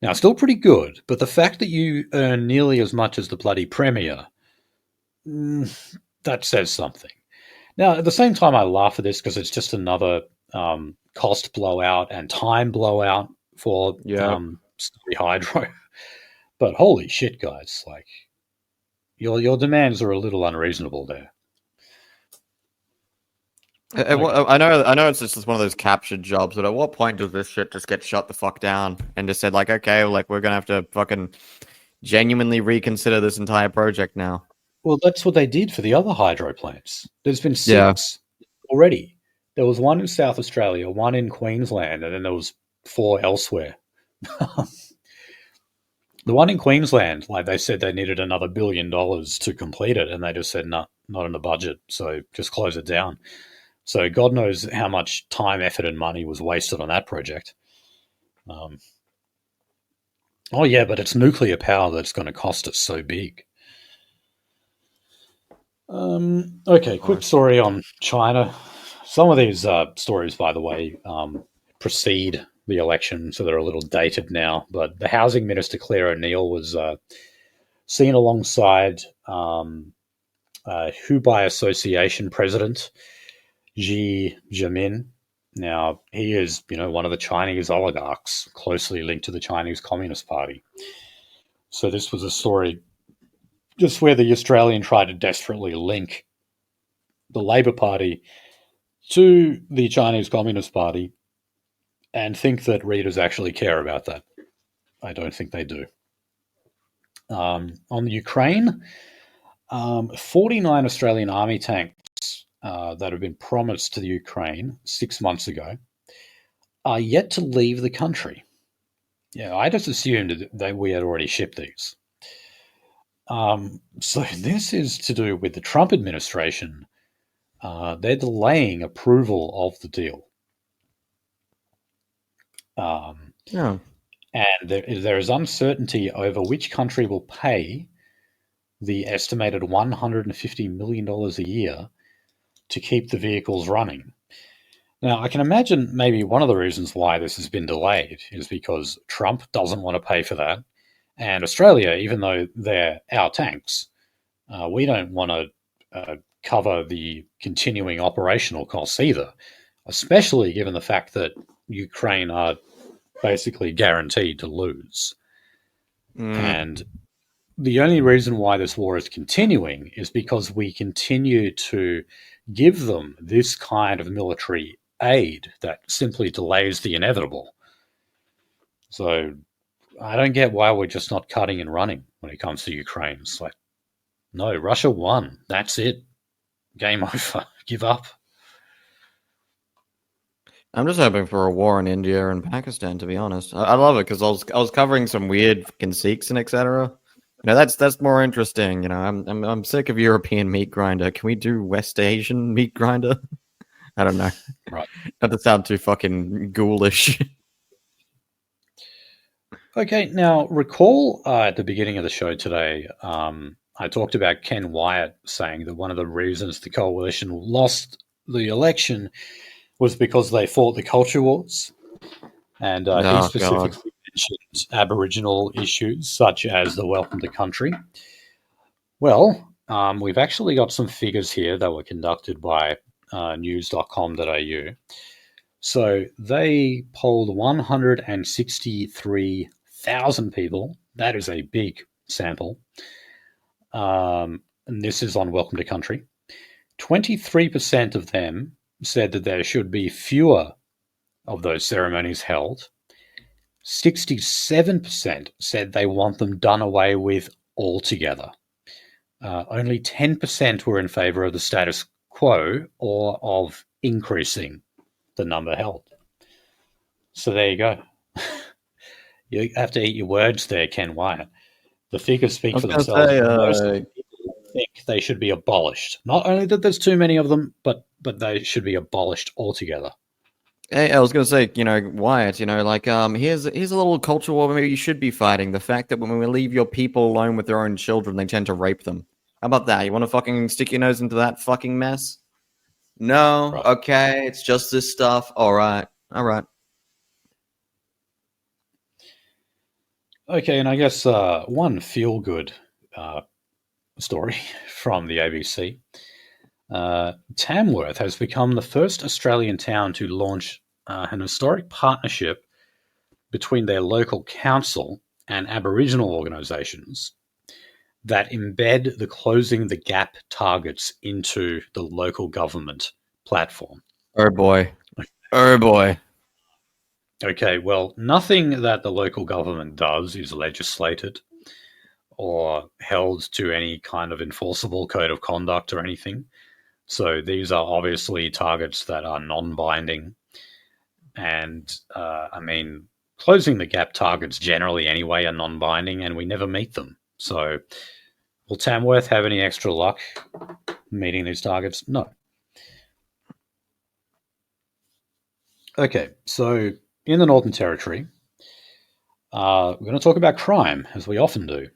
Now, still pretty good, but the fact that you earn nearly as much as the bloody premier, that says something. Now, at the same time, I laugh at this because it's just another cost blowout and time blowout for Study Hydro. But holy shit, guys! Like your demands are a little unreasonable there. I know it's just one of those captured jobs, but at what point does this shit just get shut the fuck down and just said like, okay, like we're gonna have to fucking genuinely reconsider this entire project now? Well, that's what they did for the other hydro plants. There's been 6 already. There was one in South Australia, one in Queensland, and then there was 4 elsewhere. The one in Queensland, like they said they needed another $1 billion to complete it, and they just said, no, not in the budget, so just close it down. So God knows how much time, effort, and money was wasted on that project. Oh, yeah, but it's nuclear power that's going to cost us so big. Okay, quick story on China. Some of these stories, by the way, precede the election, so they're a little dated now. But the housing minister, Claire O'Neill, was seen alongside Hubei Association president Xi Jinping. Now, he is, one of the Chinese oligarchs closely linked to the Chinese Communist Party. So this was a story just where the Australian tried to desperately link the Labor Party to the Chinese Communist Party and think that readers actually care about that. I don't think they do. On the Ukraine, 49 Australian Army tanks that have been promised to the Ukraine 6 months ago are yet to leave the country. Yeah, I just assumed that we had already shipped these. So this is to do with the Trump administration. They're delaying approval of the deal. And there is uncertainty over which country will pay the estimated $150 million a year to keep the vehicles running. Now, I can imagine maybe one of the reasons why this has been delayed is because Trump doesn't want to pay for that. And Australia, even though they're our tanks, we don't want to cover the continuing operational costs either, especially given the fact that Ukraine are basically guaranteed to lose. And the only reason why this war is continuing is because we continue to give them this kind of military aid that simply delays the inevitable. So I don't get why we're just not cutting and running when it comes to Ukraine. It's like, no, Russia won. That's it. Game over. Give up. I'm just hoping for a war in India and Pakistan, to be honest. I love it because I was covering some weird fucking Sikhs and etc. No, that's more interesting. You know, I'm sick of European meat grinder. Can we do West Asian meat grinder? I don't know. Right. Not to sound too fucking ghoulish. Okay, now recall at the beginning of the show today, I talked about Ken Wyatt saying that one of the reasons the coalition lost the election was because they fought the culture wars. And he Oh god. specifically mentioned Aboriginal issues such as the Welcome to Country. Well, we've actually got some figures here that were conducted by news.com.au. So they polled 163,000 people. That is a big sample. And this is on Welcome to Country. 23% of them said that there should be fewer of those ceremonies held. 67% said they want them done away with altogether. Only 10% were in favour of the status quo or of increasing the number held. So there you go. You have to eat your words there, Ken Wyatt. The figures speak for themselves. Most people think they should be abolished. Not only that there's too many of them, but they should be abolished altogether. Hey, I was going to say, you know, Wyatt, you know, like, here's a little culture war maybe you should be fighting. The fact that when we leave your people alone with their own children, they tend to rape them. How about that? You want to fucking stick your nose into that fucking mess? No? Right. Okay, it's just this stuff. All right. All right. Okay, and I guess one feel-good story from the ABC. Tamworth has become the first Australian town to launch an historic partnership between their local council and Aboriginal organisations that embed the Closing the Gap targets into the local government platform. Oh boy. Oh boy. Okay, well, nothing that the local government does is legislated or held to any kind of enforceable code of conduct or anything. So these are obviously targets that are non-binding. And I mean, closing the gap targets generally anyway are non-binding and we never meet them. So will Tamworth have any extra luck meeting these targets? No. Okay, so in the Northern Territory, we're going to talk about crime, as we often do.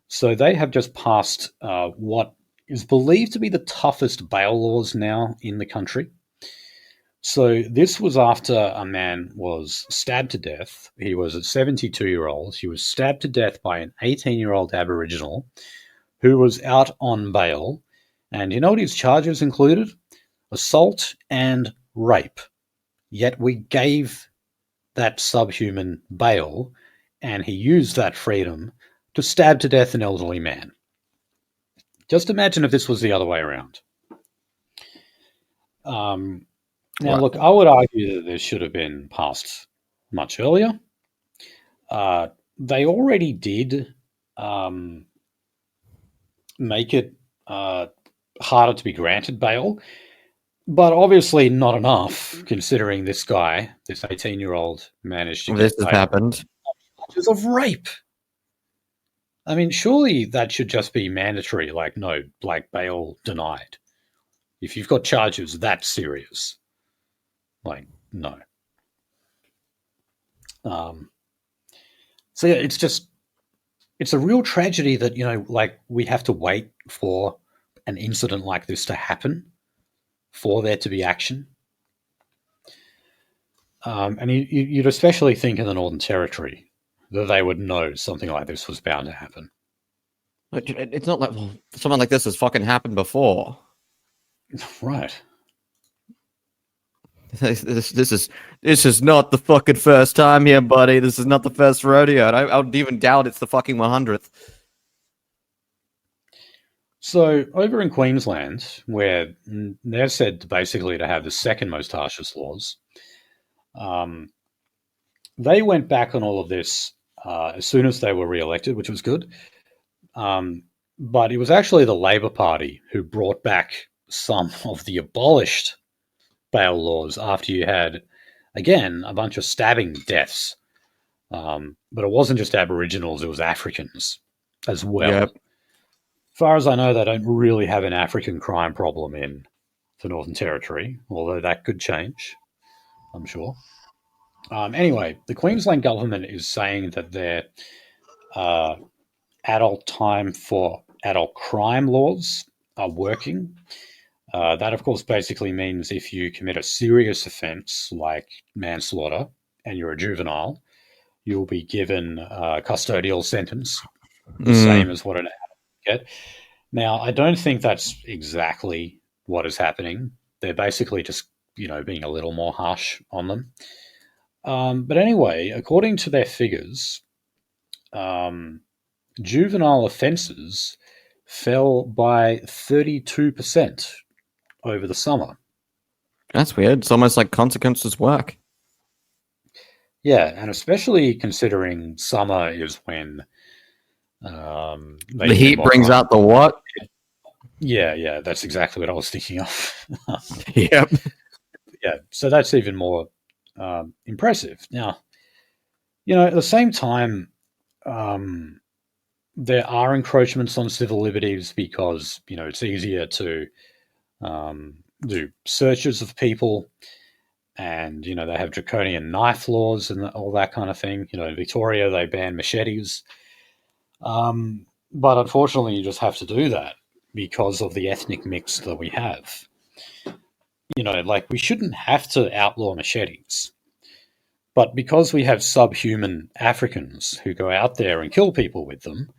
So they have just passed what is believed to be the toughest bail laws now in the country. So this was after a man was stabbed to death. He was a 72-year-old. He was stabbed to death by an 18-year-old Aboriginal who was out on bail. And you know what his charges included? Assault and rape. Yet we gave that subhuman bail, and he used that freedom to stab to death an elderly man. Just imagine if this was the other way around. Now, look, I would argue that this should have been passed much earlier. They already did make it harder to be granted bail, but obviously not enough, considering this guy, this 18-year-old, managed to This has happened. Charges of rape. I mean, surely that should just be mandatory, like bail denied. If you've got charges that serious. Like, no. So yeah, it's a real tragedy that, you know, like we have to wait for an incident like this to happen for there to be action. And you'd especially think in the Northern Territory that they would know something like this was bound to happen. It's not like, well, something like this has fucking happened before. Right. This is not the fucking first time here, buddy. This is not the first rodeo. And I would even doubt it's the fucking 100th. So over in Queensland, where they're said basically to have the second most harshest laws, they went back on all of this as soon as they were re-elected, which was good. But it was actually the Labor Party who brought back some of the abolished bail laws after you had, again, a bunch of stabbing deaths. But it wasn't just Aboriginals, it was Africans. as well. Yep. As far as I know, they don't really have an African crime problem in the Northern Territory, although that could change, I'm sure. Anyway, the Queensland government is saying that their uh, adult time for adult crime laws are working. That, of course, basically means if you commit a serious offence like manslaughter and you're a juvenile, you'll be given a custodial sentence, the same Mm. as what an adult get. Now, I don't think that's exactly what is happening. They're basically just, being a little more harsh on them. But anyway, according to their figures, um, juvenile offences fell by 32% over the summer. That's weird. It's almost like consequences work. Yeah, and especially considering summer is when The they commit heat more brings crime. out the what? Yeah, that's exactly what I was thinking of. Yep. Yeah, so that's even more impressive. Now, at the same time, um, there are encroachments on civil liberties because it's easier to do searches of people, and they have draconian knife laws and all that kind of thing. In Victoria they ban machetes, but unfortunately you just have to do that because of the ethnic mix that we have. Like we shouldn't have to outlaw machetes, but because we have subhuman Africans who go out there and kill people with them,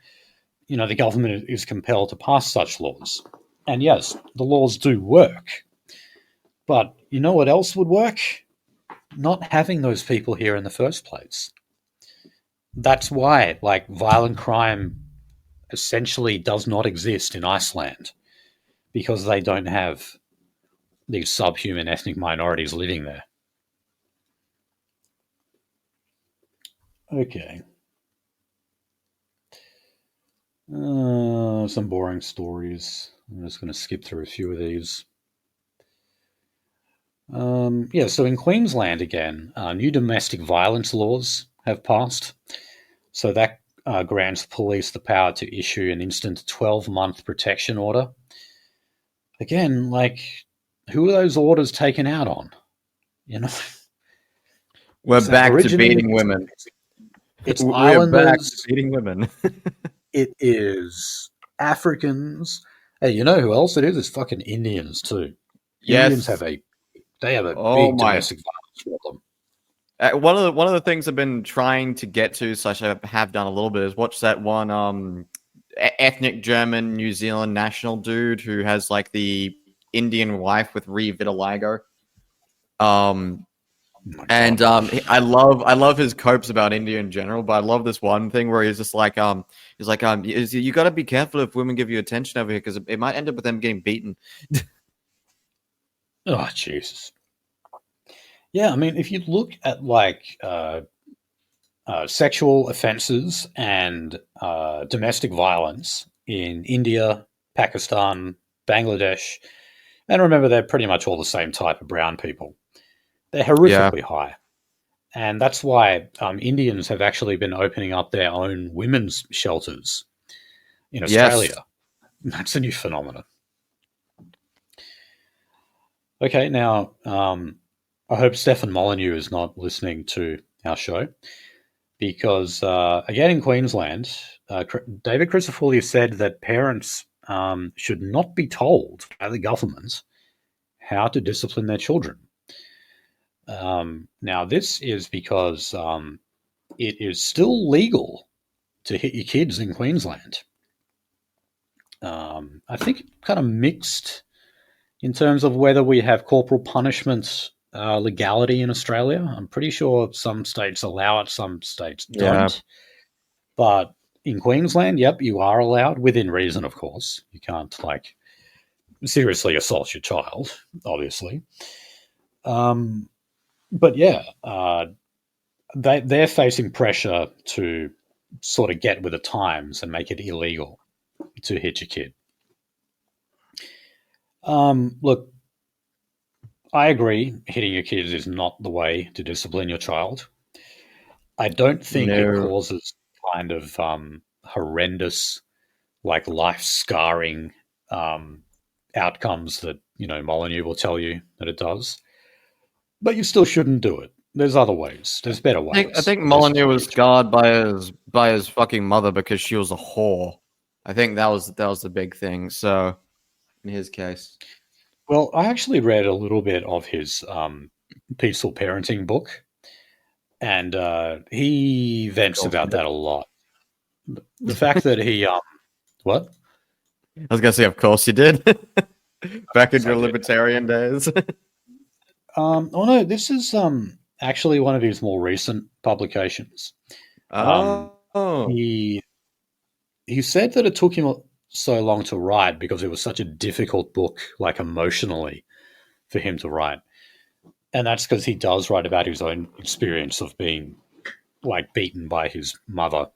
the government is compelled to pass such laws. And yes, the laws do work, but you know what else would work? Not having those people here in the first place. That's why, like, violent crime essentially does not exist in Iceland because they don't have these subhuman ethnic minorities living there. Okay. Some boring stories. I'm just going to skip through a few of these. Yeah, so in Queensland again, new domestic violence laws have passed. So that grants police the power to issue an instant 12-month protection order. Again, like, who are those orders taken out on? You know, We're it's back to Aborigines, beating women. it's We're back to Islanders, beating women. it is Africans. Hey, you know who else it is? It's fucking Indians too. Indians Yes. they have a Oh big my. domestic violence problem. One of the things I've been trying to get to, slash I have done a little bit, is watch that one ethnic German New Zealand national dude who has like the Indian wife with vitiligo. Um, Oh my and God. I love his copes about India in general, but I love this one thing where he's just like you got to be careful if women give you attention over here because it might end up with them getting beaten. Oh Jesus. Yeah, I mean, if you look at like sexual offences and domestic violence in India, Pakistan, Bangladesh, and remember they're pretty much all the same type of brown people. They're Yeah. horrifically high. And that's why Indians have actually been opening up their own women's shelters in Yes. Australia. That's a new phenomenon. Okay, now I hope Stefan Molyneux is not listening to our show because, again, in Queensland, David Crisafulli said that parents should not be told by the government how to discipline their children. Now, this is because it is still legal to hit your kids in Queensland. I think kind of mixed in terms of whether we have corporal punishment legality in Australia. I'm pretty sure some states allow it, some states Yeah. don't. But in Queensland, yep, you are allowed within reason, of course. You can't like seriously assault your child, obviously. But yeah, they're facing pressure to sort of get with the times and make it illegal to hit your kid. Look, I agree. Hitting your kids is not the way to discipline your child. I don't think it No. causes kind of horrendous, like life-scarring outcomes that, Molyneux will tell you that it does. But you still shouldn't do it. There's other ways. There's better ways. I think There's Molyneux was scarred by his fucking mother because she was a whore. I think that was the big thing. So in his case, Well, I actually read a little bit of his peaceful parenting book, and he vents about that a lot. The fact that he what? I was gonna say, of course you did. Back in Yes, I your did. libertarian days. Oh no, this is actually one of his more recent publications. Um, Oh, he he said that it took him so long to write because it was such a difficult book, like emotionally, for him to write, and that's because he does write about his own experience of being like beaten by his mother.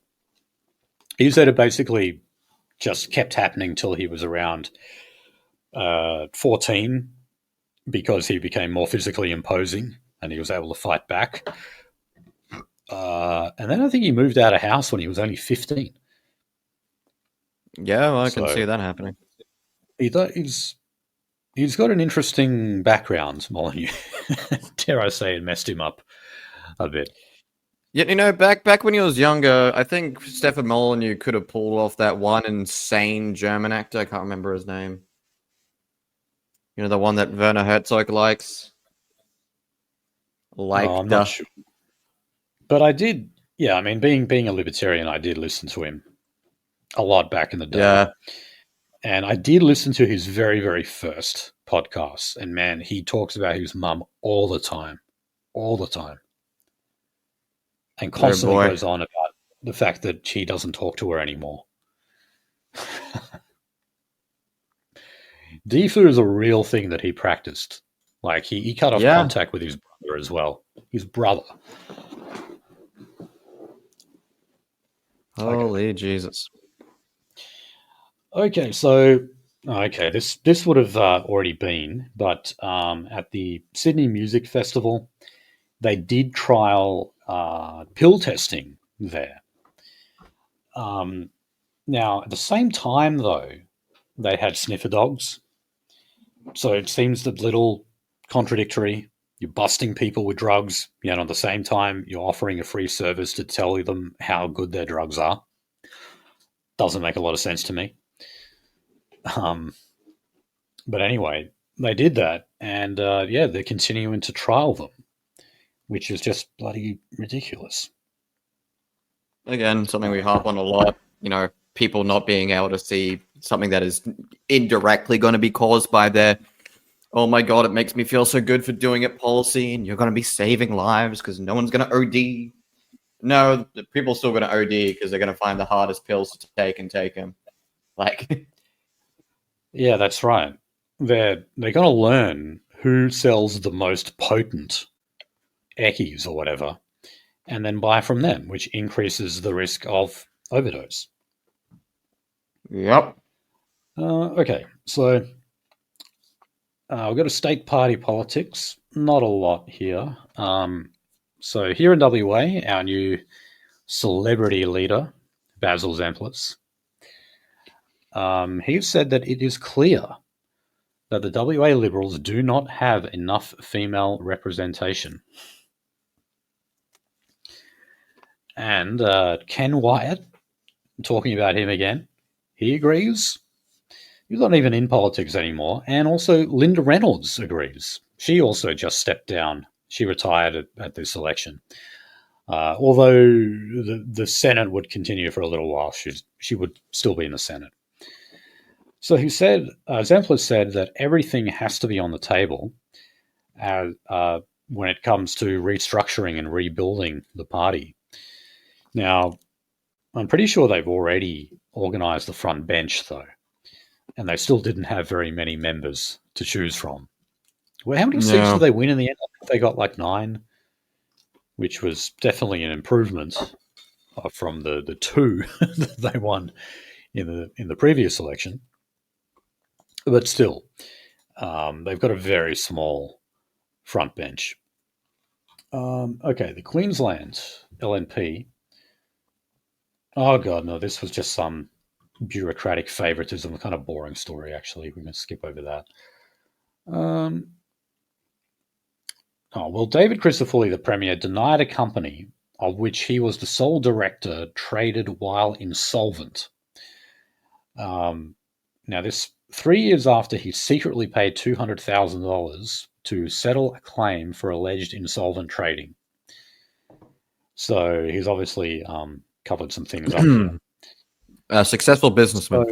He said it basically just kept happening till he was around 14 because he became more physically imposing and he was able to fight back. And then I think he moved out of house when he was only 15. yeah, well, I can So see that happening. he's got an interesting background, Molyneux. Dare I say it messed him up a bit. Yeah, back when he was younger, I think Stefan Molyneux could have pulled off that one insane German actor. I can't remember his name. The one that Werner Herzog likes. Oh, I'm not sure. But I did, yeah, I mean, being a libertarian, I did listen to him a lot back in the day. Yeah. And I did listen to his very, very first podcast. And man, he talks about his mum all the time. All the time. And constantly boy. goes on about the fact that she doesn't talk to her anymore. Defu is a real thing that he practiced. Like he cut off Yeah. contact with his brother as well. His brother. Holy Jesus. Okay, so this would have already been, but at the Sydney Music Festival, they did trial pill testing there. Now, at the same time, though, they had sniffer dogs. So it seems a little contradictory. You're busting people with drugs, yet at the same time, you're offering a free service to tell them how good their drugs are. Doesn't make a lot of sense to me. Um, but anyway, they did that, and yeah, they're continuing to trial them, which is just bloody ridiculous. Again, something we harp on a lot. People not being able to see something that is indirectly going to be caused by their, oh my God, it makes me feel so good for doing it policy, and you're going to be saving lives because no one's going to OD. No, the people are still going to OD because they're going to find the hardest pills to take and take them. Like, Yeah, that's right. They're going to learn who sells the most potent eckies or whatever, and then buy from them, which increases the risk of overdose. yep. Okay, so we've got a state party politics. Not a lot here. So here in WA, our new celebrity leader, Basil Zemplis, he said that it is clear that the WA Liberals do not have enough female representation. And Ken Wyatt, talking about him again, he agrees. He's not even in politics anymore. And also Linda Reynolds agrees. She also just stepped down. She retired at this election. Although the Senate would continue for a little while, she would still be in the Senate. So he said, Zemplis said that everything has to be on the table when it comes to restructuring and rebuilding the party. Now, I'm pretty sure they've already organised the front bench, though, and they still didn't have very many members to choose from. Well, how many seats did they win in the end? I think they got like 9, which was definitely an improvement from the 2 that they won in the previous election. But still, they've got a very small front bench. Okay, the Queensland LNP Oh god, no! This was just some bureaucratic favoritism, a kind of boring story. Actually, we're going to skip over that. Um, oh well, David Crisafulli, the premier, denied a company of which he was the sole director traded while insolvent. Now, this 3 years after he secretly paid $200,000 to settle a claim for alleged insolvent trading. So he's obviously covered some things up here. A successful businessman.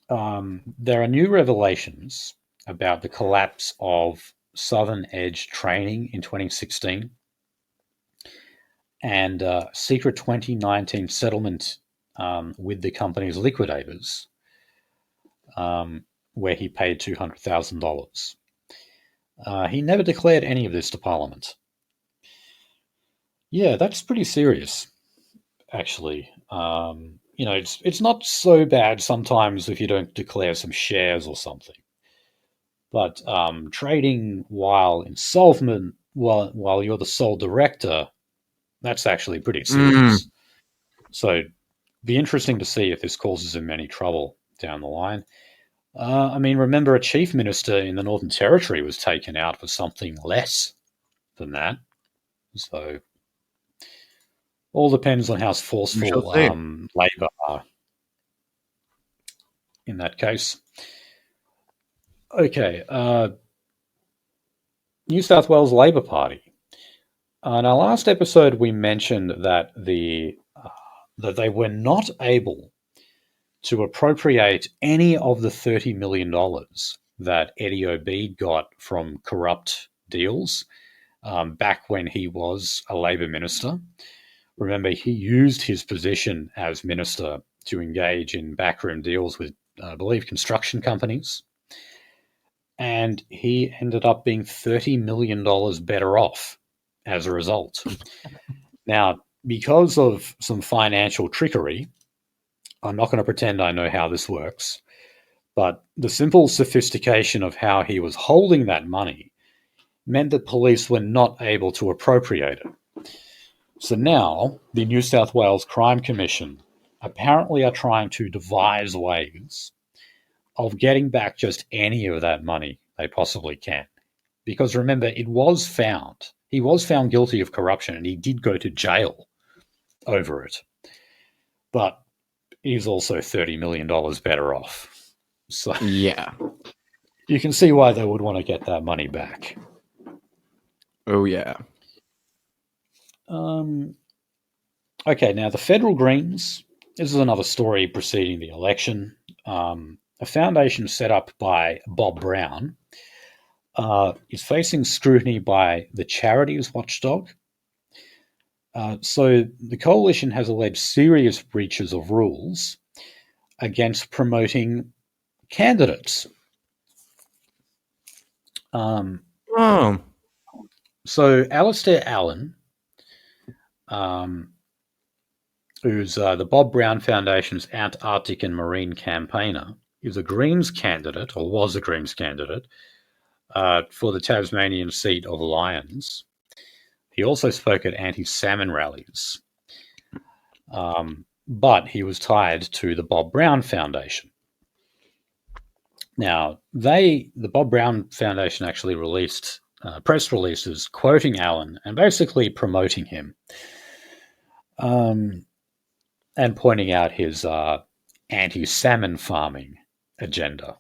So, there are new revelations about the collapse of Southern Edge Training in 2016 and a secret 2019 settlement with the company's liquidators, where he paid $200,000. He never declared any of this to Parliament. Yeah, that's pretty serious, actually. It's not so bad sometimes if you don't declare some shares or something, but trading while insolvent, while you're the sole director, that's actually pretty serious. So, be interesting to see if this causes him any trouble down the line. Remember, a chief minister in the Northern Territory was taken out for something less than that. So, all depends on how forceful Labor are in that case. Okay, New South Wales Labor Party. In our last episode, we mentioned that that they were not able to appropriate any of the $30 million that Eddie Obeid got from corrupt deals back when he was a Labor minister. Remember, he used his position as minister to engage in backroom deals with, I believe, construction companies. And he ended up being $30 million better off as a result. Now, because of some financial trickery, I'm not going to pretend I know how this works, but the simple sophistication of how he was holding that money meant that police were not able to appropriate it. So now, the New South Wales Crime Commission apparently are trying to devise ways of getting back just any of that money they possibly can. Because remember, he was found guilty of corruption and he did go to jail over it. But he's also $30 million better off. So yeah, you can see why they would want to get that money back. Oh, yeah. Okay, now the federal Greens. This is another story preceding the election. A foundation set up by Bob Brown is facing scrutiny by the charities watchdog. So the coalition has alleged serious breaches of rules against promoting candidates. So Alistair Allen, who's the Bob Brown Foundation's Antarctic and Marine campaigner, is a Greens candidate, or was a Greens candidate, for the Tasmanian seat of Lyons. He also spoke at anti-salmon rallies, but he was tied to the Bob Brown Foundation. Now, the Bob Brown Foundation actually released press releases quoting Allen and basically promoting him, and pointing out his anti-salmon farming agenda.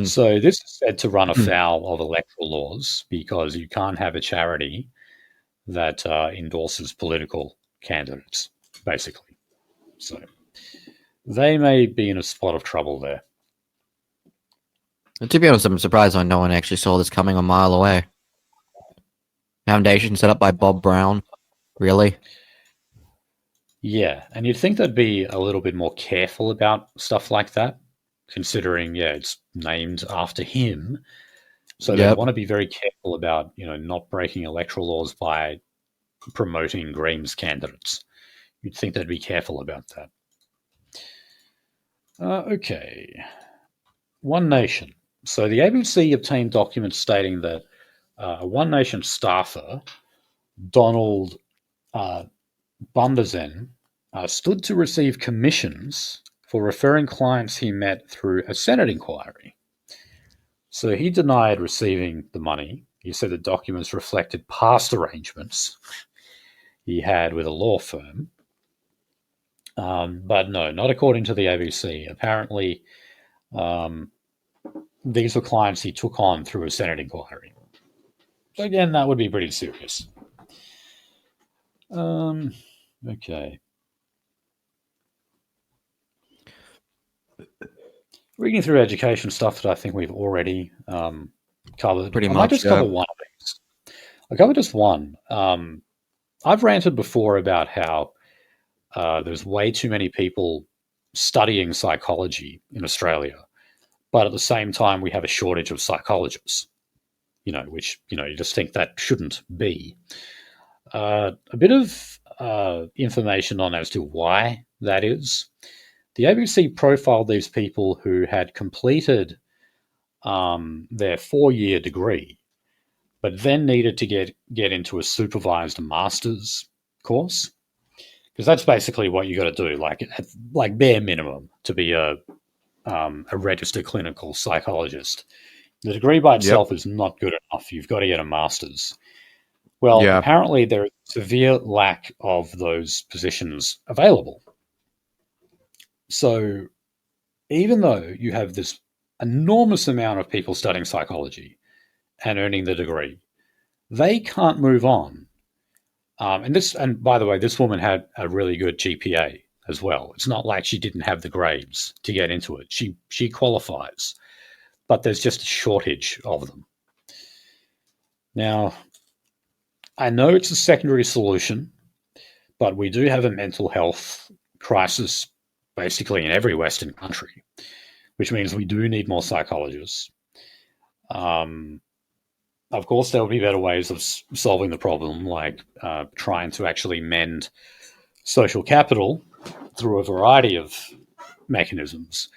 So this is said to run afoul of electoral laws because you can't have a charity that endorses political candidates, basically. So they may be in a spot of trouble there. And to be honest, I'm surprised no one actually saw this coming a mile away. Foundation set up by Bob Brown? Really? Yeah, and you'd think they'd be a little bit more careful about stuff like that, considering, it's named after him. So they want to be very careful about, not breaking electoral laws by promoting Greens candidates. You'd think they'd be careful about that. Okay. One Nation. So the ABC obtained documents stating that a One Nation staffer, Donald Bunderzen stood to receive commissions for referring clients he met through a Senate inquiry. So he denied receiving the money. He said the documents reflected past arrangements he had with a law firm. But no, not according to the ABC. Apparently, these were clients he took on through a Senate inquiry. So again, that would be pretty serious. Okay. Reading through education stuff that I think we've already covered. Pretty I much. might just cover one of these. I'll cover just one. I've ranted before about how there's way too many people studying psychology in Australia, but at the same time we have a shortage of psychologists. Which you just think that shouldn't be. A bit of information on as to why that is. The ABC profiled these people who had completed their 4-year degree, but then needed to get into a supervised master's course, because that's basically what you got to do, like bare minimum, to be a registered clinical psychologist. The degree by itself is not good enough. You've got to get a master's. Well, apparently there is a severe lack of those positions available. So even though you have this enormous amount of people studying psychology and earning the degree, they can't move on. And by the way, this woman had a really good GPA as well. It's not like she didn't have the grades to get into it. She qualifies, but there's just a shortage of them. Now, I know it's a secondary solution, but we do have a mental health crisis basically in every Western country, which means we do need more psychologists. Of course, there will be better ways of solving the problem, like trying to actually mend social capital through a variety of mechanisms.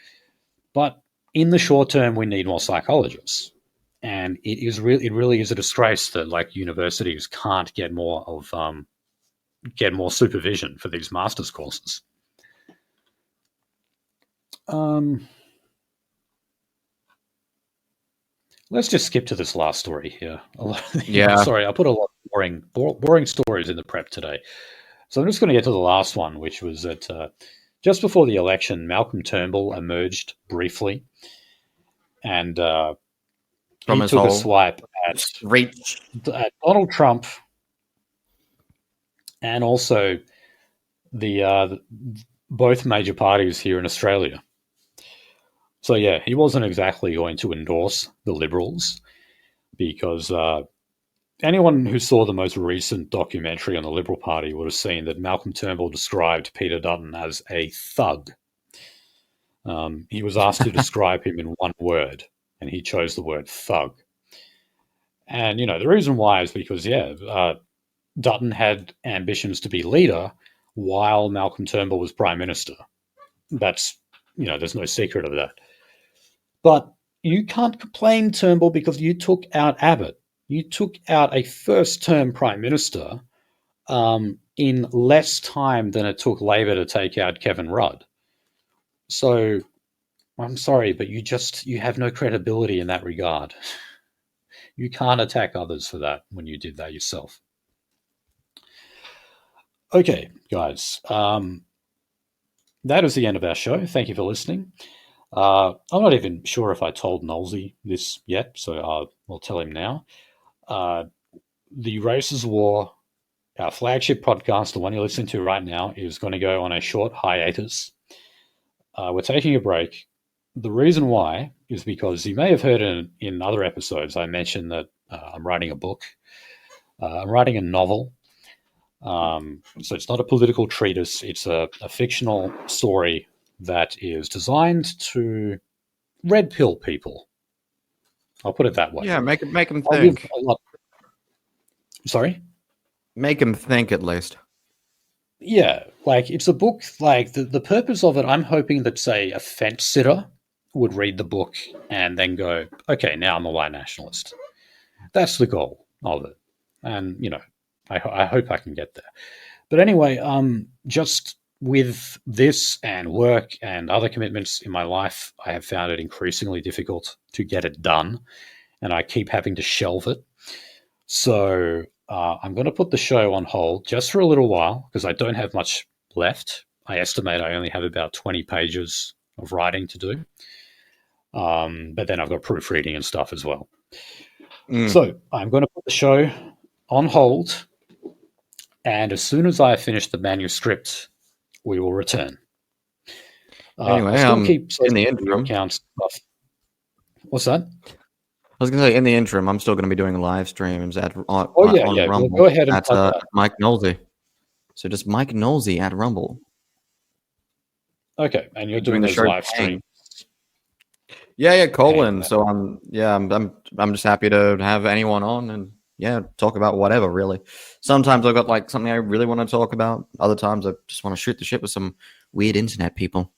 But in the short term, we need more psychologists. And it really is a disgrace that universities can't get more supervision for these master's courses. Let's just skip to this last story here. Sorry, I put a lot of boring stories in the prep today. So I'm just going to get to the last one, which was that just before the election, Malcolm Turnbull emerged briefly, and he took a swipe at Donald Trump and also the both major parties here in Australia. So yeah, he wasn't exactly going to endorse the Liberals, because anyone who saw the most recent documentary on the Liberal Party would have seen that Malcolm Turnbull described Peter Dutton as a thug. He was asked to describe him in one word, and he chose the word thug. And, the reason why is because, Dutton had ambitions to be leader while Malcolm Turnbull was Prime Minister. That's, there's no secret of that. But you can't complain, Turnbull, because you took out Abbott. You took out a first-term Prime Minister in less time than it took Labor to take out Kevin Rudd. So I'm sorry, but you have no credibility in that regard. You can't attack others for that when you did that yourself. Okay, guys. That is the end of our show. Thank you for listening. I'm not even sure if I told Nolsey this yet, so I'll tell him now. The Races War, our flagship podcast, the one you're listening to right now, is going to go on a short hiatus. We're taking a break. The reason why is because you may have heard in other episodes I mentioned that I'm writing a book. I'm writing a novel. So it's not a political treatise. It's a fictional story that is designed to red pill people. I'll put it that way. Yeah, make them think. Sorry? Make them think, at least. Yeah, it's a book, the purpose of it, I'm hoping that, say, a fence sitter would read the book and then go, okay, now I'm a white nationalist. That's the goal of it. And, I hope I can get there. But anyway, just with this and work and other commitments in my life, I have found it increasingly difficult to get it done, and I keep having to shelve it. So I'm going to put the show on hold just for a little while because I don't have much left. I estimate I only have about 20 pages of writing to do. But then I've got proofreading and stuff as well. So I'm going to put the show on hold. And as soon as I finish the manuscript, we will return. Anyway, I'll still keep in the interim, accounts stuff. What's that? I was going to say, in the interim, I'm still going to be doing live streams on Well, Rumble go ahead and at Mike Knowlesy. So just Mike Knowlesy at Rumble. Okay, and you're doing those live streams. Yeah, Colin. So I'm just happy to have anyone on and talk about whatever, really. Sometimes I've got like something I really want to talk about. Other times I just want to shoot the shit with some weird internet people.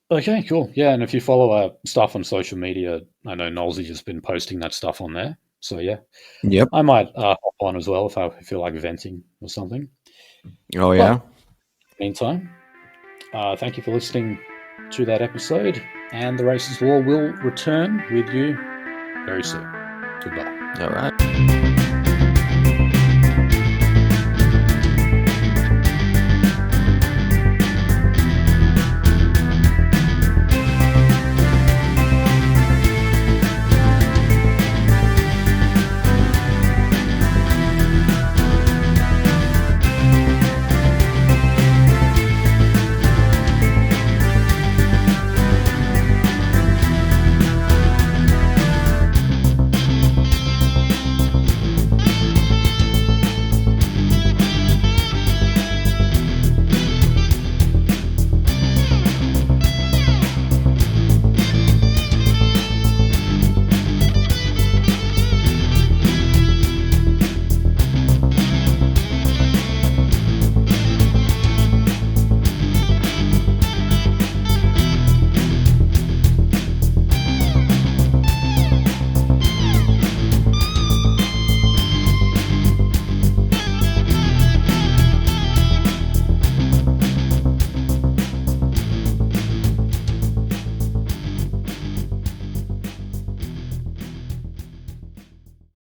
Okay, cool. Yeah, and if you follow stuff on social media, I know Knowlesy has been posting that stuff on there. So yeah, yep, I might hop on as well if I feel like venting or something. Oh yeah. But, meantime, thank you for listening to that episode, and the Racist War will return with you very soon. Goodbye. All right.